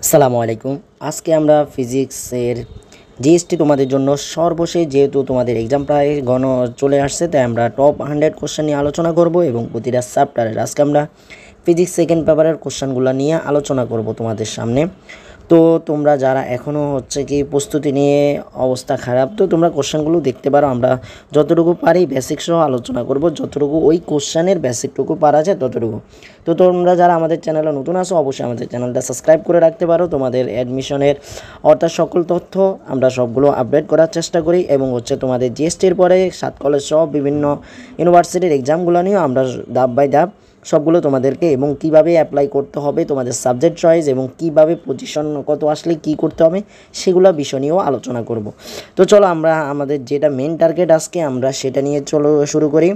আসসালামু আলাইকুম। আজকে আমরা ফিজিক্সের জিএসটি তোমাদের জন্য সর্বশেষ, যেহেতু তোমাদের এক্সাম প্রায় চলে আসছে, তাই আমরা টপ 100 কোশ্চেন নিয়ে আলোচনা করব এবং প্রতিটা চ্যাপ্টারের আজকে আমরা ফিজিক্স সেকেন্ড পেপারের কোশ্চেনগুলো নিয়ে আলোচনা করব তোমাদের সামনে। তো তোমরা যারা এখনও কি প্রস্তুতি নিয়ে অবস্থা খারাপ, তো তোমরা কোশ্চেনগুলো দেখতে পারো। আমরা যতটুকু পারি বেসিক সহ আলোচনা করব, যতটুকু ওই কোশ্চেনের বেসিকটুকু পারা যায় ততটুকু। তো তোমরা যারা আমাদের চ্যানেলে নতুন আসো, অবশ্যই আমাদের চ্যানেলটা সাবস্ক্রাইব করে রাখতে পারো। তোমাদের অ্যাডমিশনের অর্থাৎ সকল তথ্য আমরা সবগুলো আপডেট করার চেষ্টা করি এবং তোমাদের জিএসটির পরে 7 কলেজ সহ বিভিন্ন ইউনিভার্সিটির এক্সামগুলো নিয়েও আমরা ধাপ বাই ধাপ সবগুলো তোমাদেরকে, এবং কিভাবে অ্যাপ্লাই করতে হবে তোমাদের সাবজেক্ট চয়েস এবং কিভাবে পজিশন কত আসলে কি করতে হবে সেগুলো বিষয় নিয়েও আলোচনা করব। তো চলো আমরা আমাদের যেটা মেন টার্গেট আজকে আমরা সেটা নিয়ে শুরু করি।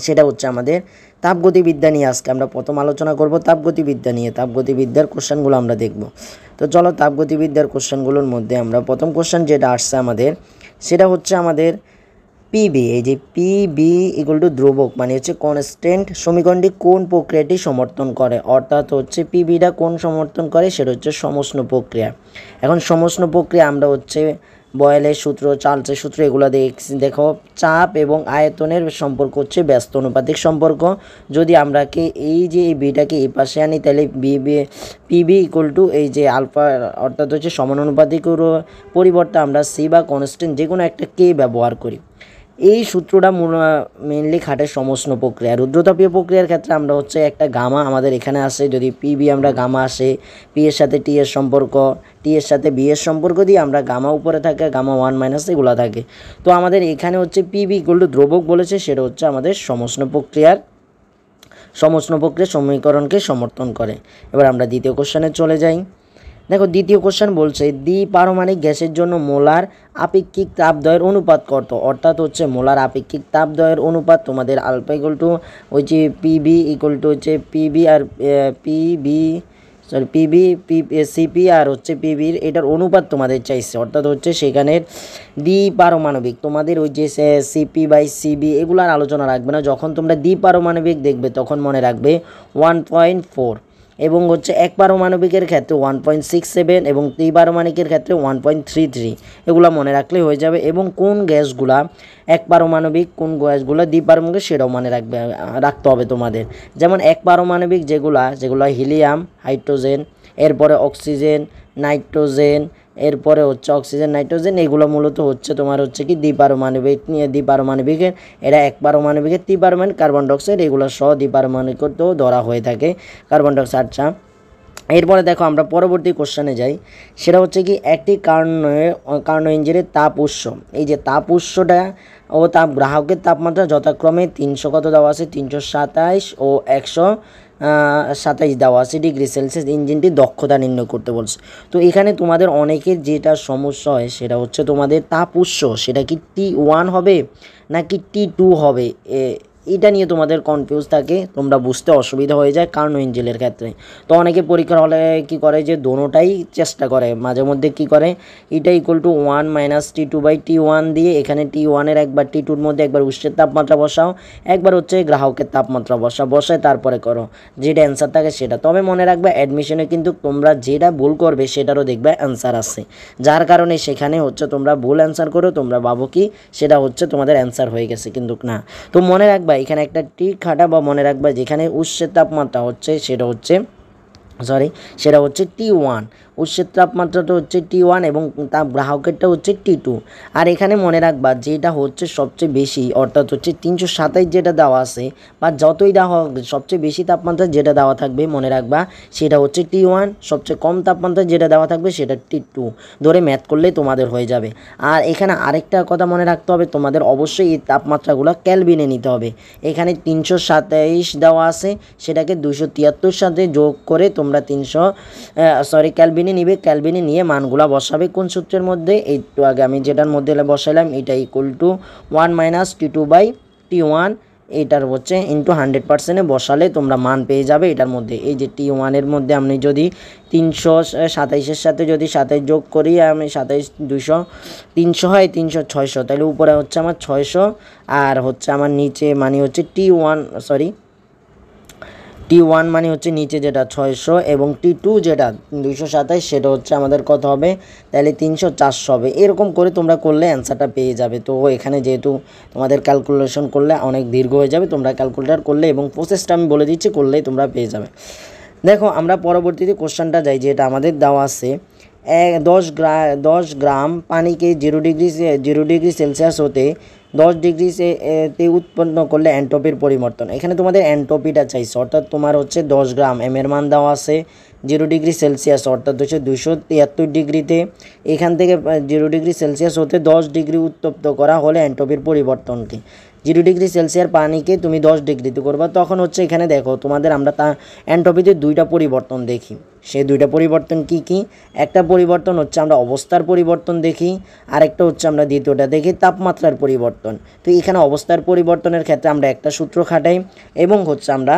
সেটা আমাদের তাপগতিবিদ্যা নিয়ে আজকে আমরা প্রথম আলোচনা করব। তাপগতিবিদ্যা নিয়ে, তাপগতিবিদ্যার কোশ্চেনগুলো আমরা দেখব। তো চলো তাপগতিবিদ্যার কোশ্চেনগুলোর মধ্যে আমরা প্রথম কোশ্চেন যেটা আসছে আমাদের, সেটা আমাদের পিবি। এই যে পিবি ইকুয়াল টু ধ্রুবক মানে কনস্ট্যান্ট সমীকরণটি কোন প্রক্রিয়াটি সমর্থন করে, অর্থাৎ পিবিটা কোন সমর্থন করে, সেটা সমষ্ণ প্রক্রিয়া। এখন সমষ্ণ প্রক্রিয়া আমরা বয়েলের সূত্র, চার্লসের সূত্র এগুলো দেখো। চাপ এবং আয়তনের সম্পর্ক ব্যস্ত অনুপাতিক সম্পর্ক। যদি আমরা এই যে এই বিটাকে এই পাশে আনি, তাহলে পিবি ইকুয়াল টু এই যে আলফা, অর্থাৎ সমানুপাতিক পরিবর্তে আমরা সি বা কনস্ট্যান্ট যে কোনো একটা কে ব্যবহার করি। এই সূত্রটা মেনলি খাটে সমষ্ণ প্রক্রিয়া। রুদ্রতাপীয় প্রক্রিয়ার ক্ষেত্রে আমরা একটা গামা আমাদের এখানে আসে, যদি পিবি আমরা গামা আসে, পি এর সাথে টি এর সম্পর্ক, টি এর সাথে বি এর সম্পর্ক দিয়ে আমরা গামা উপরে থাকে, গামা 1 - এগুলো থাকে। তো আমাদের এখানে পিবি ইকুয়াল টু ধ্রুবক বলেছে, সেটা আমাদের সমষ্ণ প্রক্রিয়ার সমীকরণকে সমর্থন করে। এবার আমরা দ্বিতীয় কোশ্চেনে চলে যাই। দেখো দ্বিতীয় কোশ্চেন বলছে দ্বিপারমাণিক গ্যাসের জন্য মোলার আপেক্ষিক তাপদ্বয়ের অনুপাত কত, অর্থাৎ মোলার আপেক্ষিক তাপদ্বয়ের অনুপাত তোমাদের alpha equal to PB equal to PB আর সিপি আর পিবির এটার অনুপাত তোমাদের চাইছে, অর্থাৎ সেখানের দ্বিপারমাণবিক তোমাদের সিপি বাই সিবি এগুলার আলোচনা রাখবে না। যখন তোমরা দ্বিপারমাণবিক দেখবে তখন মনে রাখবে 1.4, এবং এক পারমাণবিকের ক্ষেত্রে 1.67 এবং দ্বিপারমাণবিকের ক্ষেত্রে 1.33, এগুলো মনে রাখলে হয়ে যাবে। এবং কোন গ্যাসগুলা এক পারমাণবিক, কোন গ্যাসগুলো দ্বিপারমাণবিক সেটাও মনে রাখতে হবে তোমাদের। যেমন এক পারমাণবিক যেগুলো হিলিয়াম, হাইড্রোজেন, এরপরে অক্সিজেন, নাইট্রোজেন, এরপরে অক্সিজেন, নাইট্রোজেন, এগুলো মূলত তোমার কি দ্বিপারমাণবিকের। এরা এক পারমাণবিকের দ্বিপারমাণবিক, কার্বন ডাইঅক্সাইড এগুলো সহ দ্বিপারমাণবিকও ধরা হয়ে থাকে কার্বন ডাইঅক্সাইড। আচ্ছা, এরপরে দেখো আমরা পরবর্তী কোশ্চেনে যাই। সেটা কি একটি কার্নো ইঞ্জিনের তাপ উৎস, এই যে তাপ উৎসটা ও তাপ গ্রাহকের তাপমাত্রা যথাক্রমে 300 কত দেওয়া আছে, 327 ও 127 দেওয়া আছে ডিগ্রি সেলসিয়াস। ইঞ্জিনটির দক্ষতা নির্ণয় করতে বলছে। তো এখানে তোমাদের অনেকের যেটা সমস্যা হয় সেটা তোমাদের তাপ উৎস সেটা কি T1 হবে নাকি T2 হবে, এটা নিয়ে তোমাদের কনফিউজ থাকে, তোমরা বুঝতে অসুবিধা হয়ে যায় কার্নো ইঞ্জিনের ক্ষেত্রে। তো অনেকে পরীক্ষার হলে কি করে যে দোনোটাই চেষ্টা করে, মাঝে মধ্যে কি করে এটা ইকুয়াল টু 1 - T2/T1 দিয়ে এখানে T1-এর একবার T2-র মধ্যে একবার উৎসের তাপমাত্রা বসাও, একবার গ্রাহকের তাপমাত্রা বসায় তারপরে করো, যেটা অ্যান্সার থাকে সেটা। তবে মনে রাখবে অ্যাডমিশনে কিন্তু তোমরা যেটা ভুল করবে সেটারও দেখবে অ্যান্সার আছে, যার কারণে সেখানে তোমরা ভুল অ্যান্সার করো, তোমরা ভাবো কি সেটা তোমাদের অ্যান্সার হয়ে গেছে, কিন্তু না। তো মনে রাখবা এখানে একটা টিক খাটা বা মনে রাখবা যেখানে উৎসের তাপমাত্রা সেটা T1, উৎসের তাপমাত্রাটা T1 এবং তাপ গ্রাহকেরটা T2। আর এখানে মনে রাখবা যেটা সবচেয়ে বেশি, অর্থাৎ 327 যেটা দেওয়া আছে বা যতই দেওয়া হোক সবচেয়ে বেশি তাপমাত্রা যেটা দেওয়া থাকবে মনে রাখবা সেটা T1, সবচেয়ে কম তাপমাত্রা যেটা দেওয়া থাকবে সেটা T2, ধরে ম্যাথ করলেই তোমাদের হয়ে যাবে। আর এখানে আরেকটা কথা মনে রাখতে হবে, তোমাদের অবশ্যই এই তাপমাত্রাগুলো ক্যালভিনে নিতে হবে। এখানে 327 দেওয়া আছে, সেটাকে 273 সাথে যোগ করে তোমরা ক্যালভিনে নিবে, ক্যালভিনে নিয়ে মানগুলা বসাবে কোন সূত্রের মধ্যে, একটু আগে আমি যেটার মধ্যে বসাইলাম, এটা ইকুয়াল টু 1 - T2/T1, এটার ইন্টু 100% বসালে তোমরা মান পেয়ে যাবে এটার মধ্যে। এই যে T1-এর মধ্যে আমি যদি 327-এর সাথে যদি 27 যোগ করি, আমি 27 200 300 হয়, 300 600, তাহলে উপরে আমার 600 আর আমার নিচে মানে T1 T1 মানে হচ্ছে নিচে যেটা 600 এবং T2 যেটা 227 সেটা হচ্ছে আমাদের কত হবে, তাহলে 300 400 হবে। এরকম করে তোমরা করলে অ্যান্সারটা পেয়ে যাবে। তো এখানে যেহেতু তোমাদের ক্যালকুলেশন করলে অনেক দীর্ঘ হয়ে যাবে, তোমরা ক্যালকুলেটর করলে এবং প্রসেসটা আমি বলে দিচ্ছি, করলেই তোমরা পেয়ে যাবে। দেখো আমরা পরবর্তীতে কোশ্চেনটা যাই, যেটা আমাদের দেওয়া আছে 10 গ্রাম পানিকে 0 ডিগ্রি সেলসিয়াস হতে 10 ডিগ্রি তে উৎপন্ন করলে এন্ট্রপির পরিবর্তন। এখানে তোমাদের এন্ট্রপিটা চাইছে, অর্থাৎ তোমার হচ্ছে 10 গ্রাম এর মান দেওয়া আছে 0 ডিগ্রি সেলসিয়াস অর্থাৎ হচ্ছে 273 ডিগ্রিতে, এখান থেকে 0 ডিগ্রি সেলসিয়াস হতে 10 ডিগ্রি উত্তপ্ত করা হলে এন্ট্রপির পরিবর্তনকে 0 ডিগ্রি সেলসিয়াস পানিকে তুমি 10 ডিগ্রিতে করবা, তখন হচ্ছে এখানে দেখো তোমাদের আমরা এন্ট্রপিতে দুইটা পরিবর্তন দেখি। সেই দুইটা পরিবর্তন কি কি? একটা পরিবর্তন হচ্ছে আমরা অবস্থার পরিবর্তন দেখি, আরেকটা হচ্ছে আমরা দ্বিতীয়টা দেখি তাপমাত্রার পরিবর্তন। তো এখানে অবস্থার পরিবর্তনের ক্ষেত্রে আমরা একটা সূত্র খাটাই এবং হচ্ছে আমরা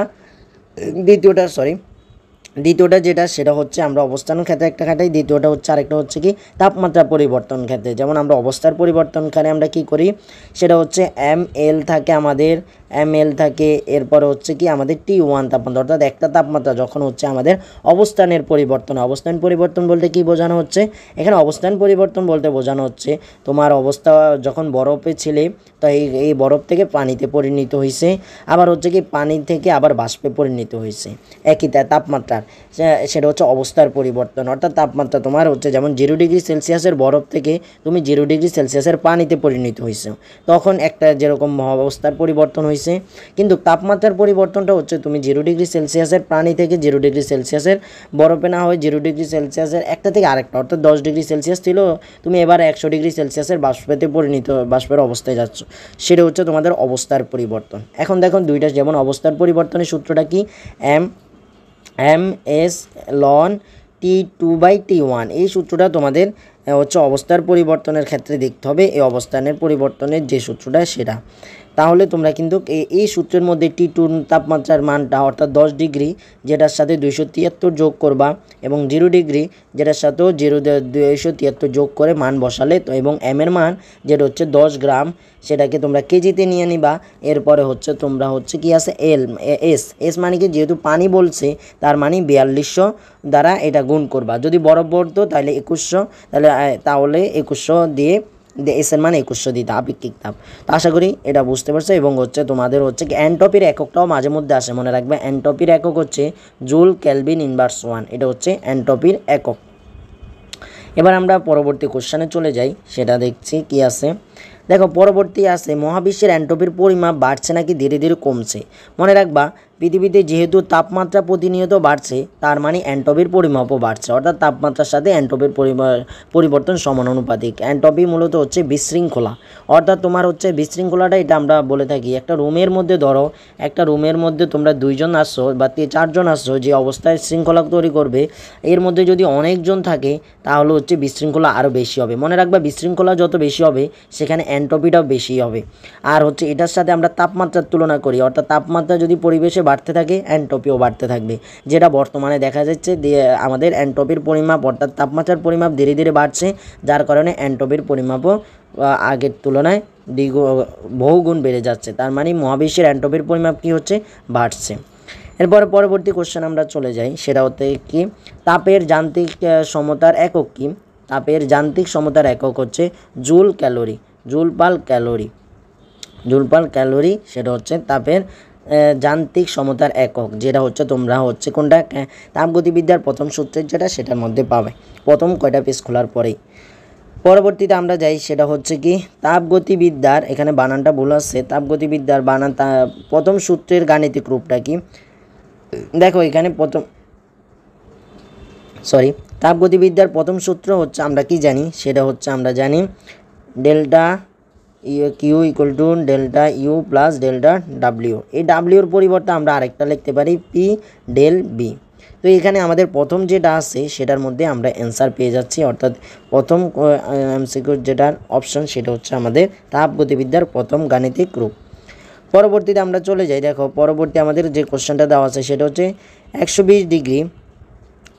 দ্বিতীয়টা যেটা সেটা হচ্ছে আমরা অবস্থানের ক্ষেত্রে একটা খাটাই, দ্বিতীয়টা হচ্ছে আরেকটা হচ্ছে কি তাপমাত্রা পরিবর্তন ক্ষেত্রে। যেমন আমরা অবস্থার পরিবর্তনকারে আমরা কি করি, সেটা হচ্ছে ml থাকে আমাদের, ml থাকে, এরপরে হচ্ছে কি আমাদের T1 তাপমাত্রা, অর্থাৎ একটা তাপমাত্রা যখন হচ্ছে আমাদের অবস্থানের পরিবর্তন। অবস্থান পরিবর্তন বলতে কি বোঝানো হচ্ছে, এখানে অবস্থান পরিবর্তন বলতে বোঝানো হচ্ছে তোমার অবস্থা যখন বরফে ছিলে, তো এই বরফ থেকে পানিতে পরিণত হয়েছে, আবার হচ্ছে কি পানি থেকে আবার বাষ্পে পরিণত হয়েছে, একই তাপমাত্রার, সেটা হচ্ছে অবস্থার পরিবর্তন। অর্থাৎ তাপমাত্রা তোমার হচ্ছে যেমন 0 ডিগ্রি সেলসিয়াসের বরফ থেকে তুমি 0 ডিগ্রি সেলসিয়াসের পানিতে পরিণত হয়েছে, তখন একটা যেরকম অবস্থার পরিবর্তন হয়েছে। কিন্তু তাপমাত্রার পরিবর্তনটা হচ্ছে তুমি 0 ডিগ্রি সেলসিয়াসের পানি থেকে 0 ডিগ্রি সেলসিয়াসের বরফে না হয় 0 ডিগ্রি সেলসিয়াসের একটা থেকে আরেকটা, অর্থাৎ 10 ডিগ্রি সেলসিয়াস ছিল, তুমি এবার 100 ডিগ্রি সেলসিয়াসের বাষ্পের অবস্থায় যাচ্ছ, সেটা হচ্ছে তোমাদের অবস্থার পরিবর্তন। এখন দেখো দুইটা, যেমন অবস্থার পরিবর্তনের সূত্রটা কি, ms ln T2/T1, এই সূত্রটা তোমাদের হচ্ছে অবস্থার পরিবর্তনের ক্ষেত্রে দেখতে হবে, এই অবস্থানের পরিবর্তনের যে সূত্রটা সেটা। তাহলে তোমরা কিন্তু এই সূত্রের মধ্যে T2 তাপমাত্রার মানটা অর্থাৎ 10 ডিগ্রি যেটার সাথে 273 যোগ করবা এবং 0 ডিগ্রি যেটার সাথেও 273 যোগ করে মান বসালে তো, এবং এর মান যেটা হচ্ছে 10 গ্রাম সেটাকে তোমরা কেজিতে নিয়ে নিবা। এরপরে হচ্ছে তোমরা হচ্ছে কি আছে এস মানে কি, যেহেতু পানি বলছে তার মানে 4200 দ্বারা এটা গুণ করবা। যদি বরফ পড়তো তাহলে 2100, তাহলে 2100 দিয়ে এসের মানে 2100 দিতে আপেক্ষিক তাপ। তো আশা করি এটা বুঝতে পারছো। এবং হচ্ছে তোমাদের হচ্ছে কি এন্ট্রপির এককটাও মাঝে মধ্যে আসে, মনে রাখবে এন্ট্রপির একক হচ্ছে জুল কেলভিন ইনভার্স 1, এটা হচ্ছে এন্ট্রপির একক। এবার আমরা পরবর্তী কোশ্চেনে চলে যাই, সেটা দেখছি কি আছে। দেখো পরবর্তী আছে মহাবিশ্বের এন্ট্রপির পরিমাপ বাড়ছে নাকি ধীরে ধীরে কমছে। মনে রাখবা পৃথিবীতে যেহেতু তাপমাত্রা প্রতিনিয়ত বাড়ছে, তার মানে এন্ট্রপির পরিমাপও বাড়ছে, অর্থাৎ তাপমাত্রার সাথে এন্ট্রপির পরিবর্তন সমানুপাতিক। এন্ট্রপি মূলত হচ্ছে বিশৃঙ্খলা, অর্থাৎ তোমার হচ্ছে বিশৃঙ্খলাটা এটা আমরা বলে থাকি একটা রুমের মধ্যে, ধরো একটা রুমের মধ্যে তোমরা 2 জন আসছো বা 4 জন আসছো, যে অবস্থায় শৃঙ্খলা তৈরি করবে, এর মধ্যে যদি অনেকজন থাকে তাহলে হচ্ছে বিশৃঙ্খলা আরও বেশি হবে। মনে রাখবা বিশৃঙ্খলা যত বেশি হবে সেখানে এন্ট্রপিটাও বেশি হবে। আর হচ্ছে এটার সাথে আমরা তাপমাত্রার তুলনা করি, অর্থাৎ তাপমাত্রা যদি পরিবেশে বাড়তে থাকে এন্ট্রপিও বাড়তে থাকবে, যেটা বর্তমানে দেখা যাচ্ছে। আমাদের এন্ট্রপির পরিমাপ অর্থাৎ তাপমাত্রার পরিমাপ ধীরে ধীরে বাড়ছে, যার কারণে এন্ট্রপির পরিমাপও আগের তুলনায় বহুগুণ বেড়ে যাচ্ছে। তার মানে মহাবিশ্বের এন্ট্রপির পরিমাপ কি হচ্ছে, বাড়ছে। এরপরে পরবর্তী কোশ্চেন আমরা চলে যাই, সেটা হতে কি তাপের যান্ত্রিক সমতার একক কি। তাপের যান্ত্রিক সমতার একক হচ্ছে জুল পার ক্যালোরি, সেটা হচ্ছে তাপের যান্ত্রিক সমতার একক, যেটা হচ্ছে তোমরা হচ্ছে কোনটা তাপগতিবিদ্যার প্রথম সূত্রের যেটা সেটার মধ্যে পাবে, প্রথম কয়টা পেজ খোলার পরেই। পরবর্তীতে আমরা যাই, সেটা হচ্ছে কি তাপগতিবিদ্যার, এখানে বানানটা ভুল আছে, তাপগতিবিদ্যার বানান প্রথম সূত্রের গাণিতিক রূপটা কি। দেখো এখানে তাপগতিবিদ্যার প্রথম সূত্র হচ্ছে আমরা কি জানি, সেটা হচ্ছে আমরা জানি delta q equal to delta u plus delta ডাব্লিউ। এই ডাব্লিউর পরিবর্তে আমরা আরেকটা লিখতে পারি পি ডেল বি। তো এখানে আমাদের প্রথম যেটা আছে সেটার মধ্যে আমরা অ্যান্সার পেয়ে যাচ্ছি, অর্থাৎ প্রথম এমসিকিউ যেটার অপশন সেটা হচ্ছে আমাদের তাপগতিবিদ্যার প্রথম গাণিতিক রূপ। পরবর্তীতে আমরা চলে যাই, দেখো পরবর্তী আমাদের যে কোশ্চেনটা দেওয়া আছে সেটা হচ্ছে 120 ডিগ্রি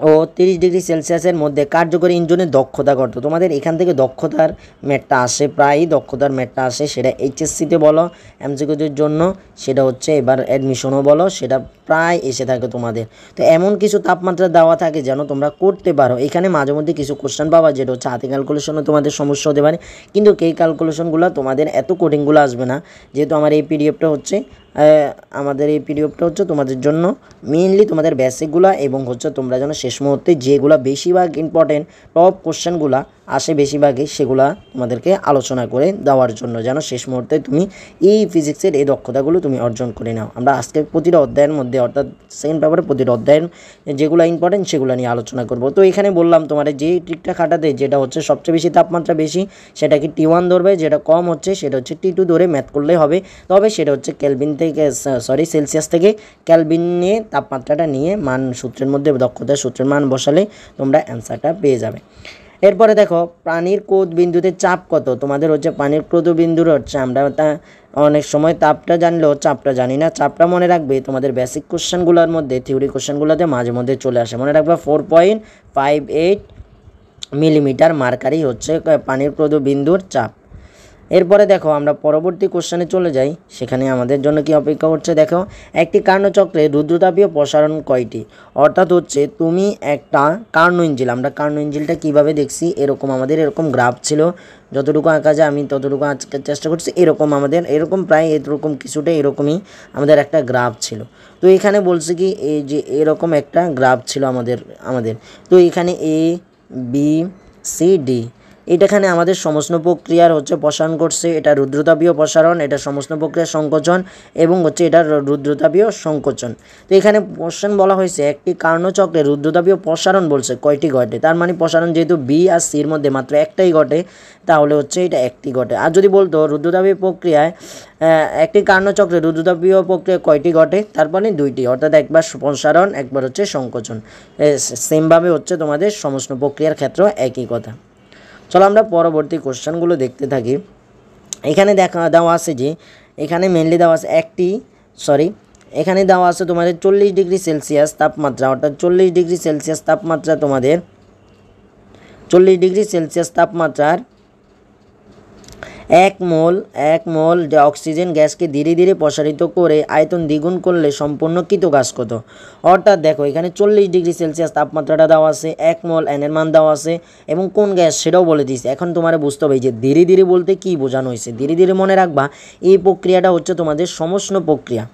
ও 30°C মধ্যে কার্যকরী ইঞ্জিনের দক্ষতা কত? তোমাদের এখান থেকে দক্ষতার ম্যাথটা আসে, প্রায়ই দক্ষতার ম্যাথটা আসে, সেটা এইচএসসিতে বলো এমসিকিউদের জন্য, সেটা হচ্ছে এবার অ্যাডমিশনও বলো, সেটা প্রায় এসে থাকে তোমাদের। তো এমন কিছু তাপমাত্রা দেওয়া থাকে যেন তোমরা করতে পারো। এখানে মাঝে মধ্যে কিছু কোশ্চেন পাবা যেটা হচ্ছে হাতে ক্যালকুলেশনও তোমাদের সমস্যা হতে পারে, কিন্তু এই ক্যালকুলেশনগুলো তোমাদের এত কঠিনগুলো আসবে না, যেহেতু আমার এই পিডিএফটা হচ্ছে তোমাদের জন্য মেইনলি তোমাদের বেসিকগুলো এবং হচ্ছে তোমরা যেন শেষ মুহূর্তে যেগুলো বেশিরভাগ ইম্পর্টেন্ট টপ কোশ্চেনগুলো আসে বেশিরভাগই সেগুলো তোমাদেরকে আলোচনা করে দেওয়ার জন্য, যেন শেষ মুহূর্তে তুমি এই ফিজিক্সের এই দক্ষতাগুলো তুমি অর্জন করে নাও। আমরা আজকে প্রতিটা অধ্যায়ের মধ্যে অর্থাৎ সেকেন্ড পেপারে প্রতিটা অধ্যায়ের যেগুলো ইম্পর্টেন্ট সেগুলো নিয়ে আলোচনা করব। তো এখানে বললাম তোমাদের যে ট্রিকটা খাটাতে যেটা হচ্ছে সবচেয়ে বেশি তাপমাত্রা বেশি সেটা কি T1 ধরবে, যেটা কম হচ্ছে সেটা হচ্ছে T2 ধরে ম্যাথ করলেই হবে। তবে সেটা হচ্ছে সেলসিয়াস থেকে ক্যালভিন নিয়ে তাপমাত্রাটা নিয়ে মান সূত্রের মধ্যে দক্ষতার সূত্রের মান বসালে তোমরা অ্যান্সারটা পেয়ে যাবে। এরপরে দেখো পানির ক্রোধ বিন্দুতে চাপ কত? তোমাদের হচ্ছে পানির ক্রোধ বিন্দুর হচ্ছে আমরা অনেক সময় তাপটা জানলেও চাপটা জানি না। চাপটা মনে রাখবে তোমাদের বেসিক কোশ্চেনগুলোর মধ্যে, থিওরি কোশ্চেনগুলোতে মাঝে মধ্যে চলে আসে। মনে রাখবে 4.58 মিলিমিটার মার্কারি হচ্ছে পানির ক্রোধ বিন্দুর চাপ। এরপরে দেখো আমরা পরবর্তী কোশ্চেনে চলে যাই, সেখানে আমাদের জন্য কি অপেক্ষা করছে দেখো। একটি কার্ণচক্রে রুদ্রতাপীয় প্রসারণ কয়টি? অর্থাৎ হচ্ছে তুমি একটা কার্ণ ইঞ্জিল, আমরা কার্ণ ইঞ্জিলটা কীভাবে দেখছি, এরকম আমাদের এরকম গ্রাফ ছিল, যতটুকু আঁকা যায় আমি ততটুকু আঁকার চেষ্টা করছি। এরকম আমাদের এরকম প্রায় এরকম কিছুটা এরকমই আমাদের একটা গ্রাফ ছিল। তো এখানে বলছে কি এই যে এরকম একটা গ্রাফ ছিল আমাদের তো এখানে ABCD এটাখানে আমাদের সমস্ত প্রক্রিয়ার হচ্ছে প্রসারণ করছে, এটা রুদ্রতাপীয় প্রসারণ, এটা সমস্ত প্রক্রিয়ার সংকোচন এবং হচ্ছে এটা রুদ্রতাপীয় সংকোচন। তো এখানে কোশ্চেন বলা হয়েছে একটি কার্ণচক্রে রুদ্রতাপীয় প্রসারণ বলছে কয়টি ঘটে, তার মানে প্রসারণ যেহেতু B আর C এর মধ্যে মাত্র একটাই ঘটে তাহলে হচ্ছে এটা একটি ঘটে। আর যদি বলতো রুদ্রতাপীয় প্রক্রিয়ায় একটি কার্ণচক্রে রুদ্রতাপীয় প্রক্রিয়া কয়টি ঘটে, তার মানে দুইটি, অর্থাৎ একবার প্রসারণ একবার হচ্ছে সংকোচন। সেমভাবে হচ্ছে তোমাদের সমস্ত প্রক্রিয়ার ক্ষেত্রেও একই কথা। চলো আমরা পরবর্তী কোশ্চেনগুলো দেখতে থাকি। এখানে দেওয়া আছে যে এখানে মেনলি দেওয়া আছে এখানে দেওয়া আছে তোমাদের 40°C তাপমাত্রা, অর্থাৎ 40°C তাপমাত্রা তোমাদের 40°C তাপমাত্রার এক মোল যে অক্সিজেন গ্যাসকে ধীরে ধীরে প্রসারিত করে আয়তন দ্বিগুণ করলে সম্পূর্ণ কৃত কাজ কত? অর্থাৎ দেখো এখানে 40°C তাপমাত্রাটা দেওয়া আছে, 1 মোল N এর মান দেওয়া আছে এবং কোন গ্যাস সেটাও বলে দিয়েছে। এখন তোমার বুঝতে হবে যে ধীরে ধীরে বলতে কি বোঝানো হয়েছে। ধীরে ধীরে মনে রাখবা এই প্রক্রিয়াটা হচ্ছে তোমাদের সমষ্ণ প্রক্রিয়া।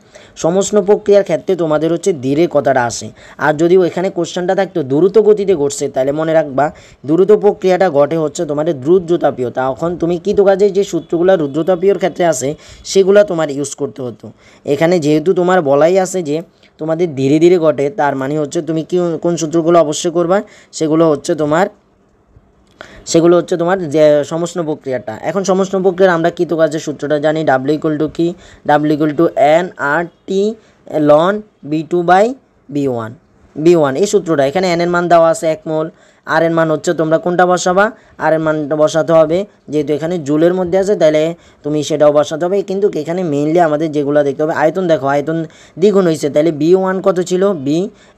সমষ্ণ প্রক্রিয়ার ক্ষেত্রে তোমাদের হচ্ছে ধীরে কথাটা আসে। আর যদিও এখানে কোশ্চেনটা থাকতো দ্রুত গতিতে ঘটছে তাহলে মনে রাখবা দ্রুত প্রক্রিয়াটা ঘটে হচ্ছে তোমাদের রুদ্রতাপীয়। তখন তুমি কৃত কাজের যে সূত্রগুলো রুদ্রতাপীয়র ক্ষেত্রে আছে সেগুলো তোমার ইউজ করতে হতো। এখানে যেহেতু তোমার বলাই আছে যে তোমাদের ধীরে ধীরে ঘটে, তার মানে হচ্ছে তুমি কোন সূত্রগুলো অবশ্যই করবা, সেগুলো হচ্ছে তোমার যে সমষ্ণ প্রক্রিয়াটা। এখন সমষ্ণ প্রক্রিয়ার আমরা কৃত কাজের সূত্রটা জানি, W কি W nRT ln B2/B1 এই সূত্রটা। এখানে N এর মান দেওয়া আছে 1 মোল, আর এর মান হচ্ছে তোমরা কোনটা বসাবা, আর এর মানটা বসাতে হবে, যেহেতু এখানে জুলের মধ্যে আছে তাহলে তুমি সেটাও বসাতে হবে। কিন্তু এখানে মেইনলি আমাদের যেগুলো দেখতে হবে আয়তন, দেখো আয়তন দ্বিগুণ হয়েছে তাহলে B1 কত ছিল B,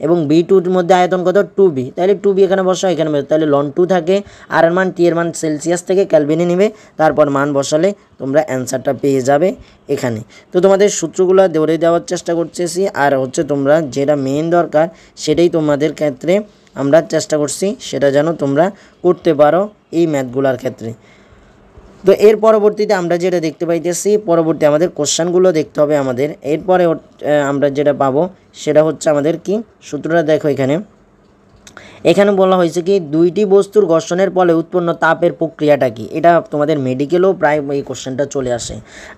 এবং B2 এর মধ্যে আয়তন কত 2B, তাহলে 2B এখানে বসাও, এখানে তাহলে ln 2 থাকে, আর এর মান T এর মান সেলসিয়াস থেকে ক্যালভিনে নেবে, তারপর মান বসালে তোমরা অ্যান্সারটা পেয়ে যাবে এখানে। তো তোমাদের সূত্রগুলো ধরে দেওয়ার চেষ্টা করতেছি, আর হচ্ছে তোমরা যেটা মেইন দরকার সেটাই তোমাদের ক্ষেত্রে আমরা চেষ্টা করছি সেটা যেন তোমরা করতে পারো এই ম্যাথগুলোর ক্ষেত্রে। তো এর পরবর্তীতে আমরা যেটা দেখতে পাইতেছি, পরবর্তী আমাদের কোশ্চেনগুলো দেখতে হবে আমাদের। এরপরে আমরা যেটা পাবো সেটা হচ্ছে আমাদের কি সূত্রটা দেখো এখানে বলা হয়েছে কি দুইটি বস্তুর ঘর্ষণের ফলে উৎপন্ন তাপের প্রক্রিয়াটা কি। এটা তোমাদের মেডিকেলেও প্রায় এই কোশ্চেনটা চলে আসে।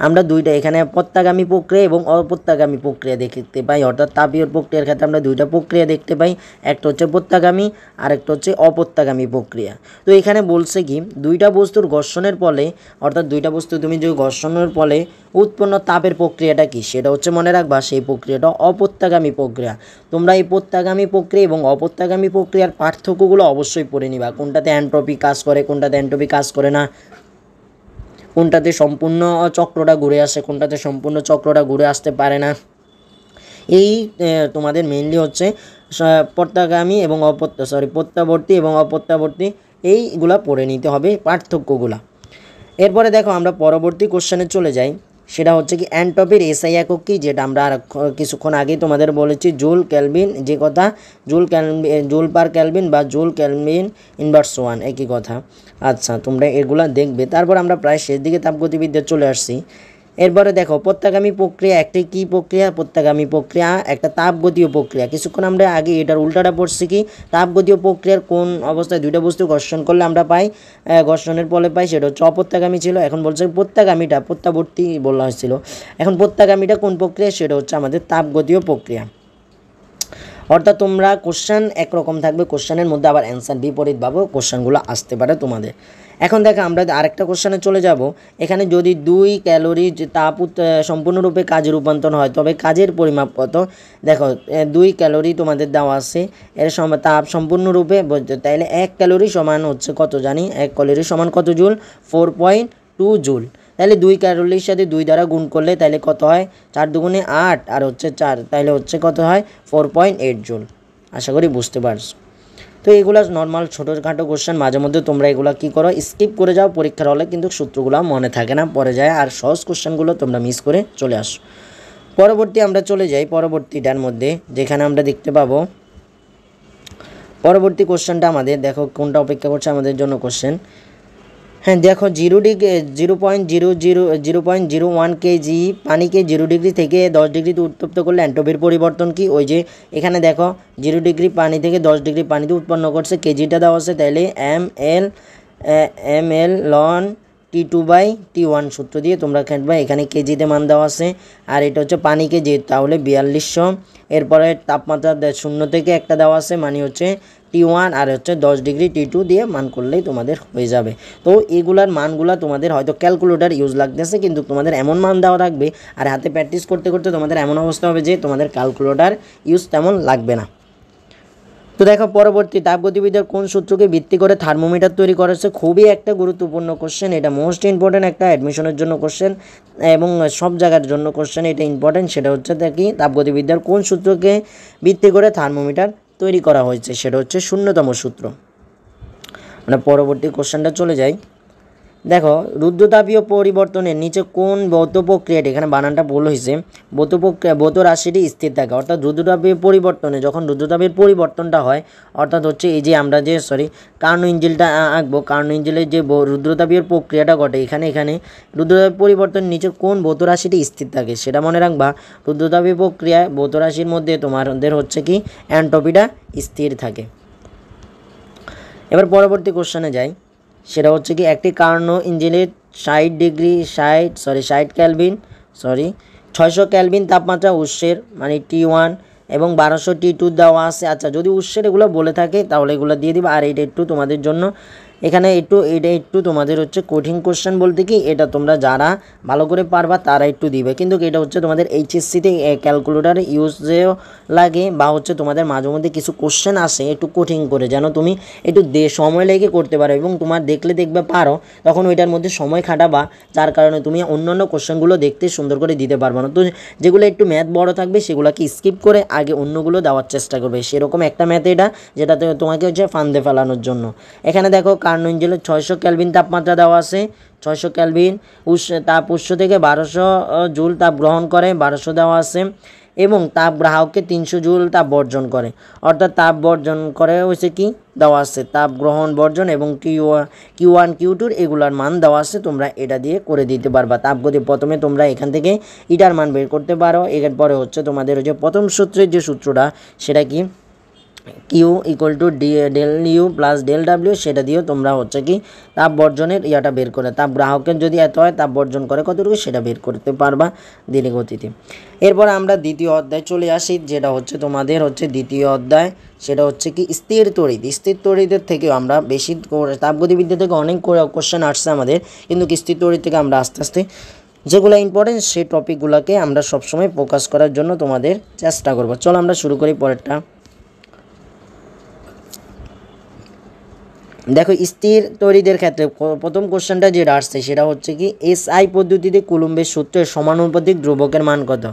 আমরা দুইটা এখানে প্রত্যাগামী প্রক্রিয়া এবং অপ্রত্যাগামী প্রক্রিয়া দেখতে পাই, অর্থাৎ তাপীয় প্রক্রিয়ার ক্ষেত্রে আমরা দুইটা প্রক্রিয়া দেখতে পাই, একটা হচ্ছে প্রত্যাগামী আর একটা হচ্ছে অপ্রত্যাগামী প্রক্রিয়া। তো এখানে বলছে কি দুইটা বস্তুর ঘর্ষণের ফলে, অর্থাৎ দুইটা বস্তু তুমি যে ঘর্ষণের ফলে উৎপন্ন তাপের প্রক্রিয়াটা কি, সেটা হচ্ছে মনে রাখবা সেই প্রক্রিয়াটা অপ্রত্যাগামী প্রক্রিয়া। তোমরা এই প্রত্যাগামী প্রক্রিয়া এবং অপ্রত্যাগামী প্রক্রিয়ার পার্থক্যগুলো অবশ্যই পড়ে নিবা, কোনটাতে এন্ট্রপি কাজ করে কোনটাতে এন্ট্রপি কাজ করে না, কোনটাতে সম্পূর্ণ চক্রটা ঘুরে আসে কোনটাতে সম্পূর্ণ চক্রটা ঘুরে আসতে পারে না। এই তোমাদের মেইনলি হচ্ছে প্রত্যাগামী এবং প্রত্যাবর্তী এবং অপ্রত্যাবর্তী এইগুলা পড়ে নিতে হবে পার্থক্যগুলা। এরপরে দেখো আমরা পরবর্তী কোশ্চেনে চলে যাই, সেটা হচ্ছে কি এনট্রপির এসআই একক কি, যেটা আমরা আর কিছুক্ষণ আগেই তোমাদের বলেছি জুল কেলভিন, যে কথা জুল পার কেলভিন বা জুল কেলভিন ইনভার্স 1 একই কথা। আচ্ছা তোমরা এগুলা দেখবে। তারপর আমরা প্রায় শেষ দিকে তাপগতিবিদ্যা চলে আসছি। এরপরে দেখো প্রত্যাগামী প্রক্রিয়া একটি কি প্রক্রিয়া, প্রত্যাগামী প্রক্রিয়া একটা তাপগতীয় প্রক্রিয়া। কিছুক্ষণ আমরা আগে এটার উল্টাটা পড়ছি কি তাপগতীয় প্রক্রিয়ার কোন অবস্থায় দুইটা বস্তু ঘর্ষণ করলে আমরা পাই ঘর্ষণের ফলে পাই, সেটা হচ্ছে অপ্রত্যাগামী ছিল। এখন বলছে প্রত্যাগামীটা প্রত্যাবর্তী বলা হয়েছিল, এখন প্রত্যাগামীটা কোন প্রক্রিয়া, সেটা হচ্ছে আমাদের তাপগতীয় প্রক্রিয়া। অর্থাৎ তোমরা কোশ্চেন একরকম থাকবে, কোশ্চেনের মধ্যে আবার অ্যান্সার বিপরীতভাবে কোশ্চেনগুলো আসতে পারে তোমাদের। এখন দেখো আমরা আরেকটা কোশ্চেনে চলে যাব। এখানে যদি 2 ক্যালোরি তাপ সম্পূর্ণরূপে কাজে রূপান্তর হয় তবে কাজের পরিমাপ কত। দেখো 2 ক্যালোরি তোমাদের দেওয়া আছে, এর তাপ সম্পূর্ণরূপে, তাইলে 1 ক্যালোরি সমান হচ্ছে কত জানি, 1 ক্যালোরি সমান কত জুল, 4.2 জুল। তাহলে 2 ক্যালোরির সাথে 2 দ্বারা গুণ করলে তাহলে কত হয়, 4 দুগুণে 8 আর হচ্ছে 4, তাহলে হচ্ছে কত হয় 4.8 জুল। আশা করি বুঝতে পারছো। তো এগুলো নর্মাল ছোটোখাটো কোশ্চেন, মাঝে মধ্যে তোমরা এগুলো কী করো স্কিপ করে যাও পরীক্ষার হলে, কিন্তু সূত্রগুলো মনে থাকে না, পরে যায় আর সহজ কোশ্চেনগুলো তোমরা মিস করে চলে আসো। পরবর্তী আমরা চলে যাই পরবর্তীটার মধ্যে, যেখানে আমরা দেখতে পাবো পরবর্তী কোশ্চেনটা আমাদের দেখো কোনটা অপেক্ষা করছে আমাদের জন্য কোশ্চেন। হ্যাঁ দেখো 0.01 কেজি পানিকে 0 ডিগ্রি থেকে 10 ডিগ্রিতে উত্তপ্ত করলে এন্ট্রপির পরিবর্তন কি। ওই যে এখানে দেখো 0 ডিগ্রি পানি থেকে 10 ডিগ্রি পানিতে উৎপন্ন করছে, কেজিটা দেওয়া আছে, তাইলে ml লন T2/T1 সূত্র দিয়ে তোমরা খেলবে। এখানে কেজিতে মান দেওয়া আছে, আর এটা হচ্ছে পানি কেজি, তাহলে 4200। এরপরে তাপমাত্রা 0 থেকে একটা দেওয়া আছে, মানে হচ্ছে T1, আর হচ্ছে 10 ডিগ্রি T2 দিয়ে মান করলেই তোমাদের হয়ে যাবে। তো এগুলার মানগুলা তোমাদের হয়তো ক্যালকুলেটর ইউজ লাগতেছে, কিন্তু তোমাদের এমন মান দেওয়া থাকবে আর হাতে প্র্যাকটিস করতে করতে তোমাদের এমন অবস্থা হবে যে তোমাদের ক্যালকুলেটর ইউজ তেমন লাগবে না। তো দেখো পরবর্তী তাপগতিবিদ্যার কোন সূত্রকে ভিত্তি করে থার্মোমিটার তৈরি করা হচ্ছে। খুবই একটা গুরুত্বপূর্ণ কোশ্চেন, এটা মোস্ট ইম্পর্টেন্ট একটা অ্যাডমিশনের জন্য কোশ্চেন এবং সব জায়গার জন্য কোশ্চেন, এটা ইম্পর্টেন্ট। সেটা হচ্ছে কি তাপগতিবিদ্যার কোন সূত্রকে ভিত্তি করে থার্মোমিটার তৈরি করা হয়েছে, সেটা হচ্ছে 0তম সূত্র। মানে পরবর্তী কোশ্চেনটা চলে যাই। দেখো রুদ্রতাপীয় পরিবর্তনের নিচে কোন ভৌত প্রক্রিয়াটি, এখানে বানানটা ভুল হয়েছে, ভৌত রাশিটি স্থির থাকে। অর্থাৎ রুদ্রতাপীয় পরিবর্তনে যখন রুদ্রতাপের পরিবর্তনটা হয়, অর্থাৎ হচ্ছে এই যে আমরা যে কার্নো ইঞ্জিলটা আঁকবো, কার্নো ইঞ্জিলের যে রুদ্রতাপীয় প্রক্রিয়াটা ঘটে, এখানে রুদ্রতাপীয় পরিবর্তনের নিচে কোন ভৌত রাশিটি স্থির থাকে সেটা মনে রাখবা। রুদ্রতাপীয় প্রক্রিয়ায় ভৌত রাশির মধ্যে তোমাদের হচ্ছে কি এন্ট্রপিটা স্থির থাকে। এবার পরবর্তী কোশ্চেনে যাই, সেটা হচ্ছে কি একটি কার্নো ইঞ্জিনের 60 ক্যালভিন তাপমাত্রা উৎসের মানে T1 এবং 1200 T2 দেওয়া আছে। আচ্ছা যদি উৎসের এগুলো বলে থাকে তাহলে এগুলো দিয়ে দিবা। আর এটা একটু তোমাদের জন্য এখানে এটা একটু তোমাদের হচ্ছে কঠিন কোশ্চেন বলতে কি, এটা তোমরা যারা ভালো করে পারবা তারা একটু দিবে, কিন্তু এটা হচ্ছে তোমাদের এইচএসসিতে ক্যালকুলেটার ইউজেও লাগে, বা হচ্ছে তোমাদের মাঝে মধ্যে কিছু কোশ্চেন আসে একটু কঠিন করে, যেন তুমি একটু সময় লেগে করতে পারো এবং তোমার দেখবে পারো, তখন ওইটার মধ্যে সময় খাটাবা, যার কারণে তুমি অন্যান্য কোশ্চেনগুলো দেখতে সুন্দর করে দিতে পারবে না। তো যেগুলো একটু ম্যাথ বড় থাকবে সেগুলোকে স্কিপ করে আগে অন্যগুলো দেওয়ার চেষ্টা করবে, সেরকম একটা ম্যাথ এটা, যেটাতে তোমাকে হচ্ছে ফান্দে ফেলানোর জন্য। এখানে দেখো কার্নো ইঞ্জিনের 600 ক্যালভিন তাপমাত্রা দেওয়া আছে, 600 ক্যালভিন তাপ উৎস থেকে 1200 জুল তাপ গ্রহণ করে, 1200 দেওয়া আছে, এবং তাপ গ্রাহককে 300 জুল তাপ বর্জন করে। অর্থাৎ তাপ বর্জন করে হচ্ছে কি দেওয়া আছে, তাপ গ্রহণ বর্জন এবং Q1 Q2 এগুলার মান দেওয়া আছে, তোমরা এটা দিয়ে করে দিতে পারবা। তাপগতি প্রথমে তোমরা এখান থেকে ইটার মান বের করতে পারো। এরপরে হচ্ছে তোমাদের যে প্রথম সূত্রের যে সূত্রটা সেটা কি Q = del U plus del W, সেটা দিয়েও তোমরা হচ্ছে কি তাপ বর্জনের ইয়াটা বের করে, তাপ গ্রাহকের যদি এত হয় তাপ বর্জন করে কতটুকু সেটা বের করতে পারবা ধীরে গতিতে। এরপর আমরা দ্বিতীয় অধ্যায় চলে আসি, যেটা হচ্ছে তোমাদের হচ্ছে দ্বিতীয় অধ্যায়, সেটা হচ্ছে কি স্থির তড়িৎ। স্থির তড়িতের থেকে আমরা বেশি তাপগতিবিদ্যা থেকে অনেক কোশ্চেন আসছে আমাদের, কিন্তু স্থির তড়িৎ থেকে আমরা আস্তে আস্তে যেগুলো ইম্পর্টেন্ট সেই টপিকগুলোকে আমরা সবসময় ফোকাস করার জন্য তোমাদের চেষ্টা করব। চলো আমরা শুরু করি পরেরটা। দেখো স্থির তড়িতের ক্ষেত্রে প্রথম কোশ্চেনটা যেটা আসছে সেটা হচ্ছে কি এসআই পদ্ধতিতে কুলম্বের সূত্রের সমানুপাতিক ধ্রুবকের মান কত।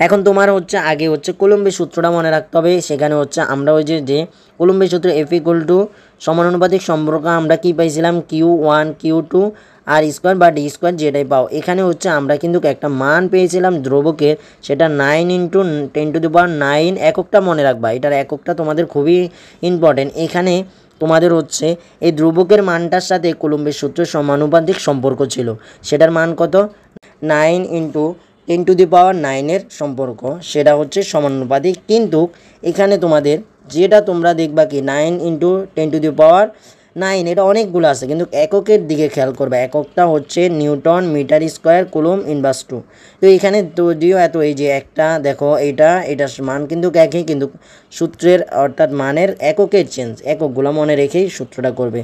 এখন তোমার হচ্ছে আগে হচ্ছে কুলম্বের সূত্রটা মনে রাখতে হবে। সেখানে হচ্ছে আমরা ওই যে কুলম্বের সূত্র F = সমানুপাতিক সম্পর্ক আমরা কি পাইছিলাম Q1 Q2 আর স্কোয়ার বা ডি স্কোয়ার যেটাই পাও। এখানে হচ্ছে আমরা কিন্তু একটা মান পেয়েছিলাম দ্রবকের, সেটা 9 × 10⁹ এককটা মনে রাখবা, এটার এককটা তোমাদের খুবই ইম্পর্টেন্ট। এখানে তোমাদের হচ্ছে এই ধ্রুবকের মানটার সাথে কুলম্বের সূত্রের সমানুপাতিক সম্পর্ক ছিল, সেটার মান কত 9 × 10⁹ সম্পর্ক, সেটা হচ্ছে সমানুপাতিক। কিন্তু এখানে তোমাদের যেটা তোমরা দেখবা কি 9 × 10⁹, এটা অনেকগুলো আছে, কিন্তু এককের দিকে খেয়াল করবে, এককটা হচ্ছে newton metre square coulomb inverse 2। তো এখানে যদিও এত এই যে একটা দেখো এটার মান কিন্তু একই, কিন্তু সূত্রের অর্থাৎ মানের এককের চেঞ্জ, এককগুলো মনে রেখেই সূত্রটা করবে।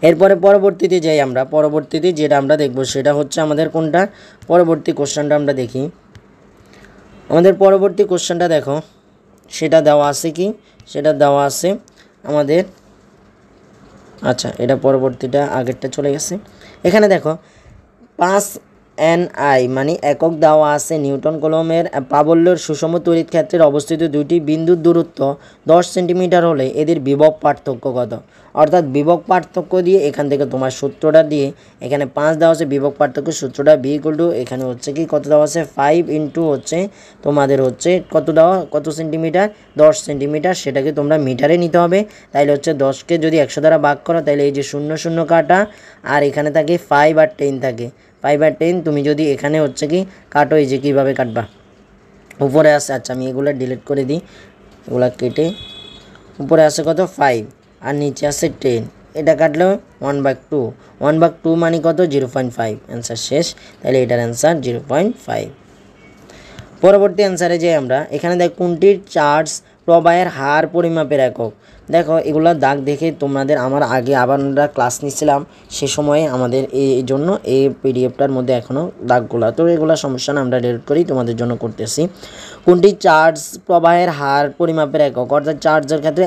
এরপরে পরবর্তীতে যাই আমরা, পরবর্তীতে যেটা আমরা দেখব সেটা হচ্ছে আমাদের কোনটা, পরবর্তী কোশ্চেনটা আমরা দেখি। আমাদের পরবর্তী কোশ্চেনটা দেখো, সেটা দেওয়া আছে কি, সেটা দেওয়া আছে আমাদের, আচ্ছা এটা পরবর্তীটা আগেরটা চলে গেছে। এখানে দেখো 5Ni মানে একক দেওয়া আছে নিউটন কলমের প্রাবল্যের সুষম তড়িৎ ক্ষেত্রের অবস্থিত দুইটি বিন্দুর দূরত্ব 10 সেন্টিমিটার হলে এদের বিভব পার্থক্য কত। অর্থাৎ বিভব পার্থক্য দিয়ে এখান থেকে তোমার সূত্রটা দিয়ে, এখানে 5 দেওয়া আছে, বিভব পার্থক্য সূত্রটা B = এখানে হচ্ছে কি কত দেওয়া আছে 5 × হচ্ছে তোমাদের হচ্ছে কত দেওয়া, কত সেন্টিমিটার 10 সেন্টিমিটার, সেটাকে তোমরা মিটারে নিতে হবে। তাইলে হচ্ছে 10কে যদি 100 দ্বারা ভাগ করো তাহলে এই যে 0 0 কাটা, আর এখানে থাকে 5 আর 10 থাকে, 5 আর 10 তুমি যদি এখানে হচ্ছে কি কাটো, এই যে কীভাবে কাটবা, উপরে আছে, আচ্ছা আমি এগুলো ডিলিট করে দিই, এগুলো কেটে উপরে আছে কত 5 আর নিচে আছে 10, এটা কাটলেও 1/2, 1/2 মানে কত 0.5, অ্যান্সার শেষ। তাহলে এটার অ্যান্সার 0.5। পরবর্তী অ্যান্সারে যাই আমরা। এখানে দেখ কোনটির চার্জ প্রবাহের হার পরিমাপের একক। দেখো এগুলো দাগ দেখে তোমাদের আমার আগে আবার আমরা ক্লাস নিচ্ছিলাম, সে সময়ে আমাদের এই জন্য এই পিডিএফটার মধ্যে এখনও দাগগুলো, তো এগুলো সমস্যা না, আমরা ডিলিট করি তোমাদের জন্য করতেছি। কোনটি চার্জ প্রবাহের হার পরিমাপের একক, অর্থাৎ চার্জের ক্ষেত্রে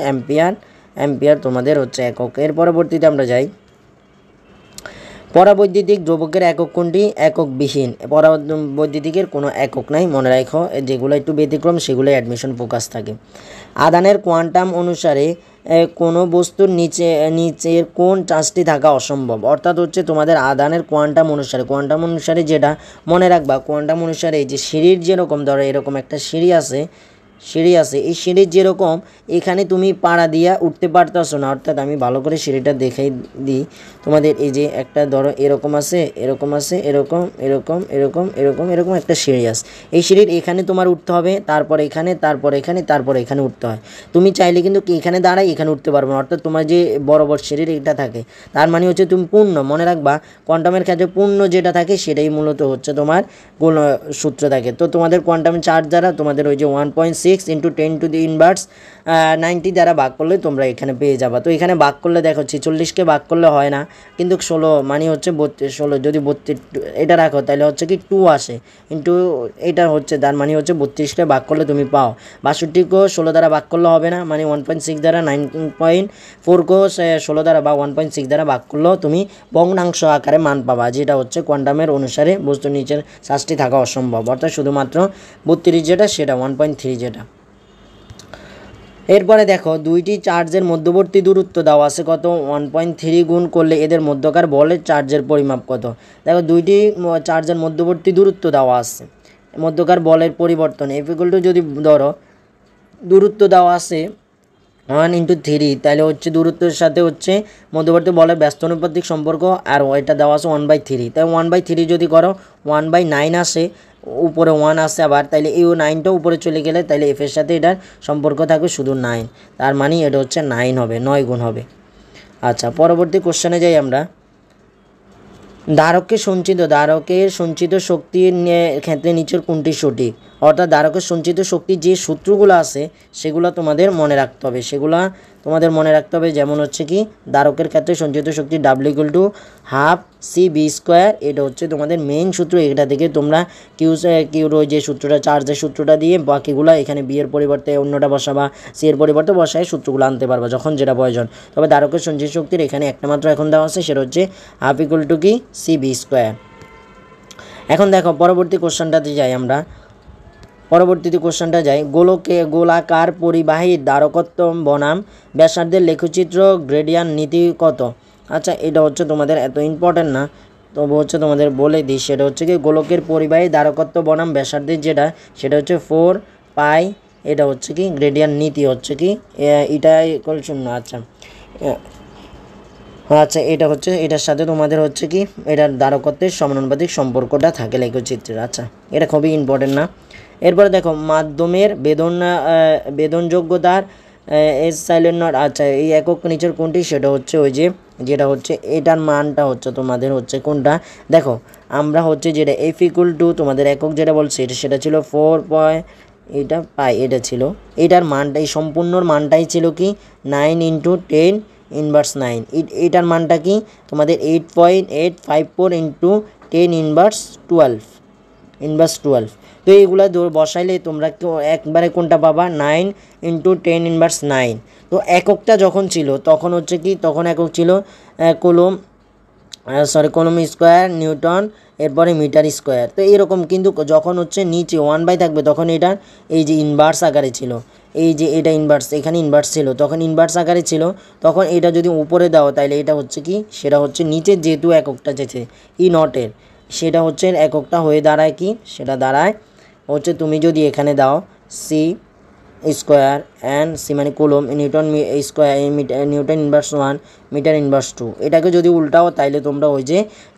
অ্যাম্পিয়ার তোমাদের হচ্ছে একক। এর পরবর্তীতে আমরা যাই, পরাবৈদ্যুতিক দ্রবকের একক কোনটি, এককবিহীন, পরাবৈদ্যুতিকের কোনো একক নাই, মনে রাখো, যেগুলো একটু ব্যতিক্রম সেগুলো অ্যাডমিশন ফোকাস থাকে। আধানের কোয়ান্টাম অনুসারে কোনো বস্তুর নিচের কোন চার্জটি থাকা অসম্ভব। অর্থাৎ হচ্ছে তোমাদের আধানের কোয়ান্টাম অনুসারে যেটা মনে রাখবা, কোয়ান্টাম অনুসারে এই যে সিঁড়ির যেরকম ধরো এরকম একটা সিঁড়ি আছে, এই সিঁড়ির যেরকম এখানে তুমি পাড়া দিয়া উঠতে পারতেছো না, অর্থাৎ আমি ভালো করে সিঁড়িটা দেখাই দিই তোমাদের। এই যে একটা ধরো এরকম আছে, এরকম একটা সিঁড়ি আছে, এই সিঁড়ির এখানে তোমার উঠতে হবে, তারপর এখানে উঠতে হয়। তুমি চাইলে কিন্তু এখানে দাঁড়াই এখানে উঠতে পারবো না, অর্থাৎ তোমার যে বরাবর সিঁড়ির এটা থাকে, তার মানে হচ্ছে তুমি পূর্ণ, মনে রাখবা কোয়ান্টামের ক্ষেত্রে পূর্ণ যেটা থাকে সেটাই মূলত হচ্ছে তোমার কোন সূত্র থাকে। তো তোমাদের কোয়ান্টাম চার্জ দ্বারা তোমাদের ওই যে 1.6 × 10⁻90 দ্বারা ভাগ করলে তোমরা এখানে পেয়ে যাবা। তো এখানে ভাগ করলে দেখো 46কে ভাগ করলে হয় না, কিন্তু 16 মানে হচ্ছে 16 যদি 32 এটা রাখো তাহলে হচ্ছে কি 2 আসে, কিন্তু এটা হচ্ছে তার মানে হচ্ছে 32কে ভাগ করলে তুমি পাও। 62কেও 16 দ্বারা ভাগ করলে হবে না, মানে 1.6 দ্বারা 9.4কেও 16 দ্বারা বা 1.6 দ্বারা ভাগ করলেও তুমি ভগ্নাংশ আকারে মান পাবা, যেটা হচ্ছে কোয়ান্টামের অনুসারে বস্তুর নিচের চার্জটি থাকা অসম্ভব, অর্থাৎ শুধুমাত্র 32 যেটা সেটা 1.3 যেটা। এরপরে দেখো দুইটি চার্জের মধ্যবর্তী দূরত্ব দেওয়া আছে কত, 1.3 গুণ করলে এদের মধ্যকার বলের চার্জের পরিমাপ কত। দেখো দুইটি চার্জের মধ্যবর্তী দূরত্ব দেওয়া আছে, মধ্যকার বলের পরিবর্তন F = যদি ধরো দূরত্ব দেওয়া আছে 1 × 3, তাহলে হচ্ছে দূরত্বের সাথে হচ্ছে মধ্যবর্তী বলের ব্যস্তানুপাতিক সম্পর্ক, আর ওইটা দেওয়া আছে 1/3, তাই 1/3 যদি করো 1/9 আসে, উপরে 1 আসে আবার, তাইলে এই 9টা উপরে চলে গেলে তাইলে F এর সাথে এটার সম্পর্ক থাকবে শুধু 9, তার মানে এটা হচ্ছে 9 হবে, 9 গুণ হবে। আচ্ছা পরবর্তী কোশ্চেনে যাই আমরা। ধারকের সঞ্চিত শক্তির ক্ষেত্রে নিচের কোনটি সঠিক। অর্থাৎ ধারকের সঞ্চিত শক্তির যে সূত্রগুলো আছে সেগুলো তোমাদের মনে রাখতে হবে, যেমন হচ্ছে কি ধারকের ক্ষেত্রে সঞ্চিত শক্তি W = ½ CV², এটা হচ্ছে তোমাদের মেইন সূত্র। এটা থেকে তোমরা কিউর যে সূত্রটা চার্জের সূত্রটা দিয়ে বাকিগুলো এখানে B এর পরিবর্তে অন্যটা বসাবা, C এর পরিবর্তে বসায় সূত্রগুলো আনতে পারবা যখন যেটা প্রয়োজন। তবে ধারকের সঞ্চিত শক্তির এখানে একটা মাত্র এখন দেওয়া আছে, সেটা হচ্ছে ½ = কি CV²। এখন দেখো পরবর্তী কোশ্চেনটাতে যাই আমরা। পরবর্তীতে কোশ্চেনটা যাই, গোলাকার পরিবাহী দ্বারকত্ব বনাম ব্যাসার্ধের লেখচিত্র গ্রেডিয়ান্ট নীতি কত? আচ্ছা, এটা হচ্ছে তোমাদের এত ইম্পর্টেন্ট না, তবু হচ্ছে তোমাদের বলে দিই। সেটা হচ্ছে কি গোলকের পরিবাহী দ্বারকত্ব বনাম ব্যাসার্ধের যেটা সেটা হচ্ছে 4 পাই, এটা হচ্ছে কি গ্রেডিয়ান্ট নীতি হচ্ছে কি এটা ইকুয়াল 0। আচ্ছা আচ্ছা, এটা হচ্ছে এটার সাথে তোমাদের হচ্ছে কি এটার দ্বারকত্বের সমানুপাতিক সম্পর্কটা থাকে লেখচিত্রের। আচ্ছা, এটা খুবই ইম্পর্টেন্ট না। এরপরে দেখো মাধ্যমের বেদনযোগ্যতার এস সাইলেন্ট নট। আচ্ছা, এই একক নিচের কোনটি? সেটা হচ্ছে ওই যেটা হচ্ছে এটার মানটা হচ্ছে তোমাদের হচ্ছে কোনটা দেখো, আমরা হচ্ছে যেটা এফ ইকুয়াল টু তোমাদের একক যেটা বলছে সেটা ছিল 4 এটা পাই, এটা ছিল এটার মানটাই সম্পূর্ণর মানটাই ছিল কি 9 × 10 ইনভার্স 9। এটার মানটা কি তোমাদের 8.854 × 10 ইনভার্স 12। তো এইগুলো বসাইলে তোমরা একবারে কোনটা পাবা 9 × 10 ইনভার্স 9। তো এককটা যখন ছিল তখন হচ্ছে কি তখন একক ছিল কুলম স্কোয়ার নিউটন, এরপরে মিটার স্কোয়ার। তো এরকম কিন্তু যখন হচ্ছে নিচে 1/, থাকবে তখন এটা এই যে ইনভার্স আকারে ছিল, এই যে এটা ইনভার্স, এখানে ইনভার্স ছিল তখন ইনভার্স আকারে ছিল, তখন এটা যদি উপরে দাও তাহলে এটা হচ্ছে কি সেটা হচ্ছে নিচে যেহেতু এককটা যেছে নটের, সেটা হচ্ছে এককটা হয়ে দাঁড়ায় কি সেটা দাঁড়ায় হচ্ছে তুমি যদি এখানে দাও সি স্কোয়ার অ্যান্ড সি মানে coulomb newton square newton inverse 1 metre inverse 2। এটাকে যদি উল্টাও তাইলে তোমরা ওই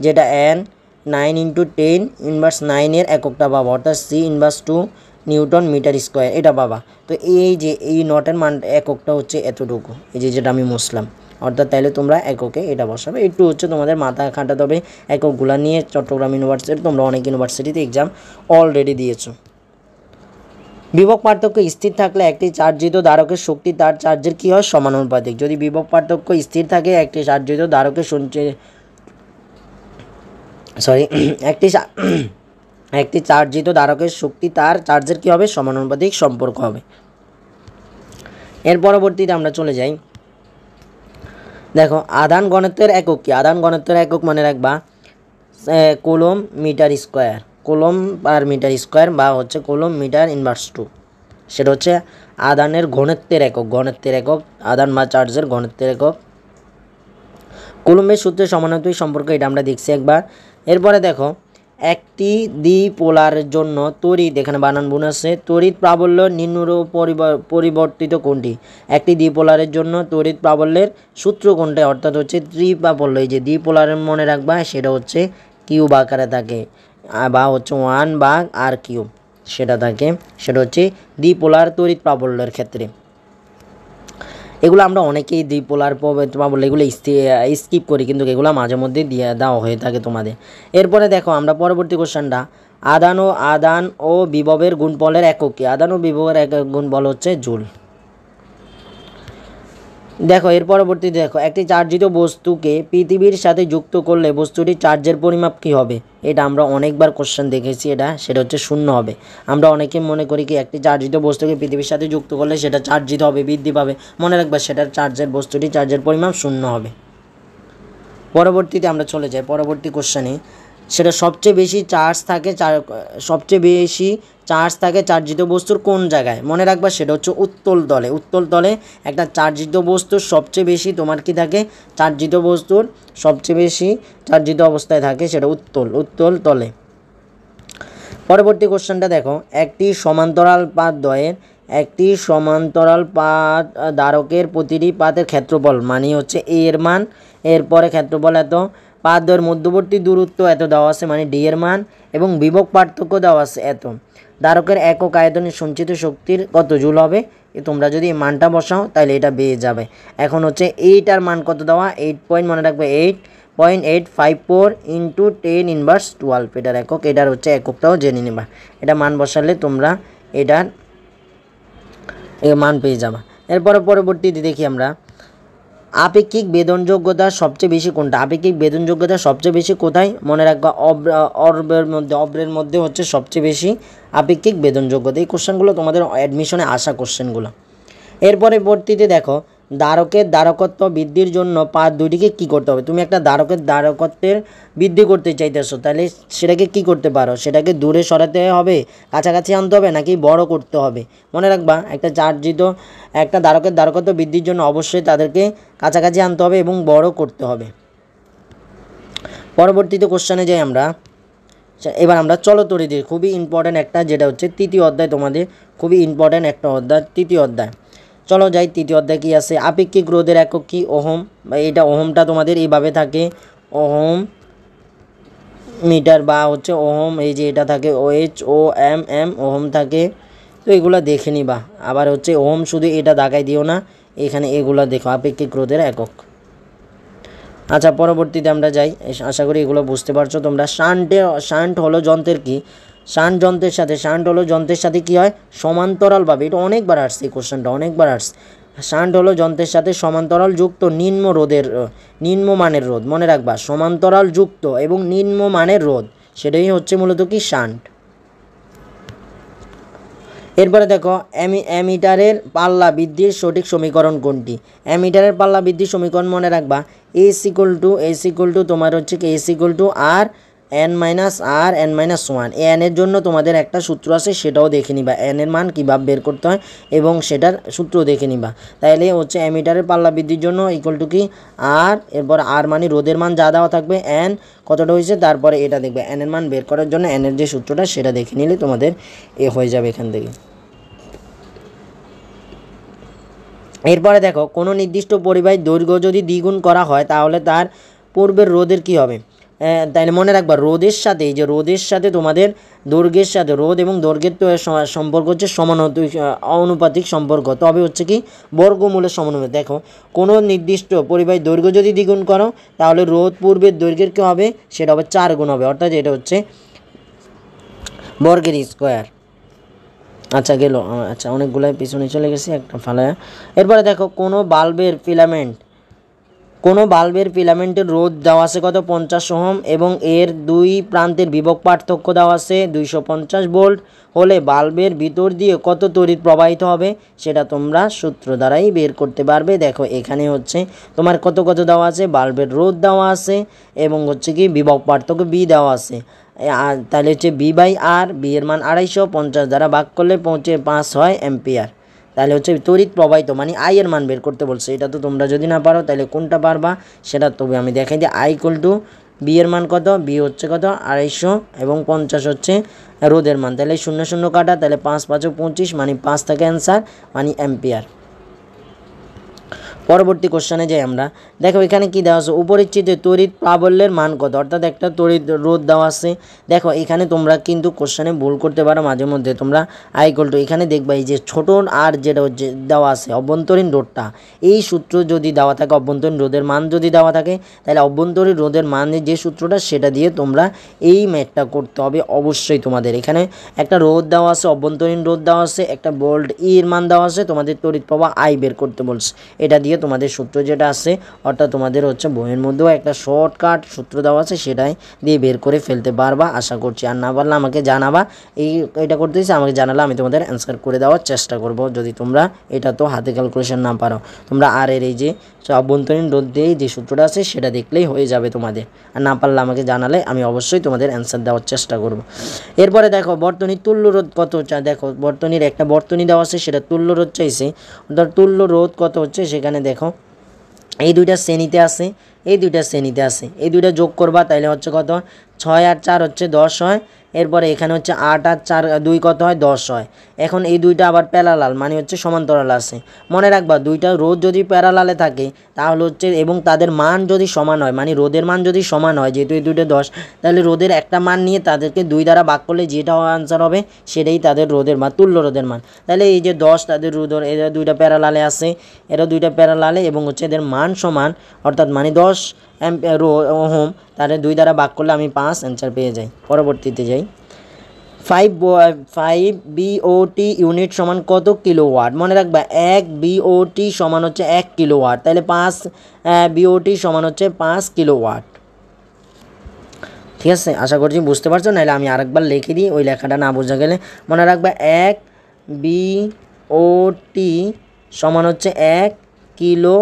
যেটা এন 9 × 10 ইনভার্স 9 এককটা পাবা, অর্থাৎ C inverse 2 newton metre square এটা পাবা। তো এই যে এই নটের মান এককটা হচ্ছে এতটুকু, এই যেটা আমি মুছলাম, অর্থাৎ তাইলে তোমরা এককে এটা বসাবে। একটু হচ্ছে তোমাদের মাথা খাটাতে হবে এককগুলা নিয়ে। চট্টগ্রাম ইউনিভার্সিটি তোমরা অনেক ইউনিভার্সিটিতে এক্সাম অলরেডি দিয়েছো। বিভব পার্থক্য স্থির থাকলে একটি চার্জিত ধারকের শক্তি তার চার্জের কী হয় সমানুপাতিক। যদি বিভব পার্থক্য স্থির থাকে একটি চার্জিত ধারকের একটি চার্জিত ধারকের শক্তি তার চার্জের কী হবে সমানুপাতিক সম্পর্ক হবে। এর পরবর্তীতে আমরা চলে যাই, দেখো আধান ঘনত্বের একক কি? আধান ঘনত্বের একক মনে রাখবা coulomb metre square, coulomb per metre square বা হচ্ছে কুলম মিটার ইনভার্স 2। সেটা হচ্ছে আধানের ঘনত্বের একক আধান বা চার্জের ঘনত্বের একক। কুলম্বের সূত্রের সমানুপাতিক সম্পর্ক এটা আমরা দেখছি একবার। এরপরে দেখো একটি দ্বিপোলারের জন্য তড়িৎ, এখানে বানান বোন আছে, তড়িৎ প্রাবল্য নিম্নরূপ পরিবর্তিত কোনটি? একটি দ্বিপোলারের জন্য তড়িৎ প্রাবল্যের সূত্র কোনটা? অর্থাৎ হচ্ছে ত্রিপ্রাবল্য। এই যে দ্বিপোলারের মনে রাখবা সেটা হচ্ছে কিউব আকারে থাকে বা হচ্ছে 1/r³ সেটা থাকে, সেটা হচ্ছে দ্বিপোলার তড়িৎ প্রাবল্যের ক্ষেত্রে। এগুলো আমরা অনেকেই দ্বিপোলার প্রাবল্য এগুলো স্কিপ করি, কিন্তু এগুলো মাঝে মধ্যে দিয়ে দেওয়া হয়ে থাকে তোমাদের। এরপরে দেখো আমরা পরবর্তী কোশ্চেনটা, আদান ও বিভবের গুণফলের একক কি? আদান ও বিভবের একক গুণফল হচ্ছে জুল। দেখো এর পরবর্তী দেখো একটি চার্জিত বস্তুকে পৃথিবীর সাথে যুক্ত করলে বস্তুটির চার্জের পরিমাপ কী হবে? এটা আমরা অনেকবার কোশ্চেন দেখেছি, সেটা হচ্ছে 0 হবে। আমরা অনেকে মনে করি কি একটি চার্জিত বস্তুকে পৃথিবীর সাথে যুক্ত করলে সেটা চার্জিত হবে, বৃদ্ধি পাবে। মনে রাখবা সেটার বস্তুটির চার্জের পরিমাপ 0 হবে। পরবর্তীতে আমরা চলে যাই পরবর্তী কোশ্চেনে, সেটা সবচেয়ে বেশি চার্জ থাকে চার্জিত বস্তুর কোন জায়গায়? মনে রাখবা সেটা হচ্ছে উত্তল তলে একটা চার্জিত বস্তুর সবচেয়ে বেশি তোমার কি থাকে চার্জিত বস্তুর সবচেয়ে বেশি চার্জিত অবস্থায় থাকে সেটা উত্তল তলে। পরবর্তী কোশ্চেনটা দেখো, একটি সমান্তরাল পাত ধারকের প্রতিটি পাতের ক্ষেত্রফল মানে হচ্ছে এ এর মান, এরপরে ক্ষেত্রফল এত, পাতদ্বয়ের মধ্যবর্তী দূরত্ব এত দেওয়া আছে মানে ডি এর মান, এবং বিভব পার্থক্য দেওয়া আছে এত। ধারকের একক আয়তনে সঞ্চিত শক্তির কত জুল হবে? তোমরা যদি মানটা বসাও তাহলে এটা পেয়ে যাবে। এখন হচ্ছে এইটার মান কত দেওয়া, 8 মনে রাখবে 8.854 × 10 ইনভার্স 12 এটার একক। এটার হচ্ছে এককটাও জেনে নেবা, এটা মান বসালে তোমরা এটার মান পেয়ে যাবা। এরপরে পরবর্তীতে দেখি আমরা আপেক্ষিক বেদনযোগ্যতা সবচেয়ে বেশি কোনটা? আপেক্ষিক বেদনযোগ্যতা সবচেয়ে বেশি কোথায়? মনে রাখবা অব্রের মধ্যে হচ্ছে সবচেয়ে বেশি আপেক্ষিক বেদনযোগ্যতা। এই কোশ্চেনগুলো তোমাদের অ্যাডমিশনে আসা কোশ্চেনগুলো। এর পরবর্তীতে দেখো ধারকের ধারকত্ব বৃদ্ধির জন্য পাত দুইটিকে কী করতে হবে? তুমি একটা ধারকের ধারকত্বের বৃদ্ধি করতে চাইতেছো, তাহলে সেটাকে কি করতে পারো? সেটাকে দূরে সরাতে হবে, কাছাকাছি আনতে হবে, নাকি বড় করতে হবে? মনে রাখবা, একটা ধারকের ধারকত্ব বৃদ্ধির জন্য অবশ্যই তাদেরকে কাছাকাছি আনতে হবে এবং বড় করতে হবে। পরবর্তীতে কোশ্চেনে যাই আমরা। এবার আমরা চলতরিধির খুবই ইম্পর্ট্যান্ট একটা, যেটা হচ্ছে তৃতীয় অধ্যায়, তোমাদের খুবই ইম্পর্ট্যান্ট একটা অধ্যায় তৃতীয় অধ্যায়। চলো যাই, তৃতীয় অধ্যায় কী আছে? আপেক্ষিক রোধের একক কি? ওহম। এটা ওহমটা তোমাদের এইভাবে থাকে, ওহম মিটার বা হচ্ছে ওহম, এই যে এটা থাকে OHM ওহম থাকে। তো এগুলো দেখে নিবা। আবার হচ্ছে ওহম শুধু এটা দাগাই দিও না, এখানে এগুলো দেখো, আপেক্ষিক রোধের একক। আচ্ছা, পরবর্তীতে আমরা যাই। আশা করি এগুলো বুঝতে পারছো তোমরা। শান্ট হলো যন্ত্রের কি? শান্ট হলো যন্ত্রের সাথে কী হয়? সমান্তরালভাবে, এটা অনেকবার আসছে, এই কোশ্চেনটা অনেকবার আসছে। শান্ট হলো যন্ত্রের সাথে সমান্তরাল যুক্ত নিম্নমানের রোধ। মনে রাখবা, সমান্তরাল যুক্ত এবং নিম্নমানের রোধ, সেটাই হচ্ছে মূলত কি? শান্ট। এরপরে দেখো, অ্যামিটারের পাল্লা বৃদ্ধির সঠিক সমীকরণ কোনটি? অ্যামিটারের পাল্লা বৃদ্ধির সমীকরণ মনে রাখবা, এস ইকুয়াল টু তোমার হচ্ছে কি S equal to R n-1। N এর জন্য তোমাদের একটা সূত্র আছে, সেটাও দেখে নিবা, এন এর মান কীভাবে বের করতে হয় এবং সেটার সূত্র দেখে নিবা। তাইলে হচ্ছে অ্যামিটারের পাল্লা বৃদ্ধির জন্য ইকুয়াল টু কি? আর, এরপর আর মানে রোধের মান যা দেওয়া থাকবে, এন কতটা হয়েছে, তারপরে এটা দেখবে, এন এর মান বের করার জন্য এন এর যে সূত্রটা সেটা দেখে নিলে তোমাদের হয়ে যাবে এখান থেকে। এরপরে দেখো, কোনো নির্দিষ্ট পরিবাহীর দৈর্ঘ্য যদি দ্বিগুণ করা হয় তাহলে তার পূর্বের রোধের কি হবে? তাইলে মনে রাখবা, রোধের সাথে তোমাদের দৈর্ঘ্যের সাথে, রোধ এবং দৈর্ঘ্যের তো সম্পর্ক হচ্ছে অনুপাতিক সম্পর্ক, তবে হচ্ছে কি বর্গমূলের সমানুপাতিক। দেখো, কোনো নির্দিষ্ট পরিবাহীর দৈর্ঘ্য যদি দ্বিগুণ করো তাহলে রোধ পূর্বের দৈর্ঘ্যের কী হবে? সেটা হবে 4 গুণ হবে, অর্থাৎ এটা হচ্ছে বর্গের স্কোয়ার। আচ্ছা গেল, আচ্ছা অনেকগুলাই পিছনে চলে গেছে, একটা ফালায়া। এরপরে দেখো, কোনো বাল্বের ফিলামেন্টের রোধ দেওয়া আছে কত? 50 ওহম এবং এর দুই প্রান্তের বিভব পার্থক্য দেওয়া আছে 250 ভোল্ট হলে বাল্বের ভিতর দিয়ে কত তড়িৎ প্রবাহিত হবে? সেটা তোমরা সূত্র দ্বারাই বের করতে পারবে। দেখো, এখানে হচ্ছে তোমার কত দেওয়া আছে, বাল্বের রোধ দেওয়া আছে এবং হচ্ছে কি বিভব পার্থক্য বি দেওয়া আছে। আর তাহলে হচ্ছে B/R, বি এর মান 250, 50 দ্বারা ভাগ করলে 5 হয় অ্যাম্পিয়ার। তাহলে হচ্ছে তড়িৎ প্রবাহিত মানে আই এর মান বের করতে বলছে। এটা তো তোমরা যদি না পারো তাহলে কোনটা পারবা সেটা তবে আমি দেখাই দিই। আই ইকুয়াল টু বি এর মান কত? বি হচ্ছে কত? 250 এবং 50 হচ্ছে রোধের মান। তাহলে 0 0 কাটা, তাহলে 5 5 25 মানে 5 থাকে অ্যান্সার, মানে অ্যাম্পিয়ার। পরবর্তী কোশ্চেনে যাই আমরা। দেখো, এখানে কি দেওয়া আছে? উপরের চিত্রে তড়িৎ প্রাবল্যের মান কত? অর্থাৎ একটা তড়িৎ রোধ দেওয়া আছে। দেখো, এখানে তোমরা কিন্তু কোশ্চেনে ভুল করতে পারো মাঝে মধ্যে। তোমরা আই ইকুয়াল টু, এখানে দেখবা এই যে ছোট আর যেটা দেওয়া আছে অভ্যন্তরীণ রোধটা, এই সূত্র যদি দেওয়া থাকে, অভ্যন্তরীণ রোধের মান যদি দেওয়া থাকে, তাহলে অভ্যন্তরীণ রোধের মানের যে সূত্রটা সেটা দিয়ে তোমরা এই ম্যাথটা করতে হবে অবশ্যই। তোমাদের এখানে একটা রোধ দেওয়া আছে, অভ্যন্তরীণ রোধ দেওয়া আছে, একটা ভোল্ট এর মান দেওয়া আছে, তোমাদের তড়িৎ প্রবাহ আই বের করতে বলছে। এটা দিয়ে তোমাদের সূত্র যেটা আছে, অর্থাৎ তোমাদের হচ্ছে বইয়ের মধ্যেও একটা শর্টকাট সূত্র দেওয়া আছে, সেটাই দিয়ে বের করে ফেলতে পারবা আশা করছি। আর না পারলে আমাকে জানাবা, এটা করতে দিচ্ছি, আমাকে জানালে আমি তোমাদের অ্যান্সার করে দেওয়ার চেষ্টা করব। যদি তোমরা এটা তো হাতে ক্যালকুলেশন না পারো, তোমরা আর এর এই যে অভ্যন্তরীণ রোধ দিয়ে যে সূত্রটা আছে সেটা দেখলেই হয়ে যাবে তোমাদের। আর না পারলে আমাকে জানালে আমি অবশ্যই তোমাদের অ্যান্সার দেওয়ার চেষ্টা করব। এরপরে দেখো, বর্তনীর তুল্য রোধ কত? দেখো, বর্তনীর একটা বর্তনী দেওয়া আছে, সেটা তুল্য রোধ চাইছে। অর্থাৎ তুল্য রোধ কত হচ্ছে, সেখানে দেখো এই দুইটা শ্রেণীতে আছে, এই দুইটা যোগ করবা, তাইলে হচ্ছে কত? 6 আর 4 হচ্ছে 10 হয়। এরপরে এখানে হচ্ছে 8 আর 4 2 কত হয়? 10 হয়। এখন এই দুইটা আবার প্যারালাল মানে হচ্ছে সমান্তরাল আছে। মনে রাখবা, দুইটা রোধ যদি প্যারালালে থাকে তাহলে হচ্ছে, এবং তাদের মান যদি সমান হয়, মানে রোধের মান যদি সমান হয়, যেহেতু এই দুইটা 10, তাহলে রোধের একটা মান নিয়ে তাদেরকে 2 দ্বারা ভাগ করলে যেটা আনসার হবে সেটাই তাদের রোধের মান, তুল্য রোধের মান। তাহলে এই যে 10 তাদের রোধ, এরা দুইটা প্যারালালে আছে, এরা দুইটা প্যারালালে এবং হচ্ছে এদের মান সমান, অর্থাৎ মানে 10 ওহম, তাহলে 2 দ্বারা ভাগ করলে আমি 5 অ্যান্সার পেয়ে যাই। পরবর্তীতে যাই। 5 বিওটি ইউনিট সমান কত কিলোওয়াট? মনে রাখবা, 1 বিওটি সমান হচ্ছে 1 কিলোওয়াট, তাহলে 5 বিওটি সমান হচ্ছে 5 কিলোওয়াট। ঠিক আছে, আশা করছি বুঝতে পারছো। নাহলে আমি আরেকবার লিখে দিই, ওই লেখাটা না বোঝা গেলে। মনে রাখবা, 1 বিওটি সমান হচ্ছে 1 কিলো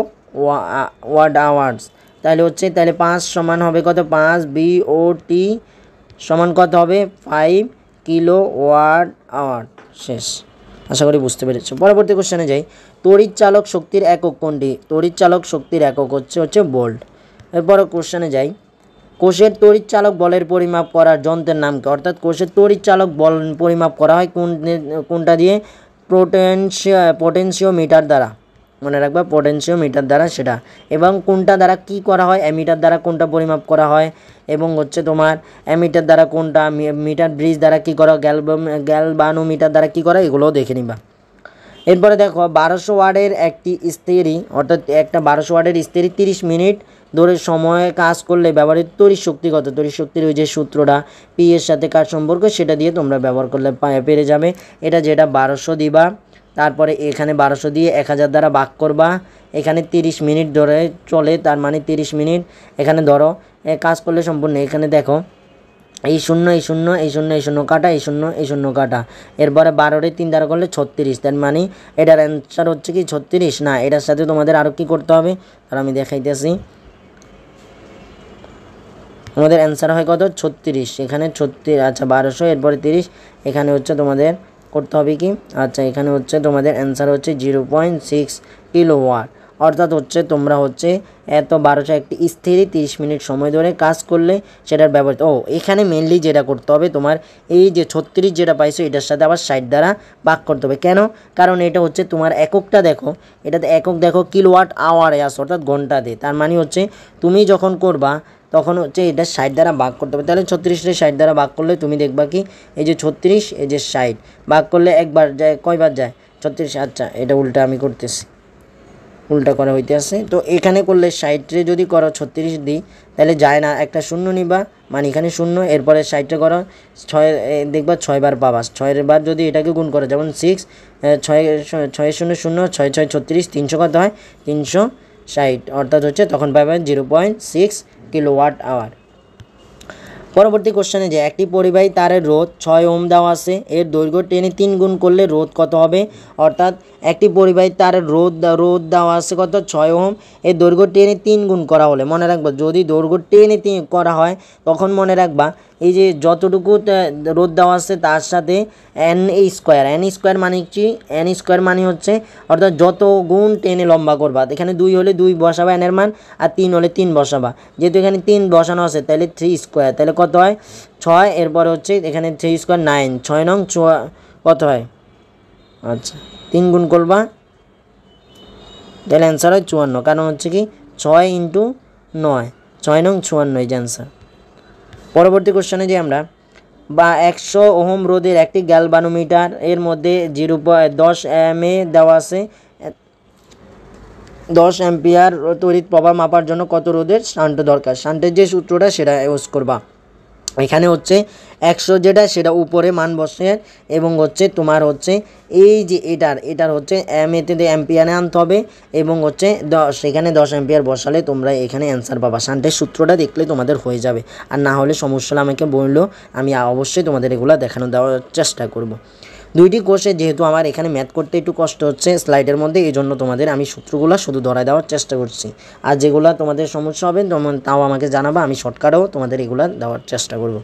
ওয়াট আওয়ার্স। তাহলে হচ্ছে তাহলে 5 সমান হবে কত, 5 BOT সমান কত হবে 5 কিলো ওয়াট আওয়ার। শেষ। আশা করি বুঝতে পেরেছো। পরবর্তী কোশ্চেনে যাই। তড়িৎ চালক শক্তির একক কোনটি? তড়িৎ চালক শক্তির একক হচ্ছে ভোল্ট। এরপর কোশ্চেনে যাই। কোষের তড়িৎ চালক বলের পরিমাপ করার যন্ত্রের নাম কি? অর্থাৎ কোষের তড়িৎ চালক বল পরিমাপ করা হয় কোনটা দিয়ে? পোটেনশিওমিটার দ্বারা। মনে রাখবা পোটেনশিওমিটার দ্বারা সেটা। এবং কোনটা দ্বারা কি করা হয়? অ্যামিটার দ্বারা কোনটা পরিমাপ করা হয়? এবং হচ্ছে তোমার অ্যামিটার দ্বারা কোনটা, মিটার ব্রিজ দ্বারা কী করা, গ্যালভানোমিটার দ্বারা কী করা, এগুলোও দেখে নিবা। এরপরে দেখো 1200 ওয়াটের একটি ইস্ত্রি, অর্থাৎ একটা 1200 ওয়াটের ইস্ত্রি 30 মিনিট ধরে সময়ে কাজ করলে ব্যবহৃত তড়িৎ শক্তি কত? তড়িৎ শক্তির ওই যে সূত্রটা পি এর সাথে কার সম্পর্ক, সেটা দিয়ে তোমরা ব্যবহার করলে পেরে যাবে। এটা যেটা 1200 দিবা, তারপরে এখানে 1200 দিয়ে 1000 দ্বারা ভাগ করবা, এখানে 30 মিনিট ধরে চলে, তার মানে 30 মিনিট এখানে ধরো কাজ করলে সম্পূর্ণ। এখানে দেখো এই শূন্য এই শূন্য এই শূন্য এই শূন্য কাটা, এই শূন্য এই শূন্য কাটা, এরপরে 12 3 দ্বারা করলে 36। তার মানে এটার অ্যান্সার হচ্ছে কি 36 না, এটার সাথে তোমাদের আরও কী করতে হবে, আর আমি দেখাইতেছি। আমাদের অ্যান্সার হয় কত 36, এখানে 36, আচ্ছা 1200 এরপরে 30, এখানে হচ্ছে তোমাদের করতে হবে কি, আচ্ছা এখানে হচ্ছে তোমাদের অ্যান্সার হচ্ছে 0.6 কিলোওয়াট। অর্থাৎ হচ্ছে তোমরা হচ্ছে এত 1200 একটি স্থির 30 মিনিট সময় ধরে কাজ করলে সেটার ব্যবহৃত। এখানে মেনলি যেটা করতে হবে তোমার এই যে 36 যেটা পাইছো এটার সাথে আবার 60 দ্বারা ভাগ করতে হবে। কেন? কারণ এটা হচ্ছে তোমার এককটা দেখো, এটাতে একক দেখো কিলোওয়াট আওয়ারে আছে, অর্থাৎ ঘন্টাতে। তার মানে হচ্ছে তুমি যখন করবা তখন হচ্ছে এটা 60 দ্বারা ভাগ করতে হবে। তাহলে 36টা 60 দ্বারা ভাগ করলে তুমি দেখবা কি এই যে 36 এই যে 60 ভাগ করলে একবার যায়, কয়বার যায় 36। আচ্ছা এটা উল্টা আমি করতেছি, উল্টা করা হইতে আছে। তো এখানে করলে 60 যদি করো 36 দিই তাহলে যায় না, একটা শূন্য নিবা, মানে এখানে শূন্য, এরপরে 60 করো 6 দেখবা 6 বার পাবা। 6 বার যদি এটাকে গুণ করো, যেমন 6 6 6 0 0 6 6 36, 300 কত হয় 360, অর্থাৎ হচ্ছে তখন পাবে 0.6 কিলোওয়াট আওয়ার। পরবর্তী কোশ্চেনে যে একটি পরিবাহী তারের রোধ 6 ওহম দেওয়া আছে, এর দৈর্ঘ্য টেনে 3 গুণ করলে রোধ কত হবে? অর্থাৎ একটি পরিবাহী তারের রোধ দেওয়া আছে কত 6 ওহম, এর দৈর্ঘ্য টেনে 3 গুণ করা হলে, মনে রাখবা যদি দৈর্ঘ্য টেনে করা হয় তখন মনে রাখবা এই যে যতটুকু রোধ দেওয়া আছে তার সাথে এন স্কোয়ার মানে কি, এন স্কোয়ার মানে হচ্ছে অর্থাৎ যত গুণ টেনে লম্বা করবা। এখানে 2 হলে 2 বসাবা এনের মান, আর 3 হলে 3 বসাবা। যেহেতু এখানে 3 বসানো আছে তাহলে 3 স্কোয়ার, তাহলে কত হয় 6, এরপরে হচ্ছে এখানে 3 স্কোয়ার 9, 6 নং কত হয়, আচ্ছা 3 গুণ করবা তাহলে অ্যান্সার হয় 54, কারণ হচ্ছে কি 6 × 9, 6 নং 54 এই যে অ্যান্সার। পরবর্তী কোশ্চেনে যে আমরা 100 ওহম রোধের একটি গ্যালভানোমিটার এর মধ্যে 10 mA দেওয়া আছে, 10 অ্যাম্পিয়ার তড়িৎ প্রবাহ মাপার জন্য কত রোধের শান্ট দরকার? শান্টের যে সূত্রটা সেটা ইউজ করবা। এখানে হচ্ছে 100 যেটা সেটা উপরে মান বসে, এবং হচ্ছে তোমার হচ্ছে এই যে এটার হচ্ছে এতে অ্যাম্পিয়ারে আনতে হবে, এবং হচ্ছে 10, এখানে 10 অ্যাম্পিয়ার বসালে তোমরা এখানে অ্যান্সার পাবা। শান্টের সূত্রটা দেখলে তোমাদের হয়ে যাবে, আর না হলে সমস্যা হলে আমাকে বললো, আমি অবশ্যই তোমাদের এগুলো দেওয়ার চেষ্টা করব। দুইটি কোষে যেহেতু আমার এখানে ম্যাথ করতে একটু কষ্ট হচ্ছে স্লাইডের মধ্যে, এই জন্য তোমাদের আমি সূত্রগুলো শুধু ধরায় দেওয়ার চেষ্টা করছি। আর যেগুলো তোমাদের সমস্যা হবে তাও আমাকে জানাবা, আমি শর্টকাটেও তোমাদের এগুলো দেওয়ার চেষ্টা করব।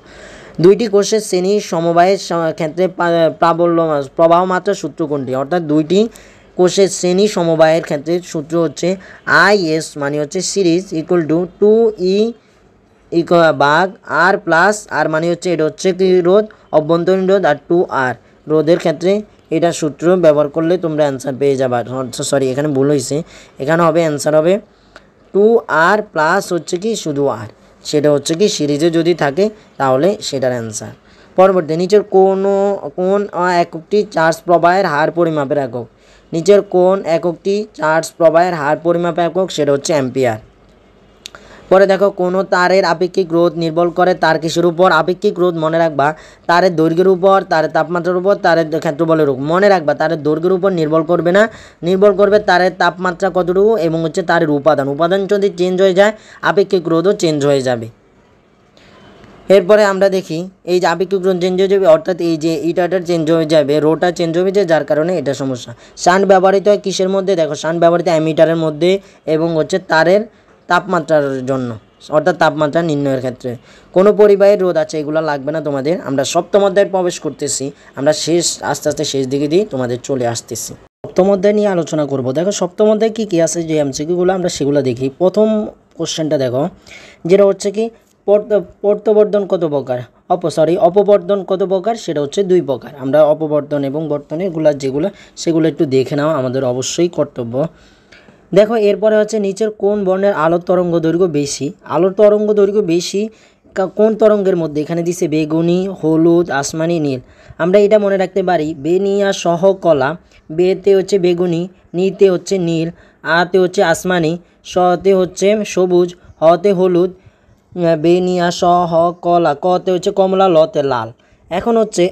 দুইটি কোষের শ্রেণী সমবায়ের ক্ষেত্রে প্রবাহ মাত্রা সূত্র কোনটি? অর্থাৎ দুইটি কোষের শ্রেণী সমবায়ের ক্ষেত্রে সূত্র হচ্ছে IS মানে হচ্ছে সিরিজ ইকুয়াল টু 2E ভাগ R প্লাস আর মানে হচ্ছে এটা হচ্ছে কি রোধ, অভ্যন্তরীণ রোধ, আর 2R রোধের ক্ষেত্রে এটা সূত্র ব্যবহার করলে তোমরা অ্যান্সার পেয়ে যাবে। সরি এখানে ভুল হয়েছে, এখানে হবে অ্যান্সার হবে 2R প্লাস হচ্ছে কি শুধু R, সেটা হচ্ছে কি সিরিজে যদি থাকে তাহলে সেটার অ্যান্সার। পরবর্তী নিচের কোন এককটি চার্জ প্রবাহের হার পরিমাপের একক? নিচের কোন এককটি চার্জ প্রবাহের হার পরিমাপের একক? সেটা হচ্ছে অ্যাম্পিয়ার। পরে দেখো কোনো তারের আপেক্ষিক রোধ নির্ভর করে তার কিসের উপর? আপেক্ষিক রোধ মনে রাখবা তারের দৈর্ঘ্যের উপর, তারের তাপমাত্রার উপর, তারের ক্ষেত্রফলের উপর। মনে রাখবা তারের দৈর্ঘ্যের উপর নির্ভর করবে না, নির্ভর করবে তারের তাপমাত্রা কতটুকু এবং হচ্ছে তারের উপাদান যদি চেঞ্জ হয়ে যায় আপেক্ষিক রোধও চেঞ্জ হয়ে যাবে। এরপরে আমরা দেখি এই যে আপেক্ষিক ত্বরণ চেঞ্জ হয়ে যাবে, অর্থাৎ এই যে ইটাটা চেঞ্জ হয়ে যাবে, রোটা চেঞ্জ হয়ে যাবে, যার কারণে এটা সমস্যা। শান্ট ব্যবহৃত হয় কিসের মধ্যে? দেখো শান্ট ব্যবহৃত অ্যামিটারের মধ্যে এবং হচ্ছে তারের তাপমাত্রার জন্য, অর্থাৎ তাপমাত্রা নির্ণয়ের ক্ষেত্রে। কোনো পরিবাহীর রোধ আছে, এগুলো লাগবে না তোমাদের। আমরা সপ্তম অধ্যায়ে প্রবেশ করতেছি, আমরা আস্তে আস্তে শেষ দিকে দিয়ে তোমাদের চলে আসতেছি। সপ্তম অধ্যায় নিয়ে আলোচনা করব। দেখো সপ্তম অধ্যায়ে কী কী আছে, যে এমসিকিউগুলো আমরা সেগুলো দেখি। প্রথম কোশ্চেনটা দেখো, যেটা হচ্ছে কি প্রত্যাবর্তন কত প্রকার, অপবর্তন কত প্রকার, সেটা হচ্ছে 2 প্রকার। আমরা অপবর্তন এবং বর্তনীগুলো সেগুলো একটু দেখে নাও, আমাদের অবশ্যই কর্তব্য। দেখো এরপরে হচ্ছে নিচের কোন বর্ণের আলোর তরঙ্গ দৈর্ঘ্য বেশি। আলোর তরঙ্গ দৈর্ঘ্য বেশি কোন তরঙ্গের মধ্যে? এখানে দিছে বেগুনি, হলুদ, আসমানি, নীল। আমরা এটা মনে রাখতে পারি, বেনিয়া সহ কলা, বেতে হচ্ছে বেগুনি, নিতে হচ্ছে নীল, আতে হচ্ছে আসমানি, সতে হচ্ছে সবুজ, হতে হলুদ, বেনিয়া সহ কলা, কতে হচ্ছে কমলা, লতে লাল। এখন হচ্ছে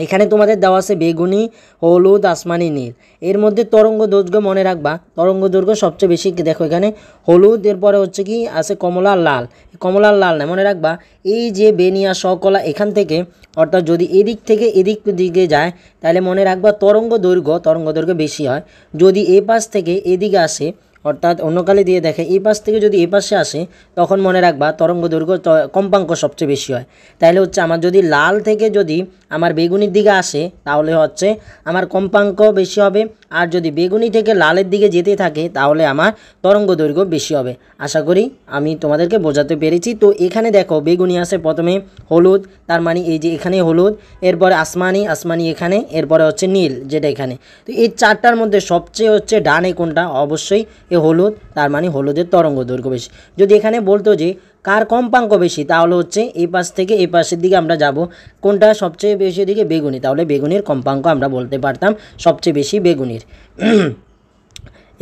এখানে তোমাদের দেওয়া আছে বেগুনি, হলুদ, আসমানি, নীল। এর মধ্যে তরঙ্গ দৈর্ঘ্য মনে রাখবা, তরঙ্গ দৈর্ঘ্য সবচেয়ে বেশি দেখো এখানে হলুদ, এরপরে হচ্ছে কি আছে কমলা, লাল। কমলা লাল না, মনে রাখবা এই যে বেনিয়া সকলা এখান থেকে, অর্থাৎ যদি এদিক থেকে এদিক দিকে যায় তাহলে মনে রাখবা তরঙ্গ দৈর্ঘ্য বেশি হয়। যদি এ পাশ থেকে এদিকে আসে, অর্থাৎ অন্যকালে দিয়ে দেখে এই পাশ থেকে যদি এ পাশে আসে, তখন মনে রাখবা তরঙ্গ দৈর্ঘ্য কম্পাঙ্ক সবচেয়ে বেশি হয়। তাহলে হচ্ছে আমার যদি লাল থেকে যদি আমার বেগুনির দিকে আসে তাহলে হচ্ছে আমার কম্পাঙ্ক বেশি হবে, আর যদি বেগুনি থেকে লালের দিকে যেতে থাকে তাহলে আমার তরঙ্গ দৈর্ঘ্য বেশি হবে। আশা করি আমি তোমাদেরকে বোঝাতে পেরেছি। তো এখানে দেখো বেগুনি আছে, প্রথমে হলুদ, তার মানে এই যে এখানে হলুদ, এরপরে আসমানি এখানে, এরপরে হচ্ছে নীল যেটা এখানে। তো এই 4টার মধ্যে সবচেয়ে হচ্ছে ডানে কোনটা? অবশ্যই এ হলুদ, তার মানে হলুদের তরঙ্গ দৈর্ঘ্য বেশি। যদি এখানে বলতো যে কার কম্পাঙ্ক বেশি, তাহলে হচ্ছে এই পাশ থেকে এই পাশের দিকে আমরা যাব, কোনটা সবচেয়ে বেশি দিকে? বেগুনি, তাহলে বেগুনির কম্পাঙ্ক আমরা বলতে পারতাম সবচেয়ে বেশি বেগুনির।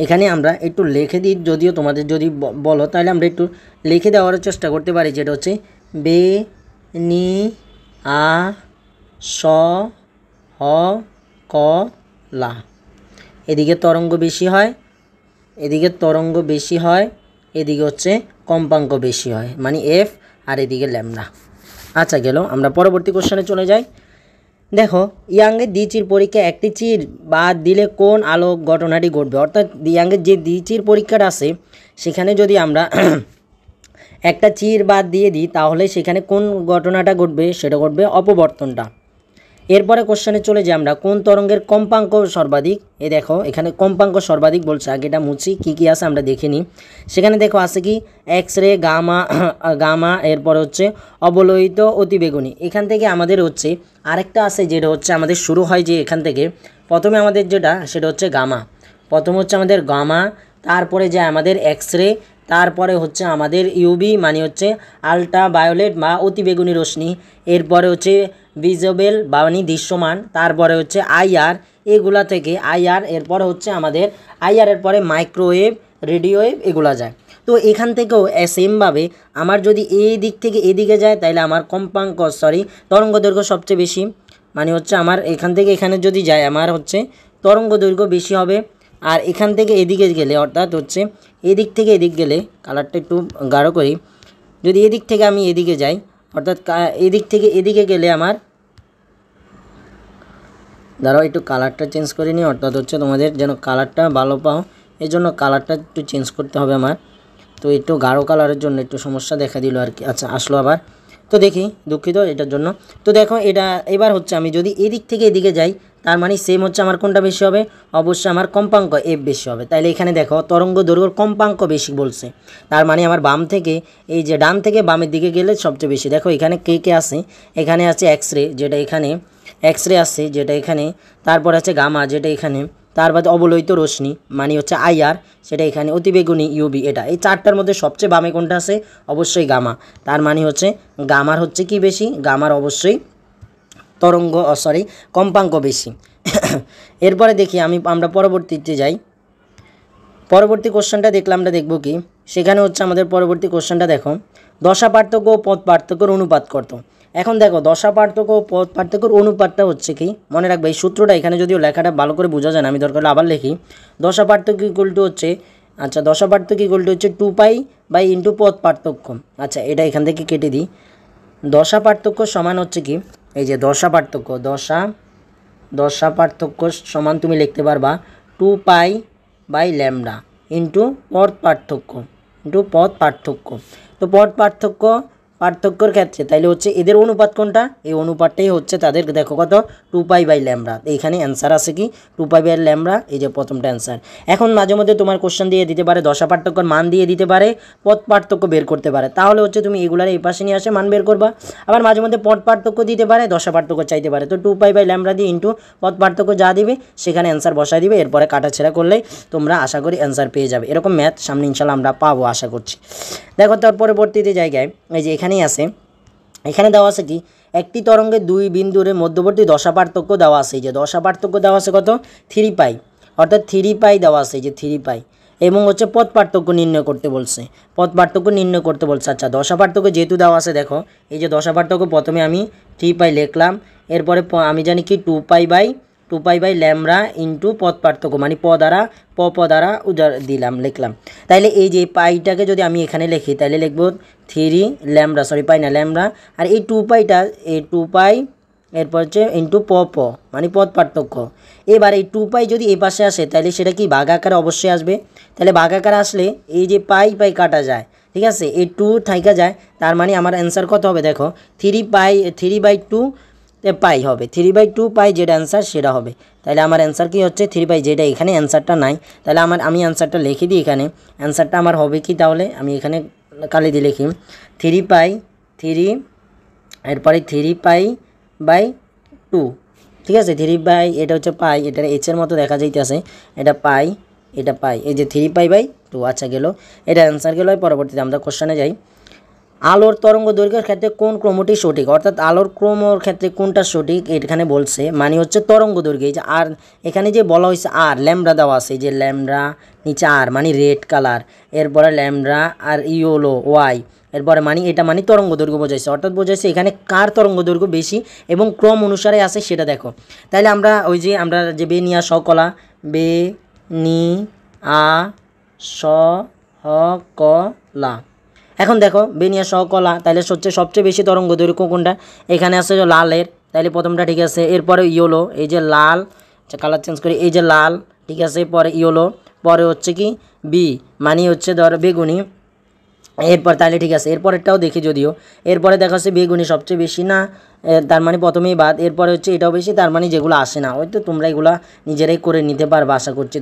এখানে আমরা একটু লিখে দিই, যদিও তোমাদের যদি বলো তাহলে আমরা একটু লিখে দেওয়ার চেষ্টা করতে পারি, যেটা হচ্ছে বে নি আ স হ ক লা। এদিকে তরঙ্গ বেশি হয়, এদিকে হচ্ছে কম্পাঙ্ক বেশি হয়, মানে এফ, আর এদিকে ল্যামডা। আচ্ছা গেল, আমরা পরবর্তী কোশ্চেনে চলে যাই। দেখো ইয়াংয়ের দ্বিচির পরীক্ষা একটি চির বাদ দিলে কোন আলোক ঘটনাটি ঘটবে? অর্থাৎ ইয়াংয়ের যে দ্বিচির পরীক্ষাটা আছে সেখানে যদি আমরা একটা চির বাদ দিয়ে দিই তাহলে সেখানে কোন ঘটনাটা ঘটবে? সেটা ঘটবে অপবর্তনটা। এরপরে কোশ্চেনে চলে যাই আমরা, কোন তরঙ্গের কম্পাঙ্ক সর্বাধিক? এ দেখো এখানে কম্পাঙ্ক সর্বাধিক বলছে, আগে এটা মুছি কী কী আছে আমরা দেখে নিই। সেখানে দেখো আছে কি এক্স রে, গামা, এরপরে হচ্ছে অবলোহিত অতিবেগুনি। এখান থেকে আমাদের হচ্ছে আরেকটা আছে, যেটা হচ্ছে আমাদের শুরু হয় যে এখান থেকে প্রথমে আমাদের যেটা সেটা হচ্ছে গামা, প্রথম হচ্ছে আমাদের গামা, তারপরে যে আমাদের এক্স রে, তারপরে হচ্ছে আমাদের ইউবি মানে হচ্ছে আলট্রা ভায়োলেট বা অতিবেগুনি রশ্মি, এরপরে হচ্ছে ভিজিবল বা দৃশ্যমান, তারপরে হচ্ছে আইআর, এগুলা থেকে আইআর, এরপরে হচ্ছে আমাদের আইআরের পরে মাইক্রোওয়েভ, রেডিওওয়েভ, এগুলা যায়। তো এখান থেকেও সেমভাবে আমার যদি এই দিক থেকে এদিকে যায় তাহলে আমার তরঙ্গ দৈর্ঘ্য সবচেয়ে বেশি, মানে হচ্ছে আমার এখান থেকে এখানে যদি যায় আমার হচ্ছে তরঙ্গ দৈর্ঘ্য বেশি হবে। আর এখান থেকে এদিকে গেলে, অর্থাৎ হচ্ছে এদিক থেকে এদিক গেলে, কালারটা একটু গাঢ় করি, যদি এদিক থেকে আমি এদিকে যাই, অর্থাৎ এদিক থেকে এদিকে গেলে আমার, দাঁড়াও একটু কালারটা চেঞ্জ করে নিই, অর্থাৎ হচ্ছে তোমাদের যেন কালারটা ভালো পাও এই জন্য কালারটা একটু চেঞ্জ করতে হবে আমার। তো একটু গাঢ় কালারের জন্য একটু সমস্যা দেখা দিল আর কি। আচ্ছা আসলো আবার, তো দেখি, দুঃখিত এটার জন্য। তো দেখো এটা এবার হচ্ছে আমি যদি এদিক থেকে এদিকে যাই তার মানে সেম হচ্ছে আমার কোনটা বেশি হবে? অবশ্যই আমার কম্পাঙ্ক এফ বেশি হবে। তাইলে এখানে দেখো তরঙ্গ দৈর্ঘ্যর কম্পাঙ্ক বেশি বলছে, তার মানে আমার বাম থেকে এই যে ডান থেকে বামের দিকে গেলে সবচেয়ে বেশি। দেখো এখানে কে কে আছে, এখানে আছে এক্স রে যেটা এখানে, আছে যেটা এখানে, তারপর আছে গামা যেটা এখানে, তারপর অবলোহিত রশ্মি মানে হচ্ছে আইআর সেটা এখানে, অতিবেগুনি ইউবি এটা। এই 4টার মধ্যে সবচেয়ে বামে কোনটা আছে? অবশ্যই গামা। তার মানে হচ্ছে গামার হচ্ছে কি বেশি? গামার অবশ্যই কম্পাঙ্ক বেশি। এরপরে দেখি আমরা পরবর্তীতে যাই। পরবর্তী কোশ্চেনটা দেখলাম, আমরা দেখব কি সেখানে হচ্ছে আমাদের পরবর্তী কোশ্চেনটা দেখো, দশা পার্থক্য ও পথ পার্থক্যের অনুপাত কত? এখন দেখো দশা পার্থক্য ও পথ পার্থক্যের অনুপাতটা হচ্ছে কি, মনে রাখবে এই সূত্রটা এখানে যদিও লেখাটা ভালো করে বোঝা যায় না, আমি দরকার হলে আবার লিখি। দশা পার্থক্য ইকুয়াল টু হচ্ছে আচ্ছা দশা পার্থক্য ইকুয়াল টু হচ্ছে 2 পাই বাই ইন্টু পথ পার্থক্য। আচ্ছা এটা এখান থেকে কেটে দিই। দশা পার্থক্য সমান হচ্ছে কি, এই যে দশা পার্থক্য সমান তুমি লিখতে পারবা 2 পাই বাই ল্যামডা ইন্টু পথ পার্থক্য। তো পথ পার্থক্যর ক্ষেত্রে তাইলে হচ্ছে এদের অনুপাত কোনটা, এই অনুপাতটাই হচ্ছে তাদের, দেখো কত 2 পাই বাই ল্যামডা। এইখানে অ্যান্সার আছে কি 2 পাই বাই ল্যামডা, এই যে প্রথমটা অ্যান্সার। এখন মাঝে মধ্যে তোমার কোশ্চেন দিয়ে দিতে পারে দশা পার্থক্যর মান দিয়ে দিতে পারে, পথ পার্থক্য বের করতে পারে, তাহলে হচ্ছে তুমি এগুলার এই পাশে নিয়ে আসে মান বের করবা। আবার মাঝে মধ্যে পথ পার্থক্য দিতে পারে, দশা পার্থক্য চাইতে পারে, তো 2 পাই বাই ল্যামডা দিয়ে ইন্টু পথ পার্থক্য যা দিবে সেখানে অ্যান্সার বসাই দিবে, এরপরে কাটাছেড়া করলেই তোমরা আশা করি অ্যান্সার পেয়ে যাবে। এরকম ম্যাথ সামনে ইনশাল্লাহ আমরা পাবো আশা করছি। দেখো তার পরবর্তীতে জায়গায় এই যে এখানেই আছে, এখানে দেওয়া আছে কি একটি তরঙ্গের দুই বিন্দুর মধ্যবর্তী দশা পার্থক্য দেওয়া আছে। এই যে দশা পার্থক্য দেওয়া আছে কত 3 পাই, অর্থাৎ 3 পাই দেওয়া আছে, এই যে 3 পাই, এবং হচ্ছে পথ পার্থক্য নির্ণয় করতে বলছে, আচ্ছা দশা পার্থক্য যেহেতু দেওয়া আছে, দেখো এই যে দশা পার্থক্য প্রথমে আমি 3 পাই লিখলাম, এরপরে আমি জানি কি 2 পাই বাই ল্যামডা ইন্টু পথ পার্থক্য, মানে প দ্বারা লিখলাম। তাইলে এই যে পাইটাকে যদি আমি এখানে লিখি তাহলে লিখবো 3 ল্যামডা, ল্যামডা, আর এই 2 পাইটা, এই 2 পাই এরপর হচ্ছে ইন্টু মানে পথ পার্থক্য। এবার এই 2 পাই যদি এই পাশে আসে তাহলে সেটা কি ভাগাকারে অবশ্যই আসবে, তাহলে ভাগাকারে আসলে এই যে পাই কাটা যায়, ঠিক আছে, এই 2 থাইকা যায়, তার মানে আমার অ্যান্সার কত হবে, দেখো 3/2 পাই হবে, 3/2 পাই যেটা অ্যান্সার সেটা হবে। তাহলে আমার অ্যান্সার কি হচ্ছে 3 পাই, যেটা এখানে অ্যান্সারটা নাই, তাহলে আমি অ্যান্সারটা লিখে দিই এখানে। অ্যান্সারটা আমার হবে কি, তাহলে আমি এখানে কালি দিয়ে লিখি 3 এরপরে 3 পাই/2, ঠিক আছে, 3 পাই, এটা হচ্ছে পাই, এটা এইচের মতো দেখা যাইতেছে, এটা পাই, এই যে 3 পাই/2। আচ্ছা গেল, এটা অ্যান্সার গেল। পরবর্তীতে আমরা কোশ্চেনে যাই। আলোর তরঙ্গ দৈর্ঘ্যের ক্ষেত্রে কোন ক্রমটি সঠিক, অর্থাৎ আলোর ক্রমর ক্ষেত্রে কোনটা সঠিক এখানে বলছে, মানে হচ্ছে তরঙ্গ দৈর্ঘ্য। এই যে আর এখানে যে বলা হয়েছে আর ল্যামডা দেওয়া আছে, এই যে ল্যামডা নিচে আর মানে রেড কালার, এরপরে ল্যামডা আর ইয়েলো ওয়াই, এরপরে মানে এটা মানে তরঙ্গ দৈর্ঘ্য বোঝাইছে, অর্থাৎ বোঝাইছে এখানে কার তরঙ্গ দৈর্ঘ্য বেশি এবং ক্রম অনুসারে আছে সেটা দেখো। তাইলে আমরা আমরা যে বে নিয়া সকলা বে নি আ স হ ক লা, এখন দেখো বেনিয়া সহকলা, তাহলে সবচেয়ে বেশি তরঙ্গ দৈর্ঘ্য কোনটা, এখানে আছে যে লালের, তাহলে প্রথমটা ঠিক আছে। এরপরে ইয়েলো, এই যে লাল, আচ্ছা কালার চেঞ্জ করি, এই যে লাল, ঠিক আছে, পরে ইয়েলো, পরে হচ্ছে কি বি মানে হচ্ছে ধর বেগুনি, এরপর তাহলে ঠিক আছে। এরপরেরটাও দেখি, যদিও এরপরে দেখা যাচ্ছে বেগুনি সবচেয়ে বেশি না, তার মানে প্রথমেই বাদ, এরপরে হচ্ছে এটাও বেশি, তার মানে যেগুলো আসে না, হয়তো তোমরা এগুলা নিজেরাই করে নিতে পারবা, আশা করছি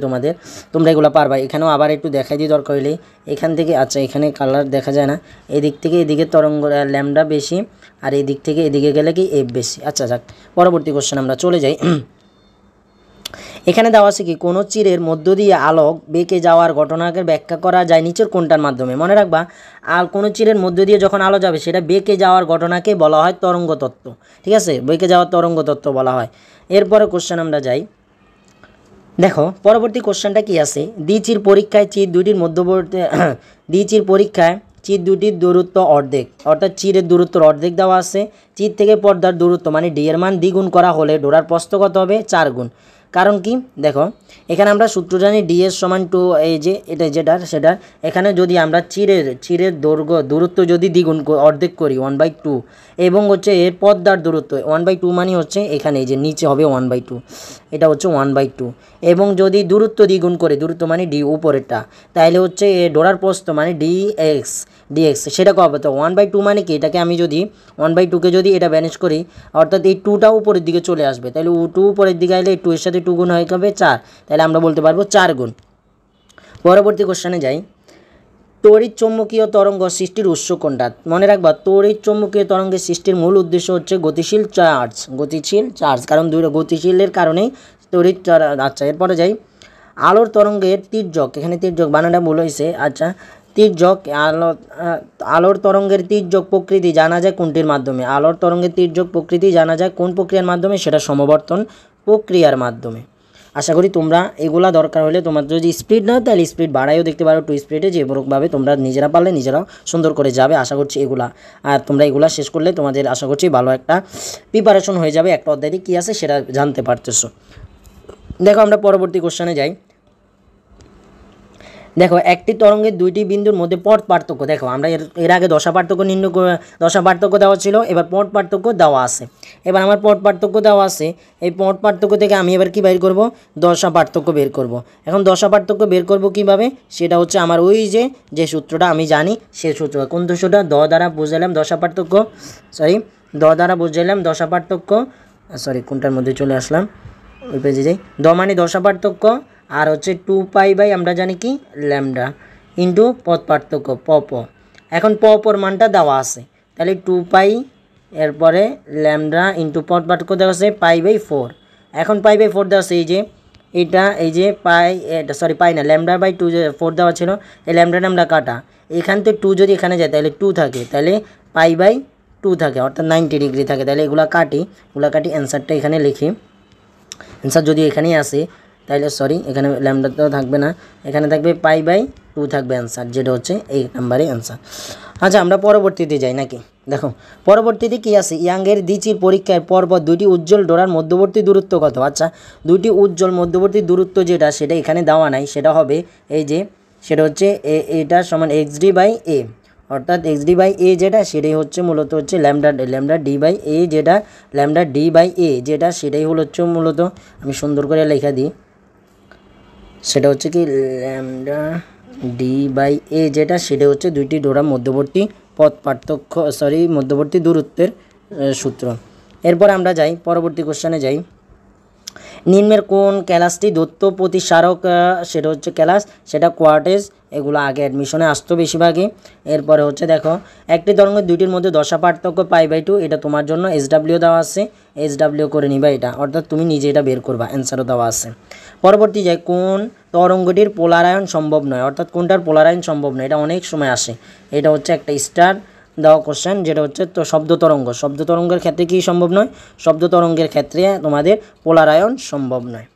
তোমরা এগুলো পারবা। এখানেও আবার একটু দেখাই দিই দরকার হলে, এখান থেকে, আচ্ছা এখানে কালার দেখা যায় না, এদিক থেকে এদিকে তরঙ্গ ল্যামডা বেশি, আর এই দিক থেকে এদিকে গেলে কি এফ বেশি। আচ্ছা যাক, পরবর্তী কোশ্চেন আমরা চলে যাই। এখানে দেওয়া আছে কি কোনো চিরের মধ্য দিয়ে আলোক বেঁকে যাওয়ার ঘটনাকে ব্যাখ্যা করা যায় নিচের কোনটার মাধ্যমে। মনে রাখবা, আর কোনো চিরের মধ্য দিয়ে যখন আলো যাবে সেটা বেঁকে যাওয়ার ঘটনাকে বলা হয় তরঙ্গ তত্ত্ব, ঠিক আছে, বেঁকে যাওয়ার তরঙ্গ তত্ত্ব বলা হয়। এরপরে কোশ্চেন আমরা যাই, দেখো পরবর্তী কোশ্চেনটা কি আছে, দ্বিচির পরীক্ষায় চির দুটির মধ্যবর্তী দ্বিচির পরীক্ষায় চির দুটির দূরত্ব অর্ধেক, অর্থাৎ চিরের দূরত্বর অর্ধেক দেওয়া আছে, চির থেকে পর্দার দূরত্ব মানে ডি এর মান দ্বিগুণ করা হলে ডোরার প্রস্থ কত হবে 4 গুণ। কারণ কি দেখো, এখানে আমরা সূত্র জানি ডিএস সমান 2, এই যে এটা সেটার এখানে যদি আমরা চিরের দূরত্ব যদি দ্বিগুণ অর্ধেক করি 1/2, এবং হচ্ছে এর পর্দার দূরত্ব 1/2 মানে হচ্ছে এখানে এই যে নিচে হবে 1/2, এটা হচ্ছে 1/2, এবং যদি দূরত্ব দ্বিগুণ করে, দূরত্ব মানে ডি উপরেরটা, তাহলে হচ্ছে ডোরার প্রস্থ মানে ডিএক্স, সেটা কবে, তো 1/2 মানে কি, এটাকে আমি যদি 1/2কে যদি এটা ম্যানেজ করি, অর্থাৎ এই 2টা উপরের দিকে চলে আসবে, তাহলে 2 উপরের দিকে আসলে 2 এর সাথে 2 গুণ হয়ে যাবে 4, তাহলে আমরা বলতে পারবো 4 গুণ। পরবর্তী কোশ্চেনে যাই, তড়িৎ চৌম্বকীয় তরঙ্গ সৃষ্টির উৎস কোনটা। মনে রাখবা, তড়িৎ চৌম্বকীয় তরঙ্গের সৃষ্টির মূল উদ্দেশ্য হচ্ছে গতিশীল চার্জ, কারণ গতিশীলের কারণেই তড়িৎ। আচ্ছা এরপরে যাই, আলোর তরঙ্গের তির্যক, এখানে তির্যক বানানটা ভুল হয়েছে, আচ্ছা তির্যক, আলোর তরঙ্গের তির্যক প্রকৃতি জানা যায় কোনটির মাধ্যমে, আলোর তরঙ্গের তির্যক প্রকৃতি জানা যায় কোন প্রক্রিয়ার মাধ্যমে, সেটা সমবর্তন প্রক্রিয়ার মাধ্যমে। আশা করি তোমরা এগুলা দরকার হলে, তোমার যদি স্পিড না তাহলে স্পিড বাড়াইও দেখতে পারো, 2 স্পিডে, যেভাবে তোমরা নিজেরা পারলে নিজেরাও সুন্দর করে যাবে। আশা করছি এগুলা, আর তোমরা এগুলা শেষ করলে তোমাদের আশা করছি ভালো একটা প্রিপারেশন হয়ে যাবে, একটা অধ্যায়ে কী আছে সেটা জানতে পারতেছো। দেখো আমরা পরবর্তী কোশ্চেনে যাই। দেখো একটি তরঙ্গের দুইটি বিন্দুর মধ্যে পথ পার্থক্য, দেখো আমরা এর আগে দশা পার্থক্য দশা পার্থক্য দেওয়া ছিল, এবার পথ পার্থক্য দেওয়া আছে। এবার আমার পথ পার্থক্য দেওয়া আছে, এই পথ পার্থক্য থেকে আমি এবার কি বের করব, দশা পার্থক্য বের করব। এখন দশা পার্থক্য বের করব কিভাবে, সেটা হচ্ছে আমার ওই যে সূত্রটা আমি জানি, সেই সূত্র কোন সূত্রটা, দ দ্বারা বুঝাইলাম দশা পার্থক্য, দ দ্বারা বুঝাইলাম দশা পার্থক্য, কোনটার মধ্যে চলে আসলাম, ওই পেজে যাই। দ মানে দশা পার্থক্য, আর হচ্ছে 2π/, আমরা জানি কি ল্যামডা, ইন্টু পথ পার্থক্য প। এখন পর মানটা দেওয়া আছে, তাহলে 2π এরপরে ল্যামডা ইন্টু পথ পার্থক্য দেওয়া আছে π/4। এখন π/4 দেওয়া আছে, এই যে পাই না, ল্যামডা/2 যে 4 দেওয়া ছিল, এই ল্যামডা কাটা, এখান থেকে 2 যদি এখানে যায় তাহলে 2 থাকে, তাহলে π/2 থাকে, অর্থাৎ 90 ডিগ্রি থাকে। তাহলে এগুলা কাটি অ্যান্সারটা এখানে লিখি। অ্যান্সার যদি এখানেই আসে তাহলে এখানে ল্যামডা তো থাকবে না, এখানে থাকবে π/2 থাকবে অ্যান্সার, যেটা হচ্ছে এই নাম্বারে অ্যান্সার। আচ্ছা আমরা পরবর্তীতে যাই নাকি, দেখো পরবর্তীতে কি আছে, ইয়াংয়ের দ্বিচির পরীক্ষার পরপর দুইটি উজ্জ্বল ডোরার মধ্যবর্তী দূরত্ব কত। আচ্ছা দুইটি উজ্জ্বল মধ্যবর্তী দূরত্ব যেটা, সেটা এখানে দেওয়া নাই, সেটা হবে সেটা হচ্ছে এটা সমান xd/a, অর্থাৎ xd/a যেটা, সেটাই হচ্ছে মূলত হচ্ছে ল্যামডা d/a যেটা, ল্যামডা d/a যেটা, সেটাই হচ্ছে মূলত, আমি সুন্দর করে লেখা দিই, সেটা হচ্ছে কি ল্যামডা d/a যেটা, সেটা হচ্ছে দুইটি ডোরার মধ্যবর্তী পথ পার্থক্য মধ্যবর্তী দূরত্বের সূত্র। এরপর আমরা যাই পরবর্তী কোশ্চেনে যাই। নিম্নের কোন ক্যালাসটি দত্ত প্রতিসারক, সেটা হচ্ছে ক্যালাস, সেটা কোয়ার্টেজ, এগুলো আগে অ্যাডমিশনে আসতো বেশিরভাগই। এরপরে হচ্ছে দেখো একটি তরঙ্গের দুইটির মধ্যে দশা পার্থক্য π/2, এটা তোমার জন্য SW দেওয়া আছে, SW করে নিবা এটা, অর্থাৎ তুমি নিজে এটা বের করবা, অ্যান্সারও দেওয়া আছে। পরবর্তী যাই, কোন তরঙ্গটির পোলারায়ন সম্ভব নয়, অর্থাৎ কোনটার পোলারায়ন সম্ভব নয়, এটা অনেক সময় আসে। এটা হচ্ছে একটা স্টার দেওয়া কোশ্চেন, যেটা হচ্ছে তো শব্দ তরঙ্গের ক্ষেত্রে কি সম্ভব নয়, শব্দ তরঙ্গের ক্ষেত্রে তোমাদের পোলারায়ন সম্ভব নয়।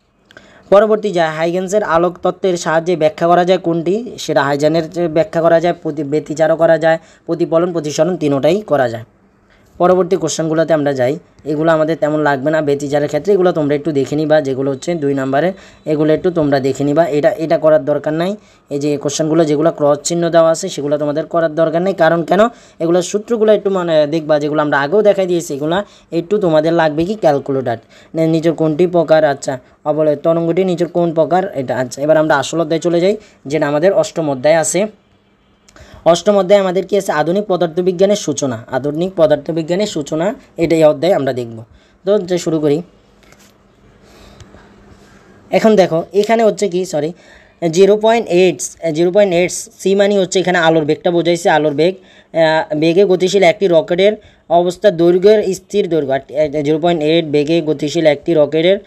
পরবর্তী যা হাইগেন্সের আলোক তত্ত্বের সাহায্যে ব্যাখ্যা করা যায় কোনটি, সেটা হাইজেনের ব্যাখ্যা করা যায়, ব্যতিচারও করা যায়, প্রতিফলন প্রতিসরণ তিনোটাই করা যায়। পরবর্তী কোশ্চেনগুলোতে আমরা যাই, এগুলো আমাদের তেমন লাগবে না, ব্যতিচারের ক্ষেত্রে এগুলো তোমরা একটু দেখে নিবা, যেগুলো হচ্ছে 2 নম্বরে, এগুলো একটু তোমরা দেখে নিবা, এটা করার দরকার নাই। এই যে কোশ্চেনগুলো যেগুলো ক্রস চিহ্ন দেওয়া আছে সেগুলো তোমাদের করার দরকার নেই, কারণ কেন, এগুলো সূত্রগুলো একটু মানে দেখবা, যেগুলো আমরা আগেও দেখাই দিয়েছি, এগুলো একটু তোমাদের লাগবে কি ক্যালকুলেটার, নিজের কোনটি প্রকার, আচ্ছা তরঙ্গটি নিজের কোন প্রকার, এটা। আচ্ছা এবার আমরা আসল অধ্যায়ে চলে যাই, যেটা আমাদের অষ্টম অধ্যায় আছে। অষ্টম অধ্যায়ে আমাদের কি আছে, আধুনিক পদার্থবিজ্ঞানের সূচনা, এটা এই অধ্যায়ে আমরা দেখব। তো যে শুরু করি। এখন দেখো এখানে হচ্ছে কি 0.8 সি মানে হচ্ছে এখানে আলোর বেগটা বোঝাইছে, আলোর বেগে গতিশীল একটি রকেটের অবস্থা দৈর্ঘ্যের স্থির দৈর্ঘ্য, 0.8 বেগে গতিশীল একটি রকেটের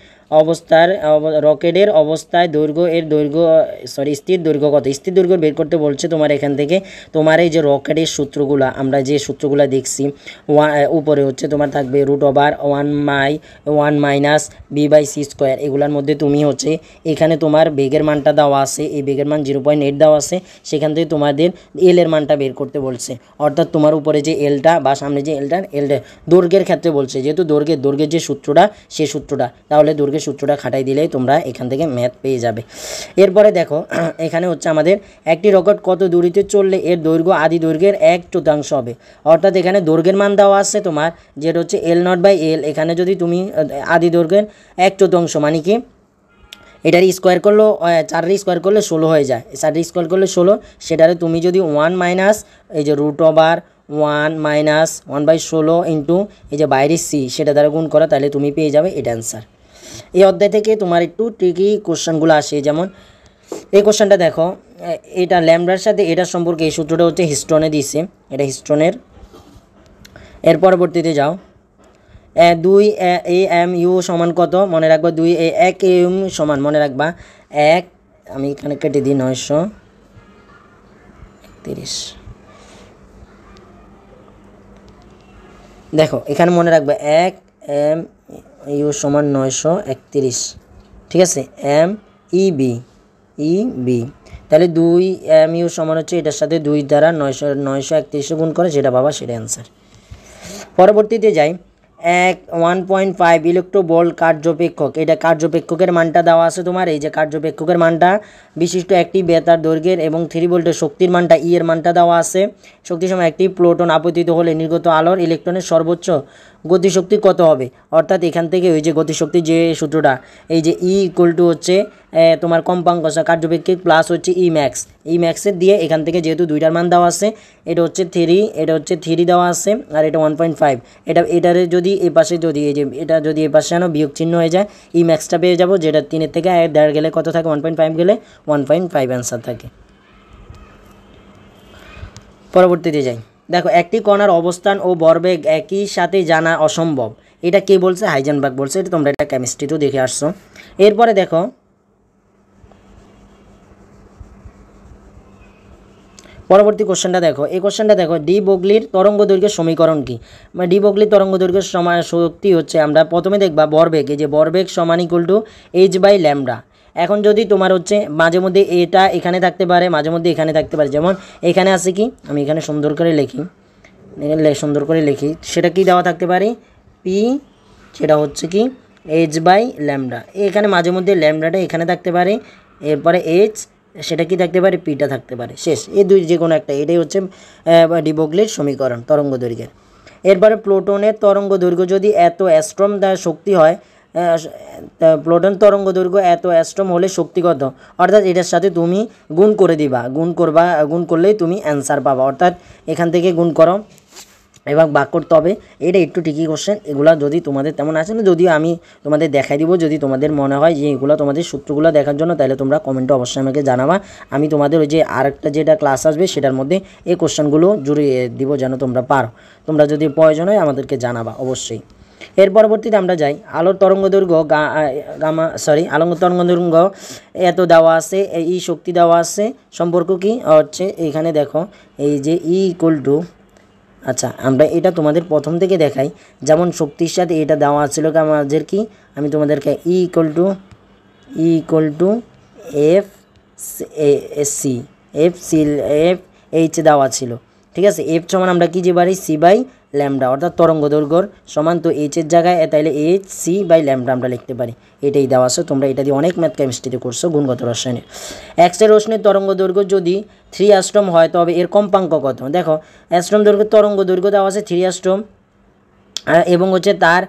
অবস্থায় স্থির দৈর্ঘ্য কত, স্থির দৈর্ঘ্য বের করতে বলছে তোমার। এখান থেকে তোমার এই যে রকেটের সূত্রগুলো, আমরা যে সূত্রগুলো দেখছি, উপরে হচ্ছে তোমার থাকবে √1 - b/c², এগুলোর মধ্যে তুমি হচ্ছে এখানে তোমার বেগের মানটা দেওয়া আছে, এই বেগের মান 0.8 দেওয়া আছে, সেখান থেকে তোমাদের এল এর মানটা বের করতে বলছে, অর্থাৎ তোমার উপরে যে এলটা বা সামনে যে এলটা দৈর্ঘ্যের ক্ষেত্রে বলছে, যেহেতু দৈর্ঘ্যের যে সূত্রটা, সেই সূত্রটা, তাহলে দৈর্ঘ্যের সূত্রটা খাটাই দিলেই তোমরা এখান থেকে ম্যাথ পেয়ে যাবে। এরপরে দেখো এখানে হচ্ছে আমাদের একটি রকেট কত দূরত্বে চললে এর দৈর্ঘ্য আদি দৈর্ঘ্যের 1/4 হবে, অর্থাৎ এখানে দৈর্ঘ্যের মান দেওয়া আছে তোমার, যেটা হচ্ছে L0/L, এখানে যদি তুমি আদি দৈর্ঘ্যের 1/4 মানে কি, এটার স্কোয়ার করলেও 4 স্কোয়ার করলে 16 হয়ে যায়, 4 স্কোয়ার করলে 16, সেটারে তুমি যদি 1 মাইনাস এই যে √1 - 1/16 ইন্টু এই যে বাইরের সি, সেটা দ্বারা গুণ করা, তাহলে তুমি পেয়ে যাবে এটা অ্যান্সার। এই অধ্যায় থেকে তোমার একটু ট্রিকি কোশ্চেনগুলো আসে, যেমন এই কোশ্চেনটা দেখো, এটা ল্যামডার সাথে এটার সম্পর্কে, এই সূত্রটা হচ্ছে হিস্টনে দিছে, এটা হিস্টনের। এর পরবর্তীতে যাও, 2 AMU সমান কত, মনে রাখবা 1 AMU সমান, মনে রাখবা 1, আমি এখানে কেটে দিই 931, দেখো এখানে মনে রাখবে 1 AMU সমান 931, ঠিক আছে, MEB, তাহলে 2 AMU সমান হচ্ছে এটার সাথে 2 দ্বারা 931 গুণ করে যেটা পাবা, সেটা অ্যান্সার। পরবর্তীতে যাই, 1.5 ইলেকট্রোভোল্ট কার্যপেক্ষক, এটা কার্যপেক্ষকের মানটা দেওয়া আছে তোমার। এই যে কার্যপেক্ষকের মানটা বিশিষ্ট একটি বেতার দৈর্ঘ্যের এবং 3 ভোল্টের শক্তির মানটা এর মানটা দেওয়া আছে। শক্তির সময় একটি প্রোটন আপতিত হলে নির্গত আলোর ইলেকট্রনের সর্বোচ্চ গতিশক্তি কত হবে? অর্থাৎ এখান থেকে ওই যে গতিশক্তির যে সূত্রটা, এই যে হচ্ছে তোমার কম্পাঙ্ক কার্যপেক্ষক প্লাস হচ্ছে ম্যাক্সের দিয়ে এখান থেকে যেহেতু দুইটার মান দেওয়া আছে, এটা হচ্ছে 3, এটা হচ্ছে 3 দেওয়া আছে, আর এটা 1.5। এটারে যদি এ পাশে যদি এই যে এটা যদি এ পাশে আনো বিয়োগ চিহ্ন হয়ে যায়, ম্যাক্সটা পেয়ে যাবো, যেটা 3-এর থেকে 1.5 গেলে কত থাকে? 1.5 গেলে 1.5 অ্যান্সার থাকে। পরবর্তীতে যাই, দেখো একটি কণার অবস্থান ও ভরবেগ একই সাথে জানা অসম্ভব, এটা কে বলছে? হাইজেনবার্গ বলছে। এটা তোমরা এটা কেমিস্ট্রিতেও দেখে আসছো। এরপরে দেখো পরবর্তী কোশ্চেনটা দেখো, এই কোশ্চেনটা দেখো, ডি ব্রগলির তরঙ্গ দৈর্ঘ্যের সমীকরণ কি? মানে ডি ব্রগলির তরঙ্গ দৈর্ঘ্যের সমান শক্তি হচ্ছে, আমরা প্রথমে দেখবা ভরবেগ, এই যে ভরবেগ সমান ইকুয়াল টু h/λ। এখন যদি তোমার হচ্ছে মাঝে মধ্যে এটা এখানে থাকতে পারে, মাঝে মধ্যে এখানে থাকতে পারে, যেমন এখানে আছে কি, আমি এখানে সুন্দর করে লিখি, সেটা কি দেওয়া থাকতে পারে? পি, সেটা হচ্ছে কি h/λ। এখানে মাঝে মধ্যে ল্যামডাটা এখানে থাকতে পারে, এরপরে h, সেটা কি থাকতে পারে? পিটা থাকতে পারে, শেষ। এই দুই যে কোনো একটা, এটাই হচ্ছে ডি ব্রগলির সমীকরণ তরঙ্গ দৈর্ঘ্যের। এরপরে প্লুটোনের তরঙ্গ দৈর্ঘ্য যদি এত অ্যাস্ট্রম শক্তি হয়, প্লুটন তরঙ্গ দৈর্ঘ্য এত অ্যাস্ট্রম হলে শক্তি কত? অর্থাৎ এটার সাথে তুমি গুণ করে দিবা, গুণ করলেই তুমি অ্যান্সার পাবা। অর্থাৎ এখান থেকে গুণ করো এবং ভাগ করতে হবে। এটা একটু ঠিকই কোশ্চেন, এগুলো যদি তোমাদের তেমন আসে না, যদিও আমি তোমাদের দেখাই দিব, যদি তোমাদের মনে হয় যে এগুলো তোমাদের সূত্রগুলো দেখার জন্য, তাহলে তোমরা কমেন্টে অবশ্যই আমাকে জানাবা। আমি তোমাদের ওই যে আরেকটা যেটা ক্লাস আসবে সেটার মধ্যে এই কোশ্চেনগুলো জুড়িয়ে দিব, যেন তোমরা পারো। তোমরা যদি প্রয়োজন হয় আমাদেরকে জানাবা অবশ্যই। এর পরবর্তীতে আমরা যাই, আলোর তরঙ্গ দৈর্ঘ্য আলোর তরঙ্গ দৈর্ঘ্য এত দেওয়া আছে, এই শক্তি দেওয়া আছে, সম্পর্ক কি হচ্ছে এখানে দেখো, এই যে আচ্ছা আমরা এটা তোমাদের প্রথম থেকে দেখাই, যেমন শক্তির সাথে এটা দেওয়া ছিল আমাদের কি, আমি তোমাদেরকে ইকুয়াল টু এফ এইচ দেওয়া ছিল, ঠিক আছে। এফ সমান আমরা কি যে পারি? c/λ, অর্থাৎ তরঙ্গ দৈর্ঘ্যর সমান, তো এইচের জায়গায় তাইলে h/c/λ আমরা লিখতে পারি, এটাই দেওয়া আছে। তোমরা এটা দিয়ে অনেক ম্যাথ কেমিস্ট্রিতে করছো, গুণগত রসায়নে। এক্সের রশ্মির তরঙ্গ দৈর্ঘ্য যদি 3 অ্যাস্ট্রম হয় তবে এর কম্পাঙ্ক কত? দেখো অ্যাস্ট্রম দৈর্ঘ্য তরঙ্গ দৈর্ঘ্য দেওয়া আছে 3 অ্যাস্ট্রম, এবং হচ্ছে তার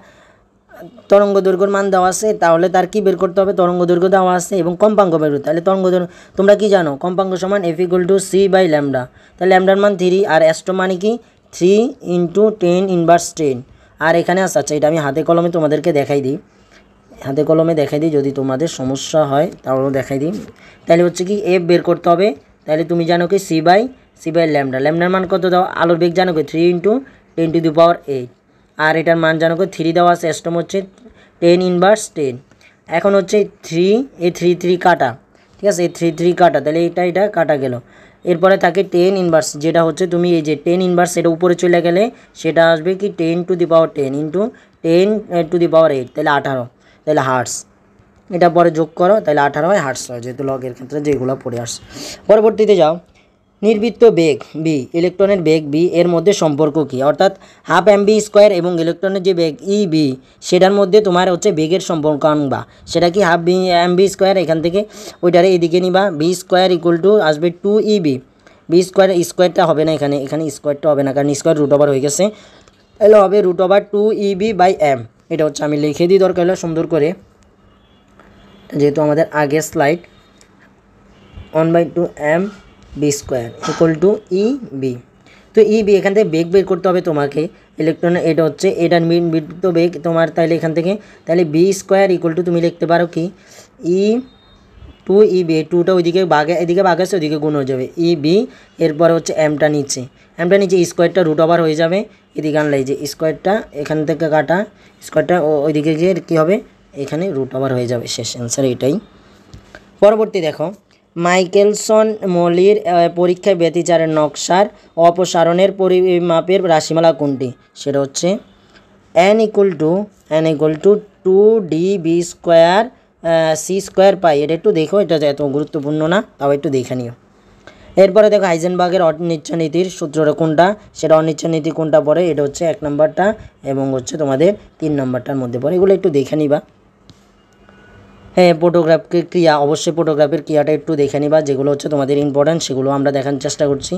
তরঙ্গ দৈর্ঘ্যের মান দেওয়া আছে, তাহলে তার কি বের করতে হবে? তরঙ্গ দৈর্ঘ্য দেওয়া আছে এবং কম্পাঙ্ক বের করতে, তাহলে তরঙ্গ দৈর্ঘ্য তোমরা কি জানো? কম্পাঙ্ক সমান f = c/λ, তাহলে ল্যামডার মান 3, আর অ্যাস্ট্রম মানে কি 3 × 10⁻10। আর এখানে আছে, আচ্ছা এটা আমি হাতে কলমে তোমাদেরকে দেখাই দিই, যদি তোমাদের সমস্যা হয় তাহলেও দেখাই দিই। তাহলে হচ্ছে কি এফ বের করতে হবে, তাহলে তুমি জানো কি c/λ, ল্যামডার মান কত দাও? আলোর বেগ জানো কি 3 × 10⁸, আর এটার মান জানো কি 3 দেওয়া আছে, অ্যাস্ট্রম হচ্ছে 10⁻10। এখন হচ্ছে 3 কাটা, ঠিক আছে, এই 3 কাটা, তাহলে এটা কাটা গেল। এরপরে থাকে 10⁻, যেটা হচ্ছে তুমি এই যে 10⁻, সেটা উপরে চলে গেলে সেটা আসবে কি 10⁻10 × 10⁸, তাহলে 18, তাহলে হার্টস। এটা পরে যোগ করো, তাহলে 18 হয়, হার্টস হয়, যেহেতু লগের ক্ষেত্রে যেগুলো পড়ে আসছে। পরবর্তীতে যাও, নির্বৃত্ত বেগ বি, ইলেকট্রনের বেগ বি এর মধ্যে সম্পর্ক কী? অর্থাৎ হাফ mv² এবং ইলেকট্রনের যে বেগ বি, সেটার মধ্যে তোমার হচ্ছে বেগের সম্পর্ক আনবা। সেটা কি হাফ mv², এখান থেকে ওইটারে এদিকে নিবা, b² = আসবে 2 b², হবে না, এখানে স্কোয়ারটা হবে না, কারণ স্কোয়ার √ওভার হয়ে গেছে, তাহলে হবে √2 এটা হচ্ছে আমি লিখে দিই দরকার হলে সুন্দর করে, যেহেতু আমাদের আগের স্লাইড। 1/2 mv² = EB। তো EB এখান থেকে বেগ বের করতে হবে তোমাকে ইলেকট্রনের, এটা হচ্ছে এটার নির্বৃত্ত বেগ তোমার, তাহলে এখান থেকে তাহলে b² তুমি লিখতে পারো কি E2EB, 2টা ওইদিকে এদিকে ভাগ আছে, ওইদিকে গুণ হয়ে যাবে EB, এরপরে হচ্ছে এমটা নিচে স্কোয়ারটা √ওভার হয়ে যাবে, এদিকে আনলাই যে স্কোয়ারটা এখান থেকে কাটা, স্কোয়ারটা ওইদিকে গিয়ে কী হবে? এখানে √ওভার হয়ে যাবে, শেষ অ্যান্সার এটাই। পরবর্তী দেখো, মাইকেলসন মৌলির পরীক্ষায় ব্যতিচারের নকশার অপসারণের পরিমাপের রাশিমালা কোনটি? সেটা হচ্ছে n = 2db² c² পাই। এটা একটু দেখো, এটা এত গুরুত্বপূর্ণ না, তাও একটু দেখে নিও। এরপরে দেখো হাইজেনবার্গের অনিচ্ছা নীতির সূত্রটা কোনটা, সেটা অনিচ্ছা নীতি কোনটা পড়ে, এটা হচ্ছে 1 নম্বরটা এবং হচ্ছে তোমাদের 3 নম্বরটার মধ্যে পড়ে, এগুলো একটু দেখে নিবা। হ্যাঁ, ফটোগ্রাফের ক্রিয়া, অবশ্যই ফটোগ্রাফের ক্রিয়াটা একটু দেখে নিবা, যেগুলো হচ্ছে তোমাদের ইম্পর্ট্যান্ট সেগুলো আমরা দেখানোর চেষ্টা করছি।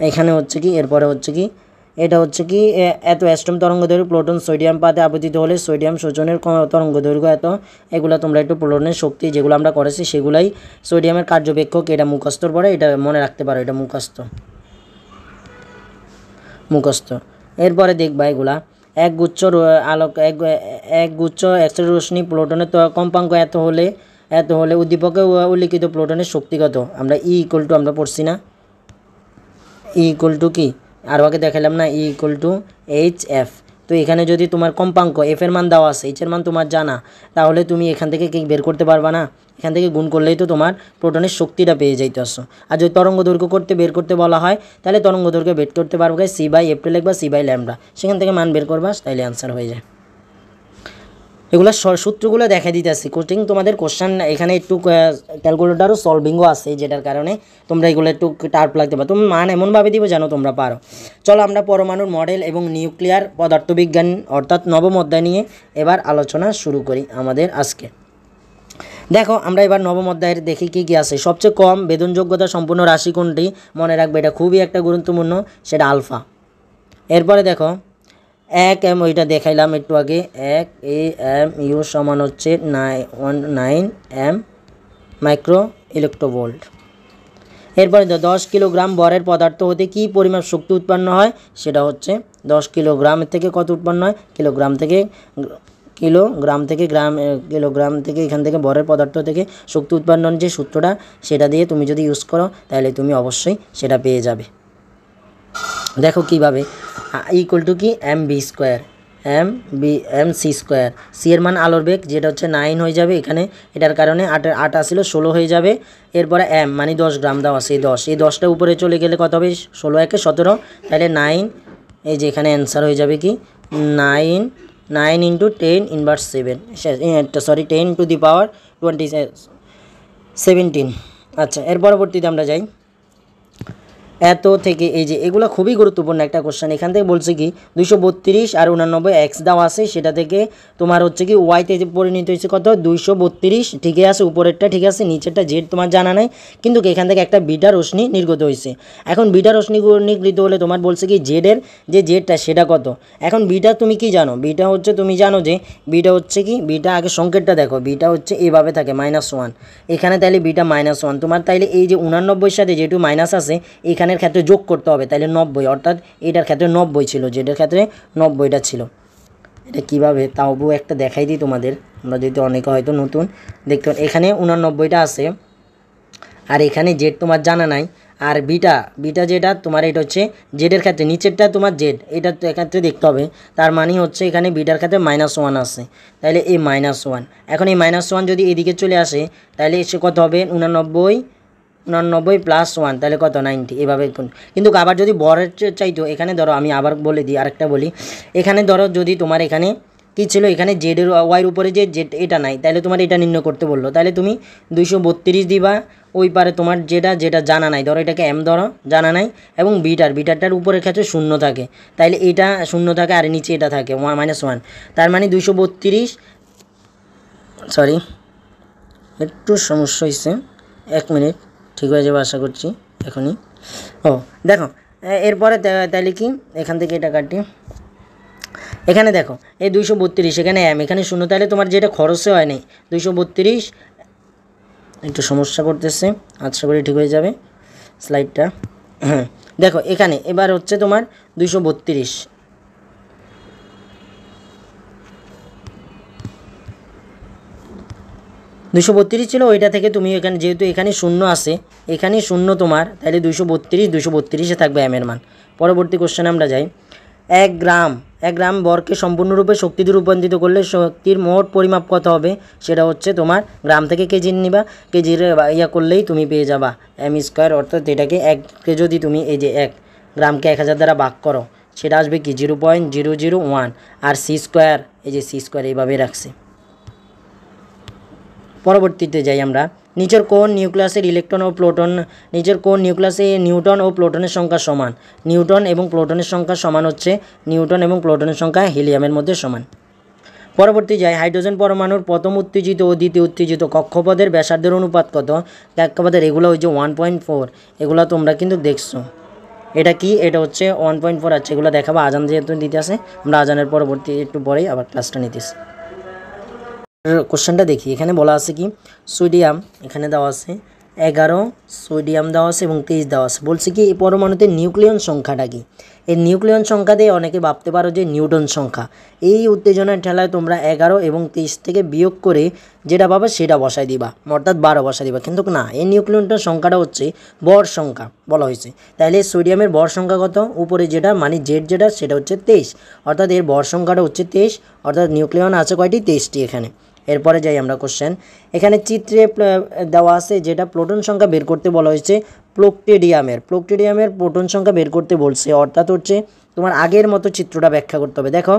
এখানে হচ্ছে কি, এরপরে হচ্ছে কি, এটা হচ্ছে কি, এত অ্যাস্ট্রোম তরঙ্গদৈর্ঘ্য প্লুটোন সোডিয়াম পাতে আপতিত হলে সোডিয়াম শোষণের তরঙ্গদৈর্ঘ্য এত, এগুলো তোমরা একটু প্লুটোনের শক্তি যেগুলো আমরা করেছি সেগুলাই সোডিয়ামের কার্যবেক্ষক, এটা মুখস্থর পড়ে, এটা মনে রাখতে পারো, এটা মুখস্থ। এরপরে দেখবা এগুলা, এক গুচ্ছ আলোক এক গুচ্ছ এক্সরে রশ্মি প্লুটোনের কম্পাঙ্ক এত হলে উদ্দীপকে উল্লিখিত প্লুটোনের শক্তি কত, আমরা ই ইকুয়াল টু আমরা পড়ছি না, ই ইকুয়াল টু কি আর আগে দেখালাম না, E equal to H F. তো এখানে যদি তোমার কম্পাঙ্ক এফ এর মান দেওয়া আছে, এইচ এর মান তোমার জানা, তাহলে তুমি এখান থেকে কি বের করতে পারবা না, এখান থেকে গুণ করলেই তো তোমার প্রোটনের শক্তিটা পেয়ে যাইতেছো। আর যদি তরঙ্গ দৈর্ঘ্য বের করতে বলা হয়, তাহলে তরঙ্গ দৈর্ঘ্য বের করতে পারবে সি বাই এফ লিখবা, সি বাই ল্যামডা, সেখান থেকে মান বের করবা, তাইলে অ্যান্সার হয়ে যায়। এগুলো সূত্রগুলো দেখা দিতেছি, কোচিং তোমাদের কোশ্চেন এখানে একটু ক্যালকুলেটারও সলভিংও আছে, যেটার কারণে তোমরা এগুলো একটু টার্প লাগতে পারো, তুমি মান এমনভাবে দিব যেন তোমরা পারো। চলো আমরা পরমাণুর মডেল এবং নিউক্লিয়ার পদার্থবিজ্ঞান অর্থাৎ নবম অধ্যায় নিয়ে এবার আলোচনা শুরু করি আমাদের আজকে। দেখো আমরা এবার নবম অধ্যায়ের দেখি কী কী আছে। সবচেয়ে কম বেদনযোগ্যতা সম্পূর্ণ রাশি কোনটি, মনে রাখবে এটা খুবই একটা গুরুত্বপূর্ণ, সেটা আলফা। এরপরে দেখো 1 এম, ওইটা দেখাইলাম একটু আগে, 1 এম ইউ সমান হচ্ছে 9 এম মাইক্রো ইলেকট্রোভোল্ট। এরপরে 10 কিলোগ্রাম বরের পদার্থ হতে কী পরিমাণ শক্তি উৎপন্ন হয়, সেটা হচ্ছে 10 কিলোগ্রামের থেকে কত উৎপন্ন হয়, কিলোগ্রাম থেকে এখান থেকে বরের পদার্থ থেকে শক্তি উৎপন্নের যে সূত্রটা, সেটা দিয়ে তুমি যদি ইউজ করো তাহলে তুমি অবশ্যই সেটা পেয়ে যাবে। দেখো কিভাবে, ইকুয়াল টু কি M B square, M C square, C এর মান আলোর বেগ যেটা হচ্ছে 9 হয়ে যাবে এখানে, এটার কারণে 8 আসছিল 16 হয়ে যাবে। এরপরে এম মানে 10 গ্রাম দেওয়া আছে, এই 10টা উপরে চলে গেলে কত হবে, 16 একে 17, তাহলে 9, এই যে এখানে অ্যান্সার হয়ে যাবে কি 9 into 10 inverse 7, sorry 10 to the power 17। আচ্ছা, এর পরবর্তীতে আমরা যাই, এত থেকে এই যে এগুলো খুবই গুরুত্বপূর্ণ একটা কোশ্চেন। এখান থেকে বলছে কি 232 আর 89 এক্স দেওয়া আছে, সেটা থেকে তোমার হচ্ছে কি ওয়াইতে পরিণত হয়েছে কত 232, ঠিকই আছে, উপরেরটা ঠিক আছে, নিচেরটা জেড তোমার জানা নাই, কিন্তু এখান থেকে একটা বিটা রশ্মি নির্গত হয়েছে। এখন বিটা রশ্মি নির্গত হলে তোমার বলছে কি জেডের যে জেডটা সেটা কত। এখন বিটা তুমি কি জানো, বিটা হচ্ছে তুমি জানো যে বিটা হচ্ছে কি, বিটা আগে সংকেতটা দেখো, বিটা হচ্ছে এইভাবে থাকে -1 এখানে, তাইলে বিটা -1 তোমার, তাইলে এই যে 89 সাথে যেহেতু মাইনাস আছে এখানের ক্ষেত্রে যোগ করতে হবে, তাইলে 90, অর্থাৎ এটার ক্ষেত্রে 90 ছিল, যেটার ক্ষেত্রে 90টা ছিল। এটা কীভাবে তাও একটা দেখাই দিই তোমাদের, আমরা যদি অনেকে হয়তো নতুন দেখতে, এখানে 89টা আছে আর এখানে জেড তোমার জানা নাই, আর বিটা যেটা তোমার এটা হচ্ছে জেডের ক্ষেত্রে নিচেরটা তোমার জেড, এটা তো এক্ষেত্রে দেখতে হবে, তার মানে হচ্ছে এখানে বিটার ক্ষেত্রে -1 আছে, তাহলে এই -1, এখন এই -1 যদি এদিকে চলে আসে তাহলে এসে কত হবে 89 প্লাস 1, তাহলে কত 90, এভাবে। কিন্তু আবার যদি বরের চাইতো, এখানে ধরো আমি আবার বলে দিই, আরেকটা বলি, এখানে ধরো যদি তোমার এখানে কী ছিল, এখানে জেডের ওয়াইয়ের উপরে যে জেড এটা নাই, তাহলে তোমার এটা নির্ণয় করতে বললো, তাহলে তুমি 232 দিবা, ওই পারে তোমার যেটা জানা নাই, ধরো এটাকে এম ধরো জানা নাই, এবং বিটারটার উপরের ক্ষেত্রে 0 থাকে, তাইলে এটা 0 থাকে আর নিচে এটা থাকে -1, তার মানে 232, সরি একটু সমস্যা হয়েছে, 1 মিনিট ঠিক হয়ে যাবে আশা করছি এখনই। দেখো এরপরে তাহলে কি এখান থেকে এটা কাটি, এখানে দেখো এই 232, এখানে এম, এখানে 0, তাহলে তোমার যেটা খরচে হয় নাই 232, একটু সমস্যা করতেছে, আশা করি ঠিক হয়ে যাবে স্লাইডটা। হ্যাঁ দেখো এখানে এবার হচ্ছে তোমার 232, ছিল, ওইটা থেকে তুমি এখানে যেহেতু এখানে 0 আছে, এখানে 0 তোমার, তাহলে 232 থাকবে এম এর মান। পরবর্তী কোশ্চেনে আমরা যাই, 1 গ্রাম বরকে সম্পূর্ণরূপে শক্তিতে রূপান্তরিত করলে শক্তির মোট পরিমাপ কত হবে, সেটা হচ্ছে তোমার গ্রাম থেকে কেজি নিবা, কেজির করলেই তুমি পেয়ে যাবা এম স্কোয়ার, অর্থাৎ এটাকে 1কে যদি তুমি এই যে 1 গ্রামকে 1000 দ্বারা ভাগ করো, সেটা আসবে কি 0.001, আর সি স্কোয়ার, এই যে সি স্কোয়ার এইভাবে রাখছে। পরবর্তীতে যাই আমরা, নিচের কোন নিউক্লিয়াসের ইলেকট্রন ও প্রোটন নিচের কোন নিউক্লিয়াসে নিউট্রন ও প্রোটনের সংখ্যা সমান? নিউট্রন এবং প্রোটনের সংখ্যা সমান হচ্ছে নিউট্রন এবং প্রোটনের সংখ্যা হিলিয়ামের মধ্যে সমান। পরবর্তী যাই, হাইড্রোজেন পরমাণুর প্রথম উত্তেজিত ও দ্বিতীয় উত্তেজিত কক্ষপথের ব্যাসার্ধের অনুপাত কত? কক্ষপথের এগুলো হচ্ছে 1.4, এগুলো তোমরা কিন্তু দেখছো। এটা কি? এটা হচ্ছে 1.4। আচ্ছা, এগুলো দেখাবো আজান যেহেতু দিতে আসে, আমরা আজানের পরবর্তী একটু পরেই আবার ক্লাসটা নিতেছি। কোশ্চেনটা দেখি, এখানে বলা আছে কি সোডিয়াম এখানে দেওয়া আছে 11, সোডিয়াম দেওয়া আছে এবং 23 দেওয়া আছে। বলছে কি এই পরমাণুতে নিউক্লিয়ন সংখ্যাটা কি? এই নিউক্লিয়ন সংখ্যা দিয়ে অনেকে ভাবতে পারো যে নিউটন সংখ্যা। এই উত্তেজনার ঠেলায় তোমরা 11 এবং 23 থেকে বিয়োগ করে যেটা পাবে সেটা বসাই দিবা, অর্থাৎ 12 বসাই দিবা। কিন্তু না, এই নিউক্লিয়নটার সংখ্যাটা হচ্ছে ভর সংখ্যা বলা হয়েছে। তাহলে সোডিয়ামের ভর সংখ্যা কত? উপরে যেটা মানে জেড যেটা সেটা হচ্ছে 23, অর্থাৎ এর ভর সংখ্যাটা হচ্ছে 23, অর্থাৎ নিউক্লিয়ন আছে কয়টি? 23টি এখানে। এরপরে যাই আমরা কোশ্চেন, এখানে চিত্রে দেওয়া আছে যেটা প্লোটন সংখ্যা বের করতে বলা হয়েছে প্লোকটেডিয়ামের প্লোটন সংখ্যা বের করতে বলছে, অর্থাৎ হচ্ছে তোমার আগের মতো চিত্রটা ব্যাখ্যা করতে হবে। দেখো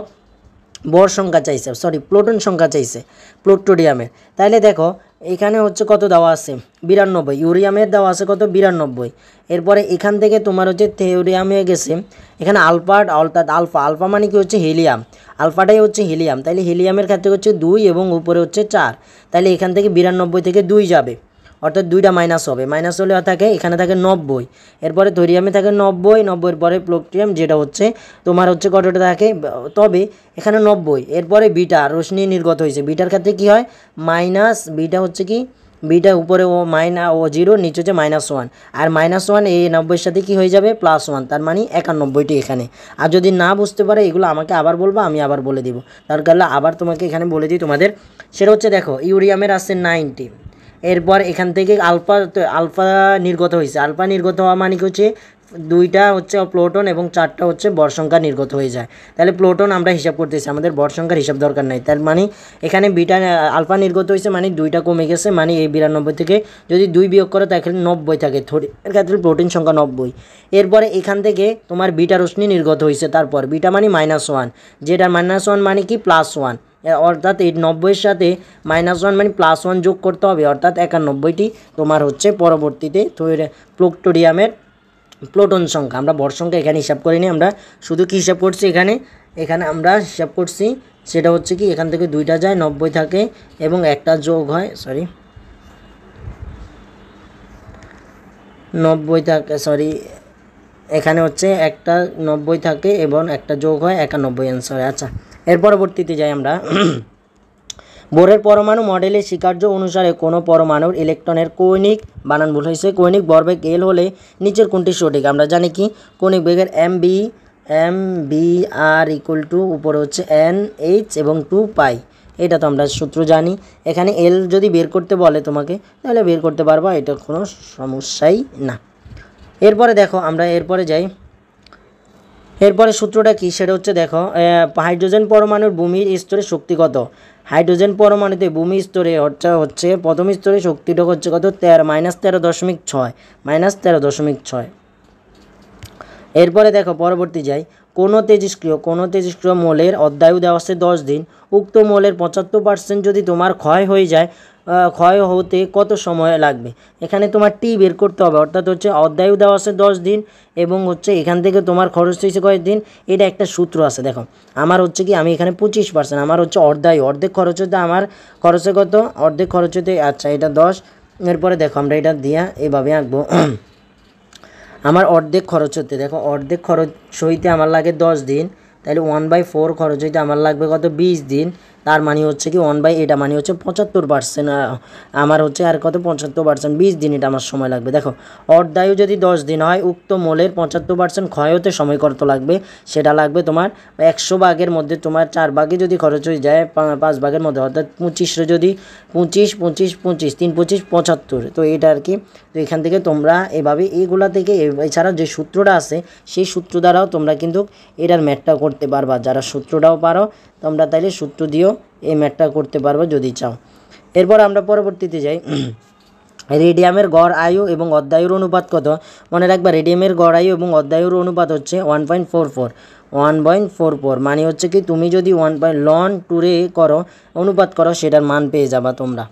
ভর সংখ্যা চাইছে, প্লোটন সংখ্যা চাইছে প্লোটোডিয়ামের। তাইলে দেখো এখানে হচ্ছে কত দেওয়া আছে? 92। ইউরিয়ামের দেওয়া আছে কত? 92। এরপরে এখান থেকে তোমার হচ্ছে থিওরিয়ামে গেছে, এখানে অর্থাৎ আলফা মানে কি হচ্ছে হিলিয়াম, আলফাটাই হচ্ছে হিলিয়াম। তাইলে হিলিয়ামের ক্ষেত্রে হচ্ছে 2 এবং উপরে হচ্ছে 4। তাইলে এখান থেকে 92 থেকে 2 যাবে, অর্থাৎ 2টা মাইনাস হবে, মাইনাস হলে থাকে এখানে থাকে 90। এরপরে থোরিয়ামে থাকে 90 পরে প্লুটোনিয়াম যেটা হচ্ছে তোমার হচ্ছে কতটা থাকে? তবে এখানে 90। এরপরে বিটা রশ্মি নির্গত হয়েছে, বিটার ক্ষেত্রে কি হয়? মাইনাস, বিটা হচ্ছে কি বিটা উপরে ও ও 0, নিচে হচ্ছে -1, আর -1 এই 90-এর সাথে কি হয়ে যাবে? +1, তার মানে 91টি এখানে। আর যদি না বুঝতে পারে এগুলো আমাকে আবার বলবা, আমি আবার বলে দিব। তার কারণে আবার তোমাকে এখানে বলে দিই তোমাদের, সেটা হচ্ছে দেখো ইউরিয়ামের আছে 90। এরপর এখান থেকে আলফা নির্গত হয়েছে, আলফা নির্গত হওয়া মানে কি হচ্ছে 2টা হচ্ছে প্লোটন এবং 4টা হচ্ছে ভর সংখ্যা নির্গত হয়ে যায়। তাহলে প্লোটন আমরা হিসাব করতেছি, আমাদের ভর সংখ্যার হিসাব দরকার নাই। তার মানে এখানে আলফা নির্গত হয়েছে মানে 2টা কমে গেছে, মানে এই 92 থেকে যদি 2 বিয়োগ করো তাহলে 90 থাকে, এর ক্ষেত্রে প্রোটিন সংখ্যা 90। এরপরে এখান থেকে তোমার বিটা রশ্মি নির্গত হয়েছে, তারপর বিটা মানে -1, যেটা -1 মানে কি +1, অর্থাৎ এই 90-এর সাথে -1 মানে +1 যোগ করতে হবে, অর্থাৎ 91টি তোমার হচ্ছে পরবর্তীতে প্লুটোডিয়ামের প্লোটন সংখ্যা। আমরা ভর সংখ্যা এখানে হিসাব করিনি, আমরা শুধু কি হিসাব করছি এখানে আমরা হিসাব করছি সেটা হচ্ছে কি এখান থেকে 2টা যায় 90 থাকে এবং একটা যোগ হয় 90 থাকে, এখানে হচ্ছে একটা 90 থাকে এবং একটা যোগ হয় 91 অ্যান্সার। আচ্ছা, এর পরবর্তীতে যাই আমরা বোরের পরমাণু মডেলের স্বীকার্য অনুসারে কোনো পরমাণুর ইলেকট্রনের কৌণিক, বানান ভুল হয়েছে, কৌণিক ভরবেগ L হলে নিচের কোনটি সঠিক? আমরা জানি কি কৌণিক বেগের mb/r উপরে হচ্ছে NH এবং 2π, এটা তো আমরা সূত্র জানি। এখানে L যদি বের করতে বলে তোমাকে তাহলে বের করতে পারবা, এটা কোনো সমস্যাই না। এরপরে দেখো আমরা এরপরে যাই, এরপরে সূত্রটা কি সেটা হচ্ছে দেখো হাইড্রোজেন পরমাণুর ভূমির স্তরে শক্তি কত? হাইড্রোজেন পরমাণুতে ভূমি স্তরে হচ্ছে প্রথম স্তরে শক্তিটা হচ্ছে কত? -13.6। এরপরে দেখো পরবর্তী যাই, কোনো তেজস্ক্রিয় মৌলের অধ্যায়ু দেওয়া আছে 10 দিন, উক্ত মৌলের 75% যদি তোমার ক্ষয় হয়ে যায়, ক্ষয় হতে কত সময় লাগবে? এখানে তোমার টি বের করতে হবে, অর্থাৎ হচ্ছে অধ্যায়ু দেওয়া আছে 10 দিন এবং হচ্ছে এখান থেকে তোমার খরচ হয়েছে কয়েকদিন, এটা একটা সূত্র আছে। দেখো আমার হচ্ছে কি আমি এখানে 25%, আমার হচ্ছে অর্ধেক খরচ হতে আমার খরচে কত? অর্ধেক খরচ হতে আচ্ছা এটা 10। এরপরে দেখো আমরা এটা দিয়া এইভাবে আঁকবো আমার অর্ধেক খরচ হতে, দেখো অর্ধেক খরচ হইতে আমার লাগে 10 দিন, তাহলে 1/4 খরচ হইতে আমার লাগবে কত? 20 দিন। তার মানে হচ্ছে কি এটা মানে হচ্ছে 75%, আমার হচ্ছে আর কত? 75%, 20 দিন এটা আমার সময় লাগবে। দেখো অর্ধায়ু যদি 10 দিন হয়, উক্ত মোলের 75% ক্ষয় হতে সময় কত লাগবে? সেটা লাগবে তোমার 100 ভাগের মধ্যে তোমার 4 ভাগে যদি খরচ হয়ে যায় 5 ভাগের মধ্যে, অর্থাৎ 25 যদি 25 25 25 3 25 75, তো এটা আর কি। তো এখান থেকে তোমরা এভাবে এইগুলা থেকে এছাড়া যে সূত্রটা আছে সেই সূত্র দ্বারাও তোমরা কিন্তু এটার ম্যাথটা করতে পারবা। যারা সূত্রটাও পারো তোমরা তাইলে সূত্র দিয়েও এই ম্যাথটা করতে পারবা যদি চাও। এরপর আমরা পরবর্তীতে যাই, রেডিয়ামের গড় আয়ু এবং অধ্যায়ুর অনুপাত কত? মনে রাখবা রেডিয়ামের গড় আয়ু এবং অধ্যায়ুর অনুপাত হচ্ছে 1.44, মানে হচ্ছে কি তুমি যদি 1 ln 2 করো অনুপাত করো সেটার মান পেয়ে যাবা তোমরা।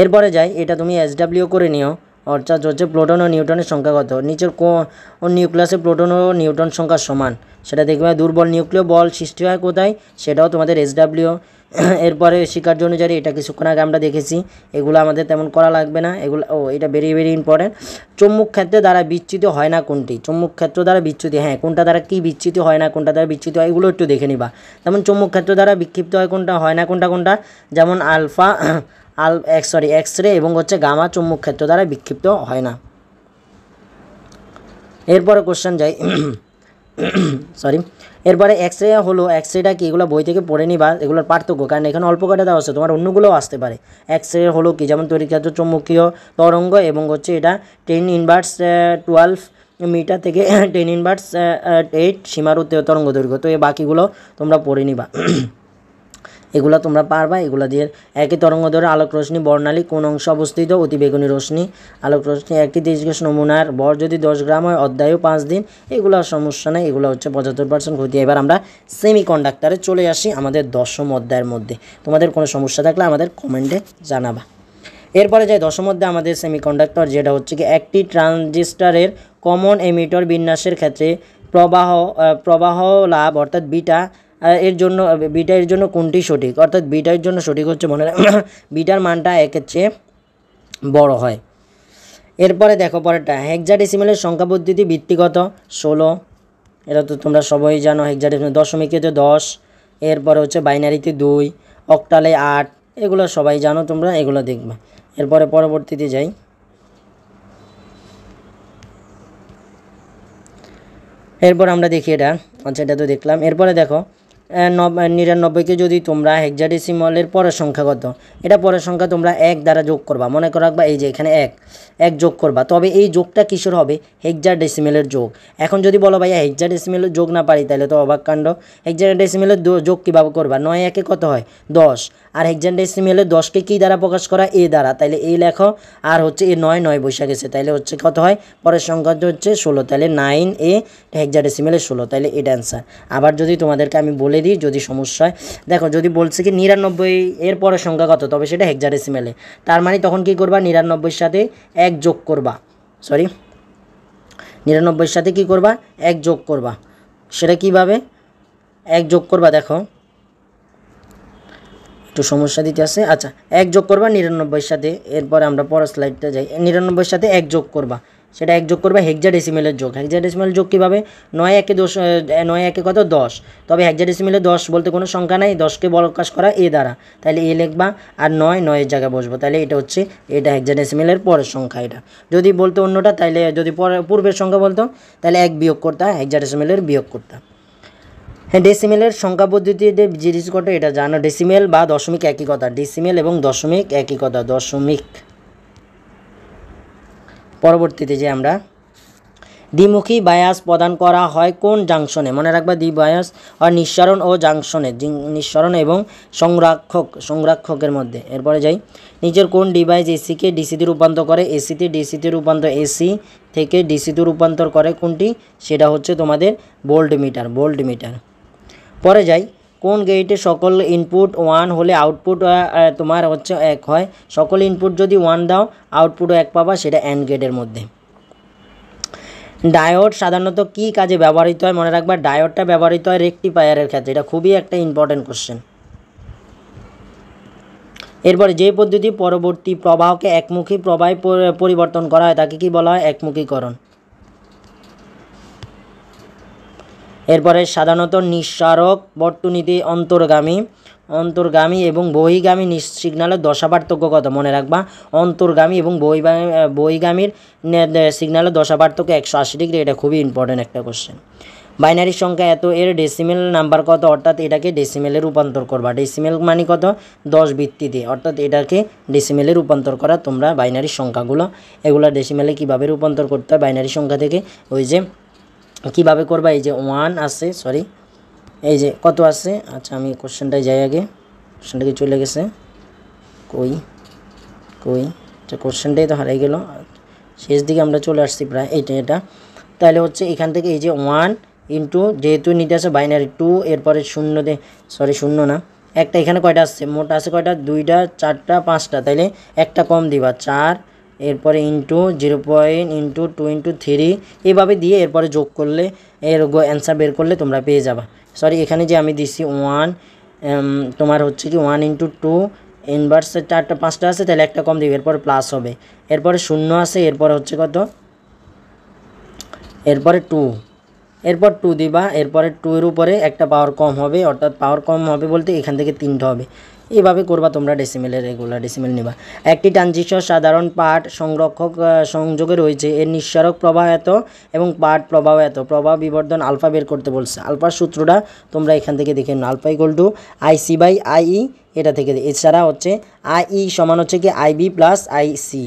এরপরে যাই, এটা তুমি SW করে নিও, অর্থাৎ হচ্ছে প্লোটন ও নিউটনের সংখ্যা কত। নিচের কোন নিউক্লিয়াসে প্লোটন ও নিউটন সংখ্যা সমান সেটা দেখবে। দুর্বল নিউক্লিয় বল সৃষ্টি হয় কোথায়, সেটাও তোমাদের SW। এরপরে শিকার্য অনুযায়ী, এটা কিছুক্ষণ আগে আমরা দেখেছি, এগুলো আমাদের তেমন করা লাগবে না এগুলো। এটা ভেরি ভেরি ইম্পর্টেন্ট। চুম্বক ক্ষেত্রে দ্বারা বিচ্যুত হয় না কোনটি। চুম্বক ক্ষেত্র দ্বারা বিচ্যুতি, হ্যাঁ কোনটা দ্বারা কি বিচ্যুত হয় না, কোনটা দ্বারা বিচ্যুত হয়, এগুলো একটু দেখে নিবা। যেমন চুম্বক ক্ষেত্র দ্বারা বিক্ষিপ্ত হয় কোনটা, হয় না কোনটা, যেমন এক্স রে এবং হচ্ছে গামা চুম্বক ক্ষেত্র দ্বারা বিক্ষিপ্ত হয় না। এরপরে কোশ্চেন যাই, এরপরে এক্স রেটা কি, এগুলো বই থেকে পড়ে নিবা, এগুলোর পার্থক্য, কারণ এখানে অল্প কটা দেওয়া আছে, তোমার অন্যগুলোও আসতে পারে। এক্স রে হলো কি, যেমন তড়িৎক্ষেত্র, চৌম্বকীয় তরঙ্গ এবং হচ্ছে এটা 10⁻12 মিটার থেকে 10⁻8 সীমার তরঙ্গ দৈর্ঘ্য। তো এই বাকিগুলো তোমরা পড়ে নিবা, এগুলো তোমরা পারবা। এগুলো দিয়ে একই তরঙ্গ দৈর্ঘ্য আলোক রশ্মি বর্ণালী কোন অংশে অবস্থিত, অতিবেগুনি রশ্মি আলোক রশ্মি একটি 30 নমুনার ভর যদি 10 গ্রাম হয়, অধ্যায়ও 5 দিন, এগুলো সমস্যা নেই, এগুলো হচ্ছে 75% ক্ষতি। এবার আমরা সেমিকন্ডাক্টরে চলে আসি, আমাদের 10ম অধ্যায়ের মধ্যে। তোমাদের কোনো সমস্যা থাকলে আমাদের কমেন্টে জানাবা। এরপরে যাই 10ম অধ্যায় আমাদের সেমিকন্ডাক্টর, যেটা হচ্ছে কি একটি ট্রানজিস্টরের কমন এমিটর বিন্যাসের ক্ষেত্রে প্রবাহ লাভ অর্থাৎ বিটা এর জন্য কোনটি সঠিক, অর্থাৎ বিটার জন্য সঠিক হচ্ছে মনে বিটার মানটা 1-এর চেয়ে বড় হয়। এরপরে দেখো পরেরটা, হেক্সাডেসিমেলের সংখ্যা পদ্ধতি ভিত্তিগত 16, এটা তো তোমরা সবাই জানো। হেক্সাডেসিমেল দশমিকেতে 10, এরপরে হচ্ছে বাইনারিতে 2, অক্টালে 8, এগুলো সবাই জানো তোমরা, এগুলো দেখবে। এরপরে পরবর্তীতে যাই, এরপর আমরা দেখি এটা, আচ্ছা এটা তো দেখলাম। এরপরে দেখো 99কে যদি তোমরা হেক্সাডেসিমালের পরের সংখ্যা কত, এটা পরের সংখ্যা তোমরা 1 দ্বারা যোগ করবা, মনে করে রাখবা এই যে এখানে 1 যোগ করবা। তবে এই যোগটা কিসের হবে, হেক্সাডেসিমেলের যোগ। এখন যদি বলো ভাইয়া হেক্সাডেসিমেলের যোগ না পারি, তাহলে তো অবাক কাণ্ড। হেক্সাডেসিমেলের যোগ কীভাবে করবা, 9-1 কত হয় 10, আর হেক্সাডেসিমেলের 10কে কী দ্বারা প্রকাশ করা, এ দ্বারা, তাইলে এই লেখো, আর হচ্ছে এ 9 বসে গেছে, তাইলে হচ্ছে কত হয়, পরের সংখ্যা হচ্ছে 16, তাহলে 9 হেক্সাডেসিমেলের 16, তাইলে এটা অ্যান্সার। আবার যদি তোমাদেরকে আমি বলে দিই, যদি সমস্যা হয়, দেখো যদি বলছে কি 99 এর পরের সংখ্যা কত, তবে সেটা হেক্সাডেসিমেলে, তার মানে তখন কি করবা, 99-এর সাথে 1 যোগ করবা, 99-এর সাথে কি করবা, 1 যোগ করবা। সেটা কিভাবে 1 যোগ করবা, দেখো একটু সমস্যা দিতে আছে। আচ্ছা 1 যোগ করবা 99-এর সাথে, এরপরে আমরা পরের স্লাইডটা যাই। 99-এর সাথে 1 যোগ করবা, সেটা 1 যোগ করবে হেক্সাডেসিমেলের যোগ। হেক্সাডেসিমেল যোগ কীভাবে, 9-1 কত 10, তবে হেক্সাডেসিমেলে 10 বলতে কোনো সংখ্যা নাই, 10কে প্রকাশ করা এ দ্বারা, তাহলে এ লিখবা, আর 9-এর জায়গায় বসবো, তাহলে এটা হচ্ছে এটা হেক্সাডেসিমেলের পরের সংখ্যা। এটা যদি বলতো অন্যটা, তাহলে যদি পূর্বের সংখ্যা বলতো, তাহলে 1 বিয়োগ করতে, হেক্সাডেসিমেলের বিয়োগ করতে। হ্যাঁ, ডেসিমেলের সংখ্যা পদ্ধতিতে জিনিস ঘটে, এটা জানো। ডেসিমেল বা দশমিক একই কথা, ডেসিমেল এবং দশমিক একই কথা, দশমিক। পরবর্তীতে যে আমরা দ্বিমুখী বায়াস প্রদান করা হয় কোন জাংশনে, মনে রাখবা দ্বিবায়াস আর নিঃসরণ ও জাংশনে, নিঃসরণ এবং সংরাক্ষকের মধ্যে। এরপরে যাই, নিচের কোন ডিভাইস এসিকে ডিসিতে রূপান্তর করে, ডিসিতে রূপান্তর, এসি থেকে ডিসিতে রূপান্তর করে কোনটি, সেটা হচ্ছে তোমাদের ভোল্টমিটার। পরে যাই, কোন গেটে সকল ইনপুট 1 হলে আউটপুট তোমার হচ্ছে 1 হয়, সকল ইনপুট যদি 1 দাও আউটপুটও 1 পাবা, সেটা অ্যান্ড গেটের মধ্যে। ডায়োড সাধারণত কী কাজে ব্যবহৃত হয়, মনে রাখবা ডায়োডটা ব্যবহৃত হয় রেকটিফায়ারের ক্ষেত্রে, এটা খুবই একটা ইম্পর্টেন্ট কোশ্চেন। এরপরে যে পদ্ধতি পরবর্তী প্রবাহকে একমুখী প্রবাহে পরিবর্তন করা হয় তাকে কি বলা হয়, একমুখীকরণ। এরপরে সাধারণত নিঃসারক বর্তনীতে অন্তর্গামী এবং বহিগামী সিগন্যালের দশা পার্থক্য কত, মনে রাখবা অন্তর্গামী এবং বহিগামীর সিগন্যালের দশা পার্থক্য 180 ডিগ্রি, এটা খুবই ইম্পর্টেন্ট একটা কোশ্চেন। বাইনারি সংখ্যা এত, এর ডেসিমেল নাম্বার কত, অর্থাৎ এটাকে ডেসিমেলে রূপান্তর করবা। ডেসিমেল মানে কত, 10 ভিত্তিতে, অর্থাৎ এটাকে ডেসিমেলে রূপান্তর করা। তোমরা বাইনারি সংখ্যাগুলো এগুলো ডেসিমেলে কীভাবে রূপান্তর করতে হয় বাইনারি সংখ্যা থেকে, ওই যে কীভাবে করবা, এই যে 1 আছে, এই যে কত আছে, আচ্ছা আমি কোশ্চেনটায় যাই আগে, কোশ্চেনটা কি চলে গেছে, কই আচ্ছা কোশ্চেনটাই তো হারিয়ে গেল, শেষ দিকে আমরা চলে আসছি প্রায়, এটা তাহলে হচ্ছে এখান থেকে এই যে 1 ইন্টু, যেহেতু নিতে আসে বাইনারি 2, এরপরে 0 না একটা এখানে কয়টা আসছে, মোট আছে কয়টা, 2টা 4টা 5টা, তাইলে একটা কম দিবা 4, এরপরে ইন্টু 0 ইন্টু 2 ইন্টু 3 এইভাবে দিয়ে এরপরে যোগ করলে এর অ্যান্সার বের করলে তোমরা পেয়ে যাবা। সরি, এখানে যে আমি দিছি 1, তোমার হচ্ছে কি 1 ইন্টু 2 ইনভার্সে 4টা 5টা আছে, তাহলে একটা কম দিবে, এরপরে প্লাস হবে, এরপরে 0 আছে, এরপরে হচ্ছে কত, এরপরে 2, এরপর 2 দিবা, এরপরে 2 এর উপরে একটা পাওয়ার কম হবে, অর্থাৎ পাওয়ার কম হবে বলতে এখান থেকে 3টা হবে। এইভাবে করবা তোমরা ডেসিমেলের, রেগুলার ডেসিমেল নিবা। একটি ট্রানজিস্টর সাধারণ পাঠ সংরক্ষক সংযোগে রয়েছে, এর নিঃসারক প্রবাহ এত এবং পাঠ প্রবাহ এত, প্রবাহ বিবর্ধন আলফা বের করতে বলছে। আলফার সূত্রটা তোমরা এখান থেকে দেখে নাও, alpha equal to IC by IE, এটা থেকে। এছাড়া হচ্ছে আইই সমান হচ্ছে কি আইবি প্লাস আইসি,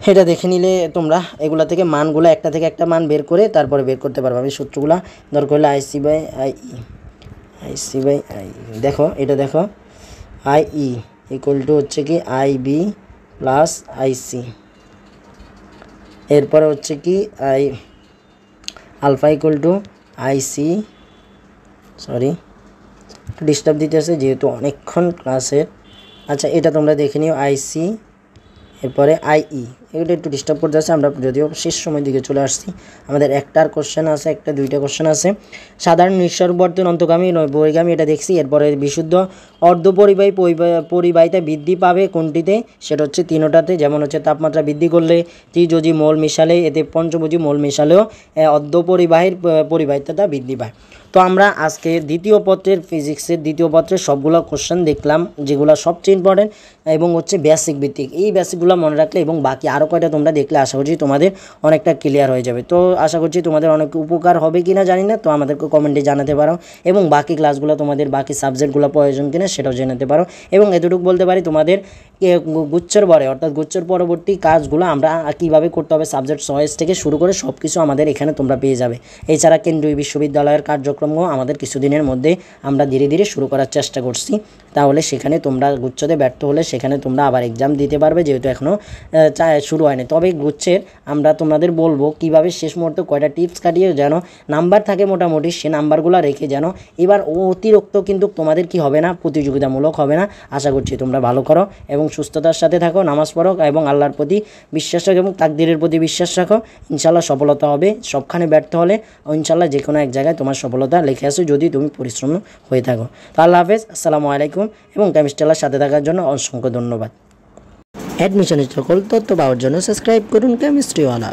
এটা দেখে নিলে তোমরা এগুলা থেকে মানগুলো একটা থেকে একটা মান বের করে তারপরে বের করতে পারবে। আমি সূত্রগুলা দরকার হলে আইসি বাই আই, দেখো এটা দেখো, আইই ইকুয়াল টু হচ্ছে কি আইবি প্লাস আইসি, এরপরে হচ্ছে কি alpha equal to IC, sorry disturb দিতেছে যেহেতু অনেকক্ষণ ক্লাসের। আচ্ছা, এটা তোমরা দেখে নিও, আইসি এরপরে আইই, এটা একটু ডিস্টার্ব করতে আছে, আমরা যদিও শেষ সময় দিকে চলে আসছি। আমাদের একটার কোশ্চেন আছে, একটা 2টা কোশ্চেন আছে। সাধারণ নিঃসরবর্তন অন্তর্গামী বহির্গামী এটা দেখছি। এরপরে বিশুদ্ধ অর্ধপরিবাহী পরিবাহিতা বৃদ্ধি পাবে কোনটিতে, সেটা হচ্ছে 3টাতে। যেমন হচ্ছে তাপমাত্রা বৃদ্ধি করলে, ত্রিযোজী মোল মেশালে, এতে পঞ্চভোজী মোল মেশালেও অর্ধপরিবাহীর পরিবাহিতাটা বৃদ্ধি পায়। তো আমরা আজকে দ্বিতীয় পত্রের ফিজিক্সের দ্বিতীয় পত্রের সবগুলো কোশ্চেন দেখলাম, যেগুলো সবচেয়ে ইম্পর্টেন্ট এবং হচ্ছে বেসিক ভিত্তিক। এই বেসিকগুলো মনে রাখলে এবং বাকি আরও কয়টা তোমরা দেখলে আশা করছি তোমাদের অনেকটা ক্লিয়ার হয়ে যাবে। তো আশা করছি তোমাদের অনেক উপকার হবে কি না জানি না, তো আমাদেরকে কমেন্টে জানাতে পারো, এবং বাকি ক্লাসগুলো তোমাদের বাকি সাবজেক্টগুলো প্রয়োজন কিনা সেটাও জানাতে পারো। এবং এতটুকু বলতে পারি, তোমাদের গুচ্ছের পরে অর্থাৎ গুচ্ছের পরবর্তী কাজগুলো আমরা কীভাবে করতে হবে সাবজেক্ট চয়েস থেকে শুরু করে সব কিছু আমাদের এখানে তোমরা পেয়ে যাবে। এছাড়া কেন্দ্রীয় বিশ্ববিদ্যালয়ের কার্যক্রমও আমাদের কিছুদিনের মধ্যে আমরা ধীরে ধীরে শুরু করার চেষ্টা করছি। তাহলে সেখানে তোমরা গুচ্ছতে ব্যর্থ হলে সেখানে তোমরা আবার এক্সাম দিতে পারবে, যেহেতু এখনও শুরু হয়নি। তবে গুচ্ছের আমরা তোমাদের বলবো কীভাবে শেষ মুহূর্তে কয়টা টিপস কাটিয়ে যেন নাম্বার থাকে মোটামুটি, সে নাম্বারগুলো রেখে যেন এবার অতিরিক্ত কিন্তু তোমাদের কি হবে না, প্রতিযোগিতামূলক হবে না। আশা করছি তোমরা ভালো করো এবং সুস্থতার সাথে থাকো, নামাজ পড়ো এবং আল্লাহর প্রতি বিশ্বাস রাখো এবং তাকদীরের প্রতি বিশ্বাস রাখো। ইনশাল্লাহ সফলতা হবে। সবখানে ব্যর্থ হলে ইনশাল্লাহ যে কোনো এক জায়গায় তোমার সফলতা লিখে আসো, যদি তুমি পরিশ্রম হয়ে থাকো। তো আল্লাহ হাফেজ, আসসালামু আলাইকুম, এবং কেমিস্ট্রিয়ালার সাথে থাকার জন্য অসংখ্য ধন্যবাদ। অ্যাডমিশনের সকল তথ্য পাওয়ার জন্য সাবস্ক্রাইব করুন কেমিস্ট্রিওয়ালা।